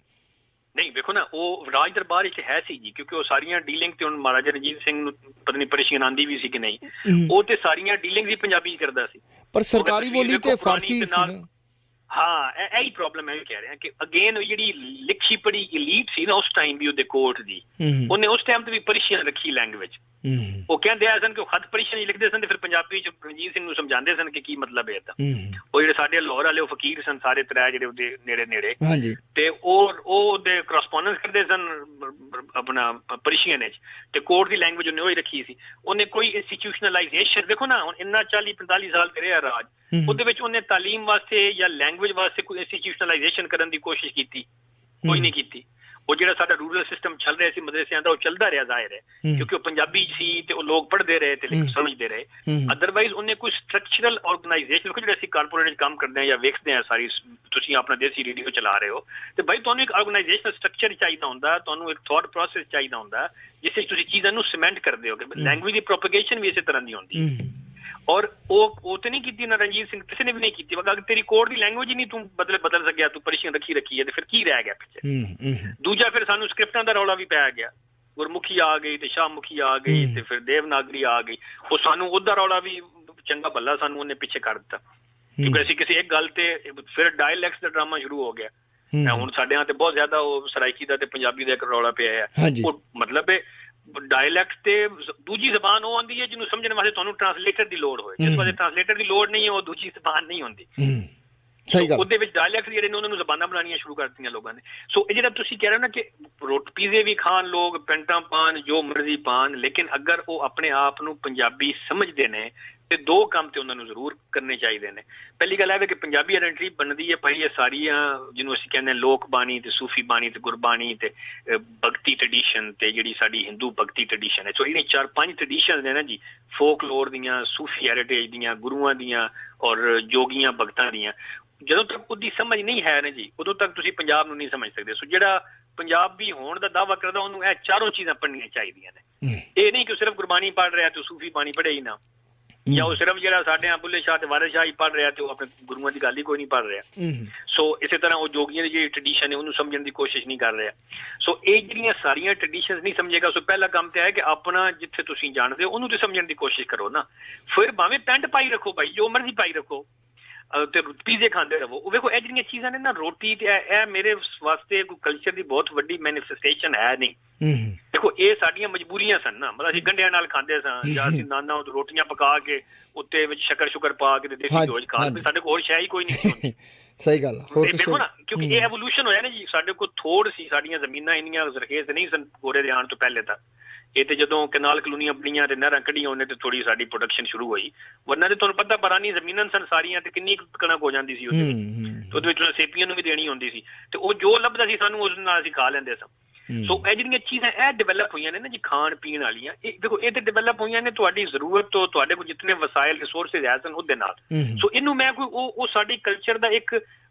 ਨਹੀਂ ਵੇਖੋ ਨਾ, ਉਹ ਰਾਜ ਦਰਬਾਰ ਵਿੱਚ ਹੈ ਸੀ ਜੀ, ਕਿਉਂਕਿ ਉਹ ਸਾਰੀਆਂ ਡੀਲਿੰਗ ਤੇ ਹੁਣ ਮਹਾਰਾਜਾ ਰਣਜੀਤ ਸਿੰਘ ਨੂੰ ਪਤਾ ਨਹੀਂ ਪਰੇਸ਼ਾਨ ਆਉਂਦੀ ਵੀ ਸੀ ਕਿ ਨਹੀਂ, ਉਹ ਤੇ ਸਾਰੀਆਂ ਡੀਲਿੰਗ ਵੀ ਪੰਜਾਬੀ ਕਰਦਾ ਸੀ, ਪਰ ਸਰਕਾਰੀ ਬੋਲੀ ਤੇ ਫਾਰਸੀ ਸੀ। ਹਾਂ, ਇਹੀ ਪ੍ਰੋਬਲਮ ਹੈ। ਕਹਿ ਰਿਹਾ ਕਿ ਅਗੇਨ ਜਿਹੜੀ ਲਿਖੀ ਪੜ੍ਹੀ ਇਲੀਟ ਸੀ ਨਾ ਉਸ ਟਾਈਮ ਵੀ ਉਹਦੇ ਕੋਰਟ ਦੀ, ਉਹਨੇ ਉਸ ਟਾਈਮ ਤੇ ਵੀ ਪਰਸ਼ੀਅਨ ਰੱਖੀ ਲੈਂਗੁਏਜ। ਉਹ ਕਹਿੰਦੇ ਆ ਸਨ ਕਿ ਉਹ ਖਤ ਪਰਸ਼ੀਅਨ ਹੀ ਲਿਖਦੇ ਸਨ ਤੇ ਫਿਰ ਪੰਜਾਬੀ ਚ ਰਣਜੀਤ ਸਿੰਘ ਨੂੰ ਸਮਝਾਉਂਦੇ ਸਨ ਕਿ ਕੀ ਮਤਲਬ ਹੈ ਇਹਦਾ। ਉਹ ਜਿਹੜੇ ਸਾਡੇ ਲਾਹੌਰ ਵਾਲੇ ਉਹ ਫਕੀਰ ਸਨ ਸਾਰੇ ਤਰੇ ਜਿਹੜੇ ਉਹਦੇ ਨੇੜੇ ਤੇ ਉਹ ਉਹਦੇ ਕਰਸਪੋਂਡੈਂਸ ਕਰਦੇ ਸਨ ਆਪਣਾ ਪਰਸ਼ੀਅਨ ਵਿੱਚ, ਤੇ ਕੋਰਟ ਦੀ ਲੈਂਗੁਏਜ ਉਹਨੇ ਉਹੀ ਰੱਖੀ ਸੀ। ਉਹਨੇ ਕੋਈ ਇੰਸਟੀਟਿਊਸ਼ਨਲਾਈਜੇਸ਼ਨ, ਦੇਖੋ ਨਾ ਹੁਣ ਇੰਨਾ 40-45 ਸਾਲ ਤੇ ਰਿਹਾ ਰਾਜ, ਉਹਦੇ ਵਿੱਚ ਉਹਨੇ ਤਾਲੀਮ ਵਾਸਤੇ ਜਾਂ ਲੈਂਗੁਏਜ ਵਾਸਤੇ ਕੋਈ ਇੰਸਟੀਟਿਊਸ਼ਨਲਾਈਜੇਸ਼ਨ ਕਰਨ ਦੀ ਕੋਸ਼ਿਸ਼ ਕੀਤੀ? ਕੋਈ ਨਹੀਂ ਕੀਤੀ। ਉਹ ਜਿਹੜਾ ਸਾਡਾ ਰੂਰਲ ਸਿਸਟਮ ਚੱਲ ਰਿਹਾ ਸੀ ਮਦਰਸਿਆਂ ਦਾ, ਉਹ ਚੱਲਦਾ ਰਿਹਾ ਜ਼ਾਹਿਰ ਹੈ, ਕਿਉਂਕਿ ਉਹ ਪੰਜਾਬੀ ਸੀ ਤੇ ਉਹ ਲੋਕ ਪੜ੍ਹਦੇ ਰਹੇ ਤੇ ਸਮਝਦੇ ਰਹੇ। ਅਦਰਵਾਈਜ਼ ਉਹਨੇ ਕੋਈ ਸਟਰਕਚਰਲ ਆਰਗੇਨਾਈਜੇਸ਼ਨ, ਜਿਹੜੇ ਅਸੀਂ ਕਾਰਪੋਰੇਟ ਵਿੱਚ ਕੰਮ ਕਰਦੇ ਹਾਂ ਜਾਂ ਵੇਖਦੇ ਹਾਂ ਸਾਰੀ, ਤੁਸੀਂ ਆਪਣਾ ਦੇਸੀ ਰੇਡੀਓ ਚਲਾ ਰਹੇ ਹੋ, ਤੇ ਬਾਈ ਤੁਹਾਨੂੰ ਇੱਕ ਆਰਗੇਨਾਈਜੇਸ਼ਨਲ ਸਟਰਕਚਰ ਚਾਹੀਦਾ ਹੁੰਦਾ, ਤੁਹਾਨੂੰ ਇੱਕ ਥਾਟ ਪ੍ਰੋਸੈਸ ਚਾਹੀਦਾ ਹੁੰਦਾ ਜਿਸ ਵਿੱਚ ਤੁਸੀਂ ਚੀਜ਼ਾਂ ਨੂੰ ਸਿਮੈਂਟ ਕਰਦੇ ਹੋ। ਲੈਂਗੁਏਜ ਦੀ ਪ੍ਰੋਪਗੇਸ਼ਨ ਵੀ ਇਸੇ ਤਰ੍ਹਾਂ ਦੀ ਹੁੰਦੀ ਹੈ। ਔਰ ਉਹ ਤੇ ਨਹੀਂ ਕੀਤੀ ਨਾ ਰਣਜੀਤ ਸਿੰਘ, ਕਿਸੇ ਨੇ ਵੀ ਨਹੀਂ ਕੀਤੀ। ਅਗਰ ਤੇਰੀ ਕੋਰਟ ਦੀ ਲੈਂਗੁਏਜ ਹੀ ਨਹੀਂ ਤੂੰ ਬਦਲ ਸਕਿਆ, ਤੂੰ ਪਰਸ਼ੀਅਨ ਰੱਖੀ ਹੈ, ਤੇ ਫਿਰ ਕੀ ਰਹਿ ਗਿਆ ਪਿੱਛੇ? ਦੂਜਾ ਫਿਰ ਸਾਨੂੰ ਸਕ੍ਰਿਪਟਾਂ ਦਾ ਰੌਲਾ ਵੀ ਪੈ ਗਿਆ, ਗੁਰਮੁਖੀ ਆ ਗਈ ਤੇ ਸ਼ਾਹਮੁਖੀ ਆ ਗਈ ਤੇ ਫਿਰ ਦੇਵਨਾਗਰੀ ਆ ਗਈ। ਉਹ ਸਾਨੂੰ ਉਹਦਾ ਰੌਲਾ ਵੀ ਚੰਗਾ ਭੱਲਾ ਸਾਨੂੰ ਉਹਨੇ ਪਿੱਛੇ ਕਰ ਦਿੱਤਾ, ਕਿਉਂਕਿ ਅਸੀਂ ਕਿਸੇ ਇੱਕ ਗੱਲ ਤੇ ਫਿਰ ਡਾਇਲੈਕਟਸ ਦਾ ਡਰਾਮਾ ਸ਼ੁਰੂ ਹੋ ਗਿਆ। ਹੁਣ ਸਾਡੇ ਤੇ ਬਹੁਤ ਜ਼ਿਆਦਾ ਉਹ ਸਰਾਇਕੀ ਦਾ ਤੇ ਪੰਜਾਬੀ ਦਾ ਇੱਕ ਰੌਲਾ ਪਿਆ ਹੈ। ਉਹ ਮਤਲਬ ਡਾਇਲੈਕਟ ਤੇ ਦੂਜੀ ਜ਼ਬਾਨ ਉਹ ਆਉਂਦੀ ਹੈ ਜਿਹਨੂੰ ਸਮਝਣ ਵਾਸਤੇ ਤੁਹਾਨੂੰ ਟਰਾਂਸਲੇਟਰ ਦੀ ਲੋੜ ਹੋਏ, ਜਿਸ ਵਾਸਤੇ ਟਰਾਂਸਲੇਟਰ ਦੀ ਲੋੜ ਨਹੀਂ ਹੈ ਉਹ ਦੂਜੀ ਜ਼ਬਾਨ ਨਹੀਂ ਹੁੰਦੀ। ਸਹੀ ਗੱਲ। ਉਹਦੇ ਵਿੱਚ ਡਾਇਲੈਕਟ ਜਿਹੜੇ ਨੇ ਉਹਨਾਂ ਨੂੰ ਜ਼ਬਾਨਾਂ ਬਣਾਉਣੀਆਂ ਸ਼ੁਰੂ ਕਰ ਦਿੱਤੀਆਂ ਲੋਕਾਂ ਨੇ। ਸੋ ਇਹ ਜਿਹੜਾ ਤੁਸੀਂ ਕਹਿ ਰਹੇ ਹੋ ਨਾ ਕਿ ਪੀਜ਼ੇ ਵੀ ਖਾਣ ਲੋਕ, ਪੈਂਟਾਂ ਪਾਣ, ਜੋ ਮਰਜ਼ੀ ਪਾਣ, ਲੇਕਿਨ ਅਗਰ ਉਹ ਆਪਣੇ ਆਪ ਨੂੰ ਪੰਜਾਬੀ ਸਮਝਦੇ ਨੇ ਤੇ ਦੋ ਕੰਮ ਤੇ ਉਹਨਾਂ ਨੂੰ ਜ਼ਰੂਰ ਕਰਨੇ ਚਾਹੀਦੇ ਨੇ। ਪਹਿਲੀ ਗੱਲ ਇਹ ਕਿ ਪੰਜਾਬੀ ਆਇਡੈਂਟੀਟੀ ਬਣਦੀ ਹੈ ਭਾਈ ਇਹ ਸਾਰੀਆਂ ਜਿਹਨੂੰ ਅਸੀਂ ਕਹਿੰਦੇ ਹਾਂ ਲੋਕ ਬਾਣੀ ਤੇ ਸੂਫੀ ਬਾਣੀ ਤੇ ਗੁਰਬਾਣੀ ਤੇ ਭਗਤੀ ਟ੍ਰੈਡੀਸ਼ਨ ਤੇ ਜਿਹੜੀ ਸਾਡੀ ਹਿੰਦੂ ਭਗਤੀ ਟ੍ਰੈਡੀਸ਼ਨ ਹੈ। ਸੋ ਇਹ 4-5 ਟ੍ਰੈਡੀਸ਼ਨ ਨੇ ਨਾ ਜੀ, ਫੋਕਲੋਰ ਦੀਆਂ, ਸੂਫੀ ਹੈਰੀਟੇਜ ਦੀਆਂ, ਗੁਰੂਆਂ ਦੀਆਂ ਔਰ ਜੋਗੀਆਂ ਭਗਤਾਂ ਦੀਆਂ। ਜਦੋਂ ਤੱਕ ਉਹਦੀ ਸਮਝ ਨਹੀਂ ਹੈ ਨਾ ਜੀ, ਉਦੋਂ ਤੱਕ ਤੁਸੀਂ ਪੰਜਾਬ ਨੂੰ ਨਹੀਂ ਸਮਝ ਸਕਦੇ। ਸੋ ਜਿਹੜਾ ਪੰਜਾਬੀ ਹੋਣ ਦਾ ਦਾਅਵਾ ਕਰਦਾ ਉਹਨੂੰ ਇਹ ਚਾਰੋਂ ਚੀਜ਼ਾਂ ਪੜ੍ਹਨੀਆਂ ਚਾਹੀਦੀਆਂ ਨੇ। ਇਹ ਨਹੀਂ ਕਿ ਸਿਰਫ ਗੁਰਬਾਣੀ ਪੜ੍ਹ ਰਿਹਾ ਤੇ ਸੂਫੀ ਬਾਣੀ ਪੜ੍ਹੇ ਹੀ ਨਾ, ਜਾਂ ਉਹ ਸਿਰਫ ਜਿਹੜਾ ਸਾਡੇ ਬੁੱਲੇ ਸ਼ਾਹ ਤੇ ਵਾਰਿਸ ਸ਼ਾਹ ਹੀ ਪੜ੍ਹ ਰਿਹਾ ਤੇ ਉਹ ਆਪਣੇ ਗੁਰੂਆਂ ਦੀ ਗੱਲ ਹੀ ਕੋਈ ਨਹੀਂ ਪੜ੍ਹ ਰਿਹਾ। ਸੋ ਇਸੇ ਤਰ੍ਹਾਂ ਉਹ ਜੋਗੀਆਂ ਦੀ ਜਿਹੜੀ ਟ੍ਰੈਡੀਸ਼ਨ ਹੈ ਉਹਨੂੰ ਸਮਝਣ ਦੀ ਕੋਸ਼ਿਸ਼ ਨਹੀਂ ਕਰ ਰਿਹਾ। ਸੋ ਇਹ ਜਿਹੜੀਆਂ ਸਾਰੀਆਂ ਟ੍ਰੈਡੀਸ਼ਨਸ ਨਹੀਂ ਸਮਝੇਗਾ। ਸੋ ਪਹਿਲਾ ਕੰਮ ਤੇ ਹੈ ਕਿ ਆਪਣਾ ਜਿੱਥੇ ਤੁਸੀਂ ਜਾਣਦੇ ਹੋ ਉਹਨੂੰ ਤੇ ਸਮਝਣ ਦੀ ਕੋਸ਼ਿਸ਼ ਕਰੋ ਨਾ। ਫਿਰ ਭਾਵੇਂ ਪੈਂਟ ਪਾਈ ਰੱਖੋ ਭਾਈ, ਜੋ ਮਰਜ਼ੀ ਪਾਈ ਰੱਖੋ ਤੇ ਪੀਜ਼ੇ ਖਾਂਦੇ ਰਹੋ। ਉਹ ਵੇਖੋ ਇਹ ਜਿਹੜੀਆਂ ਚੀਜ਼ਾਂ ਨੇ ਨਾ, ਰੋਟੀ ਤੇ ਇਹ ਮੇਰੇ ਵਾਸਤੇ ਕੋਈ ਕਲਚਰ ਦੀ ਬਹੁਤ ਵੱਡੀ ਮੈਨੀਫੈਸਟੇਸ਼ਨ ਹੈ ਨਹੀਂ। ਦੇਖੋ ਇਹ ਸਾਡੀਆਂ ਮਜਬੂਰੀਆਂ ਸਨ ਨਾ, ਮਤਲਬ ਅਸੀਂ ਗੰਢਿਆਂ ਨਾਲ ਖਾਂਦੇ ਸਾਂ ਜਾਂ ਅਸੀਂ ਨਾਨਾ ਰੋਟੀਆਂ ਪਕਾ ਕੇ ਉੱਤੇ ਵਿੱਚ ਸ਼ੱਕਰ ਪਾ ਕੇ ਤੇ ਦੇਸੀ ਦੋਜ ਖਾ ਕੇ, ਸਾਡੇ ਕੋਲ ਹੋਰ ਸ਼ੈ ਹੀ ਕੋਈ ਨਹੀਂ ਸੀ। ਸਹੀ ਗੱਲ। ਦੇਖੋ ਨਾ, ਕਿਉਂਕਿ ਇਹ ਐਵੋਲੂਸ਼ਨ ਹੋਇਆ ਨਾ ਜੀ, ਸਾਡੇ ਕੋਲ ਥੋੜ ਸੀ, ਸਾਡੀਆਂ ਜ਼ਮੀਨਾਂ ਇੰਨੀਆਂ ਜ਼ਰਖੇਜ਼ ਨਹੀਂ ਸਨ ਗੋਰੇ ਦੇ ਆਉਣ ਤੋਂ ਪਹਿਲੇ ਤਾਂ। ਇਹ ਤੇ ਜਦੋਂ ਕਨਾਲ ਕਲੋਨੀਆਂ ਬਣੀਆਂ ਤੇ ਨਹਿਰਾਂ ਕੱਢੀਆਂ ਉਹਨੇ ਤੇ ਥੋੜੀ ਸਾਡੀ ਪ੍ਰੋਡਕਸ਼ਨ ਸ਼ੁਰੂ ਹੋਈ। ਵਰਨਾ ਤੇ ਤੁਹਾਨੂੰ ਪਤਾ ਪੁਰਾਣੀ ਜ਼ਮੀਨਾਂ ਸਨ ਸਾਰੀਆਂ ਤੇ ਕਿੰਨੀ ਕਣਕ ਹੋ ਜਾਂਦੀ ਸੀ ਉਹਦੇ ਵਿੱਚ, ਉਹਦੇ ਵਿੱਚ ਸੇਪੀਆਂ ਨੂੰ ਵੀ ਦੇਣੀ ਹੁੰਦੀ ਸੀ ਤੇ ਉਹ ਜੋ ਲੱਭਦਾ ਸੀ ਸਾਨੂੰ ਉਸ ਨਾਲ ਅਸੀਂ ਖਾ ਲੈਂਦੇ ਸਾਂ। ਸੋ ਇਹ ਜਿਹੜੀਆਂ ਚੀਜ਼ਾਂ ਇਹ ਡਿਵੈਲਪ ਹੋਈਆਂ ਨੇ ਨਾ ਜੀ ਖਾਣ ਪੀਣ ਵਾਲੀਆਂ, ਇਹ ਦੇਖੋ ਇਹ ਤੇ ਡਿਵੈਲਪ ਹੋਈਆਂ ਨੇ ਤੁਹਾਡੀ ਜ਼ਰੂਰਤ ਤੋਂ, ਤੁਹਾਡੇ ਕੋਲ ਜਿਤਨੇ ਵਸਾਇਲ ਰਿਸੋਰਸਿਸ ਹੈ ਸਨ ਉਹਦੇ ਨਾਲ। ਸੋ ਇਹਨੂੰ ਮੈਂ ਕੋਈ ਉਹ ਸਾਡੀ ਕਲਚਰ ਦਾ ਇੱਕ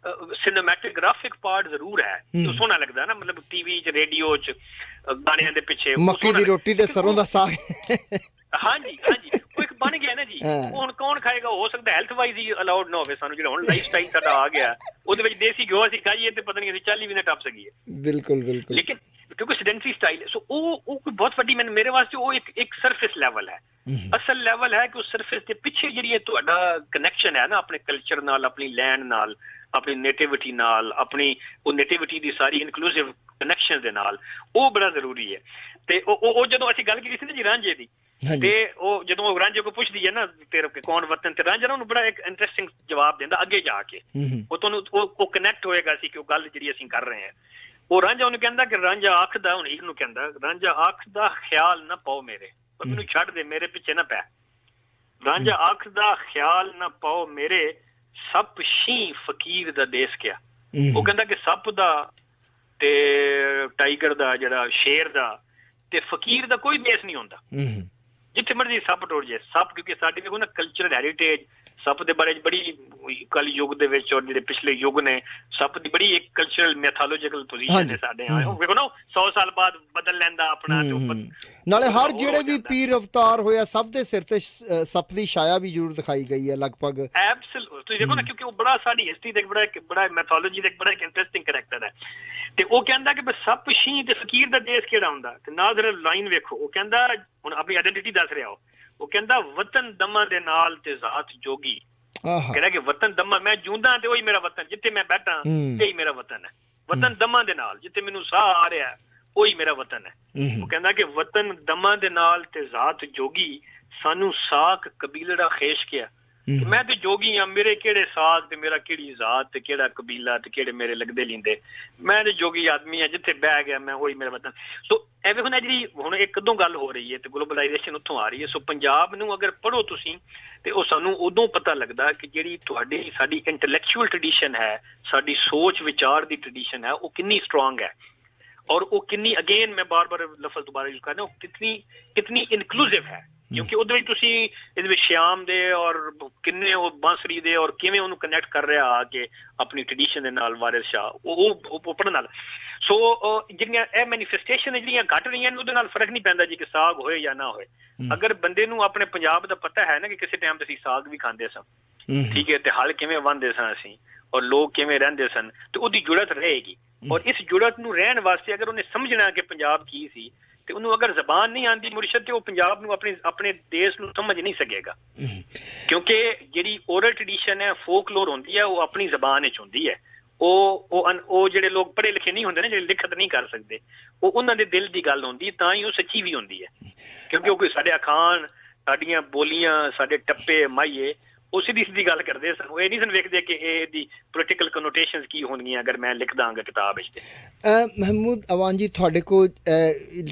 ਸਿਨੇਮੈਟੋਗ੍ਰਾਫਿਕ ਪਾਰਟ ਜ਼ਰੂਰ ਹੈ। ਸੋਹਣਾ ਲੱਗਦਾ ਨਾ, ਮਤਲਬ ਟੀਵੀ 'ਚ, ਰੇਡੀਓ 'ਚ ਗਾਣਿਆਂ ਦੇ ਪਿੱਛੇ ਮੱਕੀ ਦੀ ਰੋਟੀ ਤੇ ਸਰੋਂ ਦਾ ਸਾਗ। ਹਾਂਜੀ ਉਹ ਇੱਕ ਬਣ ਗਿਆ ਨਾ ਜੀ। ਹੁਣ ਕੌਣ ਖਾਏਗਾ? ਹੋ ਸਕਦਾ ਹੈਲਥ ਵਾਈਜ਼ ਹੀ ਅਲਾਉਡ ਨਾ ਹੋਵੇ ਸਾਨੂੰ। ਜਿਹੜਾ ਹੁਣ ਲਾਈਫ ਸਟਾਈਲ ਸਾਡਾ ਆ ਗਿਆ ਉਹਦੇ ਵਿੱਚ ਦੇਸੀ ਘਿਓ ਅਸੀਂ ਖਾਈਏ ਤੇ ਪਤਾ ਨਹੀਂ ਅਸੀਂ 40 ਵੀ ਨਾ ਟੱਪ ਸਕੀਏ। ਬਿਲਕੁਲ। ਲੇਕਿਨ ਕਿਉਂਕਿ ਸੈਡੈਂਟਰੀ ਸਟਾਈਲ ਹੈ। ਸੋ ਉਹ ਕੋਈ ਬਹੁਤ ਵੱਡੀ ਮੇਰੇ ਵਾਸਤੇ ਉਹ ਇੱਕ ਸਰਫੇਸ ਲੈਵਲ ਹੈ। ਅਸਲ ਲੈਵਲ ਹੈ ਕਿ ਉਹ ਸਰਫੇਸ ਦੇ ਪਿੱਛੇ ਜਿਹੜੀ ਤੁਹਾਡਾ ਕਨੈਕਸ਼ਨ ਹੈ ਨਾ ਆਪਣੇ ਕਲਚਰ ਨਾਲ, ਆਪਣੀ ਲੈਂਡ ਨਾਲ, ਆਪਣੀ ਨੇਟਿਵਿਟੀ ਨਾਲ, ਆਪਣੀ ਉਹ ਨੇਟਿਵਿਟੀ ਦੀ ਸਾਰੀ ਇਨਕਲੂਸਿਵ ਕਨੈਕਸ਼ਨ ਦੇ ਨਾਲ, ਉਹ ਬੜਾ ਜ਼ਰੂਰੀ ਹੈ। ਤੇ ਉਹ ਜਦੋਂ ਅਸੀਂ ਗੱਲ ਕੀਤੀ ਸੀ ਨਾ ਜੀ ਰਾਂਝੇ ਦੀ, ਤੇ ਉਹ ਜਦੋਂ ਉਹ ਰਾਂਝੇ ਕੋ ਪੁੱਛਦੀ ਹੈ ਨਾ ਤੇਰੇ ਕੌਣ ਵਤਨ, ਤੇ ਰਾਂਝਾ ਉਹਨੂੰ ਬੜਾ ਇੱਕ ਇੰਟਰਸਟਿੰਗ ਜਵਾਬ ਦਿੰਦਾ ਅੱਗੇ ਜਾ ਕੇ। ਉਹ ਤੁਹਾਨੂੰ ਉਹ ਕਨੈਕਟ ਹੋਏਗਾ ਸੀ ਕਿ ਉਹ ਗੱਲ ਜਿਹੜੀ ਅਸੀਂ ਕਰ ਰਹੇ ਹਾਂ। ਉਹ ਰਾਂਝਾ ਉਹਨੂੰ ਕਹਿੰਦਾ ਕਿ ਰਾਂਝਾ ਆਖਦਾ, ਹੁਣ ਇਹਨੂੰ ਕਹਿੰਦਾ ਰਾਂਝਾ ਆਖਦਾ ਖਿਆਲ ਨਾ ਪਾਓ ਮੇਰੇ, ਪਰ ਮੈਨੂੰ ਛੱਡ ਦੇ, ਮੇਰੇ ਪਿੱਛੇ ਨਾ ਪੈ। ਰਾਂਝਾ ਆਖਦਾ ਖਿਆਲ ਨਾ ਪਾਓ ਮੇਰੇ, ਸੱਪ ਸ਼ੀ ਫਕੀਰ ਦਾ ਦੇਸ ਕਿਆ। ਉਹ ਕਹਿੰਦਾ ਕਿ ਸੱਪ ਦਾ ਤੇ ਟਾਈਗਰ ਦਾ, ਜਿਹੜਾ ਸ਼ੇਰ ਦਾ ਤੇ ਫਕੀਰ ਦਾ ਕੋਈ ਦੇਸ ਨਹੀਂ ਹੁੰਦਾ। ਜਿੱਥੇ ਮਰਜ਼ੀ ਸੱਪ ਟੁੱਟ ਜਾਏ। ਸੱਪ ਕਿਉਂਕਿ ਸਾਡੀ ਦੇਖੋ ਨਾ ਕਲਚਰਲ ਹੈਰੀਟੇਜ ਸੱਪ ਦੇ ਬਾਰੇ ਬੜੀ ਕਲ ਯੁੱਗ ਦੇ ਵਿੱਚ ਔਰ ਜਿਹੜੇ ਪਿਛਲੇ ਯੁੱਗ ਨੇ, ਸੱਪ ਦੀ ਬੜੀ ਇੱਕ ਕਲਚਰਲ ਮੈਥੋਲੋਜੀਕਲ ਪੋਜੀਸ਼ਨ ਹੈ ਸਾਡੇ। ਉਹ ਵੇਖੋ ਨਾ 100 ਸਾਲ ਬਾਅਦ ਬਦਲ ਲੈਂਦਾ ਆਪਣਾ। ਨਾਲੇ ਹਰ ਜਿਹੜੇ ਵੀ ਪੀਰ ਅਵਤਾਰ ਹੋਇਆ ਸਭ ਦੇ ਸਿਰ ਤੇ ਸੱਪ ਦੀ ਛਾਇਆ ਵੀ ਜ਼ਰੂਰ ਦਿਖਾਈ ਗਈ ਹੈ ਲਗਭਗ। ਐਬਸੋਲੂਟ। ਤੁਸੀਂ ਦੇਖੋ ਨਾ ਕਿਉਂਕਿ ਉਹ ਬੜਾ ਸਾਡੀ ਹਿਸਟਰੀ ਦਾ ਬੜਾ ਮੈਥੋਲੋਜੀ ਦਾ ਬੜਾ ਇੰਟਰਸਟਿੰਗ ਕਰੈਕਟਰ ਹੈ। ਤੇ ਉਹ ਕਹਿੰਦਾ ਕਿ ਸੱਪ ਸ਼ੀ ਤੇ ਫਕੀਰ ਦਾ ਦੇਸ਼ ਕਿਹੜਾ ਹੁੰਦਾ। ਤੇ ਨਾਲ ਜ਼ਰਾ ਲਾਈਨ ਵੇਖੋ, ਉਹ ਕਹਿੰਦਾ ਹੁਣ ਆਪਣੀ ਆਇਡੈਂਟੀਟੀ ਦੱਸ ਰਿਹਾ ਉਹ ਕਹਿੰਦਾ ਵਤਨ ਦਮਾਂ ਦੇ ਨਾਲ ਤੇ ਜ਼ਾਤ ਜੋਗੀ। ਕਹਿੰਦਾ ਕਿ ਵਤਨ ਦਮਾ, ਮੈਂ ਜੂੰਦਾ ਤੇ ਉਹੀ ਮੇਰਾ ਵਤਨ, ਜਿੱਥੇ ਮੈਂ ਬੈਠਾ ਇਹੀ ਮੇਰਾ ਵਤਨ ਹੈ। ਵਤਨ ਦਮਾਂ ਦੇ ਨਾਲ, ਜਿੱਥੇ ਮੈਨੂੰ ਸਾਹ ਆ ਰਿਹਾ ਉਹੀ ਮੇਰਾ ਵਤਨ ਹੈ। ਉਹ ਕਹਿੰਦਾ ਕਿ ਵਤਨ ਦਮਾਂ ਦੇ ਨਾਲ ਤੇ ਜ਼ਾਤ ਜੋਗੀ, ਸਾਨੂੰ ਸਾਕ ਕਬੀਲੜਾ ਖੇਸ਼ ਕਿਆ। ਮੈਂ ਤੇ ਜੋਗੀ ਆ, ਮੇਰੇ ਕਿਹੜੇ ਸਾਗ ਤੇ ਮੇਰਾ ਕਿਹੜੀ ਜ਼ਾਤ ਤੇ ਕਿਹੜਾ ਕਬੀਲਾ ਤੇ ਕਿਹੜੇ ਮੇਰੇ ਲੱਗਦੇ ਲਿੰਦੇ, ਮੈਂ ਤੇ ਜੋਗੀ ਆਦਮੀ ਆ, ਜਿੱਥੇ ਬਹਿ ਗਿਆ ਮੈਂ ਉਹੀ ਮੇਰਾ ਵਤਨ। ਸੋ ਐਵੇਂ ਹੁਣ ਜਿਹੜੀ ਹੁਣ ਇੱਕ ਕਦੋਂ ਗੱਲ ਹੋ ਰਹੀ ਹੈ ਤੇ ਗਲੋਬਲਾਈਜੇਸ਼ਨ ਉੱਥੋਂ ਆ ਰਹੀ ਹੈ। ਸੋ ਪੰਜਾਬ ਨੂੰ ਅਗਰ ਪੜ੍ਹੋ ਤੁਸੀਂ ਤੇ ਉਹ ਸਾਨੂੰ ਉਦੋਂ ਪਤਾ ਲੱਗਦਾ ਕਿ ਜਿਹੜੀ ਤੁਹਾਡੀ ਸਾਡੀ ਇੰਟੈਲੈਕਚੁਅਲ ਟ੍ਰੈਡੀਸ਼ਨ ਹੈ, ਸਾਡੀ ਸੋਚ ਵਿਚਾਰ ਦੀ ਟ੍ਰੈਡੀਸ਼ਨ ਹੈ, ਉਹ ਕਿੰਨੀ ਸਟਰੋਂਗ ਹੈ ਔਰ ਉਹ ਕਿੰਨੀ, ਅਗੇਨ ਮੈਂ ਬਾਰ-ਬਾਰ ਲਫ਼ਜ਼ ਦੁਬਾਰਾ ਯੂਜ਼ ਕਰਦਾ, ਉਹ ਕਿਤਨੀ ਇਨਕਲੂਸਿਵ ਹੈ। ਕਿਉਂਕਿ ਉਹਦੇ ਵਿੱਚ ਤੁਸੀਂ ਇਹਦੇ ਵਿੱਚ ਸ਼ਿਆਮ ਦੇ ਔਰ ਕਿੰਨੇ ਉਹ ਬਾਂਸਰੀ ਦੇ ਔਰ ਕਿਵੇਂ ਉਹਨੂੰ ਕਨੈਕਟ ਕਰ ਰਿਹਾ ਆ ਕੇ ਆਪਣੀ ਟ੍ਰੈਡੀਸ਼ਨ ਦੇ ਨਾਲ ਵਾਰਿਸ ਸ਼ਾਹ, ਉਹ ਪੜ੍ਹਨ ਨਾਲ। ਸੋ ਜਿਹੜੀਆਂ ਇਹ ਮੈਨੀਫੈਸਟੇਸ਼ਨ ਜਿਹੜੀਆਂ ਘਟ ਰਹੀਆਂ ਨੇ ਉਹਦੇ ਨਾਲ ਫਰਕ ਨਹੀਂ ਪੈਂਦਾ ਜੀ ਕਿ ਸਾਗ ਹੋਏ ਜਾਂ ਨਾ ਹੋਏ। ਅਗਰ ਬੰਦੇ ਨੂੰ ਆਪਣੇ ਪੰਜਾਬ ਦਾ ਪਤਾ ਹੈ ਨਾ ਕਿ ਕਿਸੇ ਟਾਈਮ ਤੇ ਅਸੀਂ ਸਾਗ ਵੀ ਖਾਂਦੇ ਸਾਂ, ਠੀਕ ਹੈ, ਤੇ ਹਲ ਕਿਵੇਂ ਵਾਹੁੰਦੇ ਸਾਂ ਅਸੀਂ ਔਰ ਲੋਕ ਕਿਵੇਂ ਰਹਿੰਦੇ ਸਨ, ਤੇ ਉਹਦੀ ਜੁੜਤ ਰਹੇਗੀ। ਔਰ ਇਸ ਜੁੜਤ ਨੂੰ ਰਹਿਣ ਵਾਸਤੇ ਅਗਰ ਉਹਨੇ ਸਮਝਣਾ ਕਿ ਪੰਜਾਬ ਕੀ ਸੀ, ਤੇ ਉਹਨੂੰ ਅਗਰ ਜ਼ਬਾਨ ਨਹੀਂ ਆਉਂਦੀ ਮੁਰਸ਼ਦ ਤੇ ਉਹ ਪੰਜਾਬ ਨੂੰ ਆਪਣੇ ਦੇਸ਼ ਨੂੰ ਸਮਝ ਨਹੀਂ ਸਕੇਗਾ। ਕਿਉਂਕਿ ਜਿਹੜੀ ਓਰਲ ਟ੍ਰੈਡੀਸ਼ਨ ਹੈ, ਫੋਕਲੋਰ ਹੁੰਦੀ ਹੈ, ਉਹ ਆਪਣੀ ਜ਼ਬਾਨ ਵਿੱਚ ਹੁੰਦੀ ਹੈ। ਉਹ ਜਿਹੜੇ ਲੋਕ ਪੜ੍ਹੇ ਲਿਖੇ ਨਹੀਂ ਹੁੰਦੇ ਨੇ, ਜਿਹੜੇ ਲਿਖਤ ਨਹੀਂ ਕਰ ਸਕਦੇ, ਉਹ ਉਹਨਾਂ ਦੇ ਦਿਲ ਦੀ ਗੱਲ ਹੁੰਦੀ, ਤਾਂ ਹੀ ਉਹ ਸੱਚੀ ਵੀ ਹੁੰਦੀ ਹੈ। ਕਿਉਂਕਿ ਉਹ ਕੋਈ ਸਾਡੇ ਅਖਾਣ, ਸਾਡੀਆਂ ਬੋਲੀਆਂ, ਸਾਡੇ ਟੱਪੇ, ਮਾਹੀਏ, ਉਹ ਸਿੱਧੀ ਸਿੱਧੀ ਗੱਲ ਕਰਦੇ ਸਨ। ਉਹ ਇਹ ਨਹੀਂ ਸਨ ਵੇਖਦੇ ਕਿ ਇਹਦੀ ਪੋਲੀਟੀਕਲ ਕਨੋਟੇਸ਼ਨਸ ਕੀ ਹੋਣਗੀਆਂ ਅਗਰ ਮੈਂ ਲਿਖ ਦਾਂਗਾ ਕਿਤਾਬ ਵਿੱਚ। ਮਹਿਮੂਦ ਅਵਾਨ ਜੀ, ਤੁਹਾਡੇ ਕੋਲ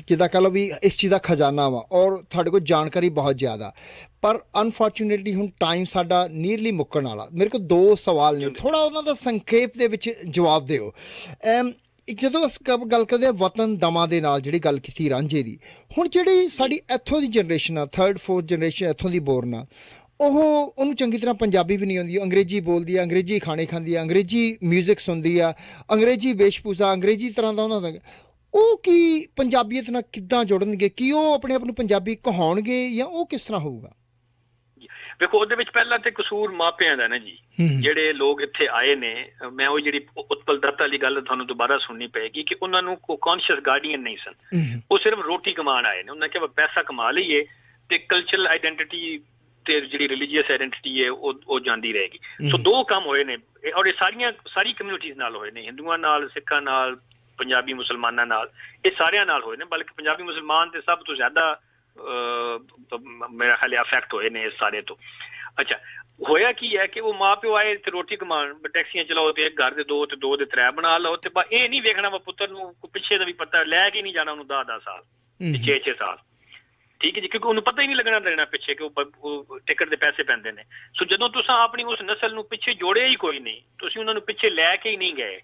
ਜਿੱਦਾਂ ਕਹ ਲਓ ਵੀ ਇਸ ਚੀਜ਼ ਦਾ ਖਜ਼ਾਨਾ ਵਾ ਔਰ ਤੁਹਾਡੇ ਕੋਲ ਜਾਣਕਾਰੀ ਬਹੁਤ ਜ਼ਿਆਦਾ, ਪਰ ਅਨਫੋਰਚੂਨੇਟਲੀ ਹੁਣ ਟਾਈਮ ਸਾਡਾ ਨੀਅਰਲੀ ਮੁੱਕਣ ਵਾਲਾ। ਮੇਰੇ ਕੋਲ 2 ਸਵਾਲ ਨੇ, ਥੋੜ੍ਹਾ ਉਹਨਾਂ ਦਾ ਸੰਖੇਪ ਦੇ ਵਿੱਚ ਜਵਾਬ ਦਿਓ। ਜਦੋਂ ਅਸੀਂ ਗੱਲ ਕਰਦੇ ਹਾਂ ਵਤਨ ਦਮਾਂ ਦੇ ਨਾਲ, ਜਿਹੜੀ ਗੱਲ ਕੀਤੀ ਰਾਂਝੇ ਦੀ, ਹੁਣ ਜਿਹੜੀ ਸਾਡੀ ਇੱਥੋਂ ਦੀ ਜਨਰੇਸ਼ਨ ਆ, 3rd 4th ਜਨਰੇਸ਼ਨ ਇੱਥੋਂ ਦੀ ਬੋਰਨ ਆ, ਉਹਨੂੰ ਚੰਗੀ ਤਰ੍ਹਾਂ ਪੰਜਾਬੀ ਵੀ ਨਹੀਂ ਆਉਂਦੀ, ਅੰਗਰੇਜ਼ੀ ਬੋਲਦੀ ਆ, ਅੰਗਰੇਜ਼ੀ ਖਾਣੇ ਖਾਂਦੀ ਆ, ਅੰਗਰੇਜ਼ੀ ਮਿਊਜ਼ਿਕ ਸੁਣਦੀ ਆ, ਅੰਗਰੇਜ਼ੀ ਵੇਸ਼ਭੂਸ਼ਾ, ਅੰਗਰੇਜ਼ੀ ਤਰ੍ਹਾਂ ਦਾ ਉਹਨਾਂ ਦਾ। ਉਹ ਕੀ ਪੰਜਾਬੀਅਤ ਨਾਲ ਕਿੱਦਾਂ ਜੁੜਨਗੇ? ਕੀ ਉਹ ਆਪਣੇ ਆਪ ਨੂੰ ਪੰਜਾਬੀ ਕਹਾਉਣਗੇ ਜਾਂ ਉਹ ਕਿਸ ਤਰ੍ਹਾਂ ਹੋਊਗਾ? ਵੇਖੋ, ਉਹਦੇ ਵਿੱਚ ਪਹਿਲਾਂ ਤੇ ਕਸੂਰ ਮਾਪਿਆਂ ਦਾ ਨਾ ਜੀ। ਜਿਹੜੇ ਲੋਕ ਇੱਥੇ ਆਏ ਨੇ, ਮੈਂ ਉਹ ਜਿਹੜੀ ਉਤਪਲ ਦੱਤ ਵਾਲੀ ਗੱਲ ਤੁਹਾਨੂੰ ਦੁਬਾਰਾ ਸੁਣਨੀ ਪਏਗੀ ਕਿ ਉਹਨਾਂ ਨੂੰ ਕੋਈ ਕੌਨਸ਼ੀਅਸ ਗਾਰਡੀਅਨ ਨਹੀਂ ਸਨ। ਉਹ ਸਿਰਫ ਰੋਟੀ ਕਮਾਉਣ ਆਏ ਨੇ। ਉਹਨਾਂ ਕਿਹਾ ਪੈਸਾ ਕਮਾ ਲਈਏ ਤੇ ਕਲਚਰਲ ਆਈਡੈਂਟੀਟੀ ਤੇ ਜਿਹੜੀ ਰਿਲੀਜੀਅਸ ਆਈਡੈਂਟੀਟੀ ਹੈ ਉਹ ਜਾਂਦੀ ਰਹੇਗੀ। ਸੋ 2 ਕੰਮ ਹੋਏ ਨੇ, ਔਰ ਇਹ ਸਾਰੀ ਕਮਿਊਨਿਟੀਜ਼ ਨਾਲ ਹੋਏ ਨੇ, ਹਿੰਦੂਆਂ ਨਾਲ, ਸਿੱਖਾਂ ਨਾਲ, ਪੰਜਾਬੀ ਮੁਸਲਮਾਨਾਂ ਨਾਲ, ਇਹ ਸਾਰਿਆਂ ਨਾਲ ਹੋਏ ਨੇ। ਬਲਕਿ ਪੰਜਾਬੀ ਮੁਸਲਮਾਨ ਤੇ ਸਭ ਤੋਂ ਜ਼ਿਆਦਾ ਮੇਰਾ ਖਿਆਲ ਅਫੈਕਟ ਹੋਏ ਨੇ ਇਸ ਸਾਰੇ ਤੋਂ। ਅੱਛਾ, ਹੋਇਆ ਕੀ ਹੈ ਕਿ ਉਹ ਮਾਂ ਪਿਓ ਆਏ ਤੇ ਰੋਟੀ ਕਮਾਉਣ, ਟੈਕਸੀਆਂ ਚਲਾਓ ਤੇ ਇੱਕ ਘਰ ਦੇ 2 ਤੇ 2 ਦੇ 3 ਬਣਾ ਲਓ, ਤੇ ਇਹ ਨਹੀਂ ਵੇਖਣਾ ਵਾ ਪੁੱਤਰ ਨੂੰ ਪਿੱਛੇ ਦਾ ਵੀ ਪਤਾ, ਲੈ ਕੇ ਨਹੀਂ ਜਾਣਾ ਉਹਨੂੰ 10-10 ਸਾਲ, 6-6 ਸਾਲ, ਠੀਕ ਹੈ ਜੀ, ਕਿਉਂਕਿ ਉਹਨੂੰ ਪਤਾ ਹੀ ਨਹੀਂ ਲੱਗਣਾ ਦੇਣਾ ਪਿੱਛੇ ਕਿ ਉਹ ਟਿਕਟ ਦੇ ਪੈਸੇ ਪੈਂਦੇ ਨੇ। ਸੋ ਜਦੋਂ ਤੁਸੀਂ ਆਪਣੀ ਉਸ ਨਸਲ ਨੂੰ ਪਿੱਛੇ ਜੋੜਿਆ ਹੀ ਕੋਈ ਨਹੀਂ, ਤੁਸੀਂ ਉਹਨਾਂ ਨੂੰ ਪਿੱਛੇ ਲੈ ਕੇ ਹੀ ਨਹੀਂ ਗਏ,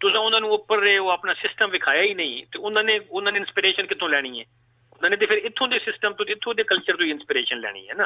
ਤੁਸੀਂ ਉਹਨਾਂ ਨੂੰ ਉੱਪਰ ਰਹੇ, ਉਹ ਆਪਣਾ ਸਿਸਟਮ ਵਿਖਾਇਆ ਹੀ ਨਹੀਂ, ਤੇ ਉਹਨਾਂ ਨੇ ਇਨਸਪੀਰੇਸ਼ਨ ਕਿੱਥੋਂ ਲੈਣੀ ਹੈ? ਉਹਨਾਂ ਨੇ ਤੇ ਫਿਰ ਇੱਥੋਂ ਦੇ ਸਿਸਟਮ ਤੋਂ, ਇੱਥੋਂ ਦੇ ਕਲਚਰ ਤੋਂ ਹੀ ਇਨਸਪੀਰੇਸ਼ਨ ਲੈਣੀ ਹੈ ਨਾ।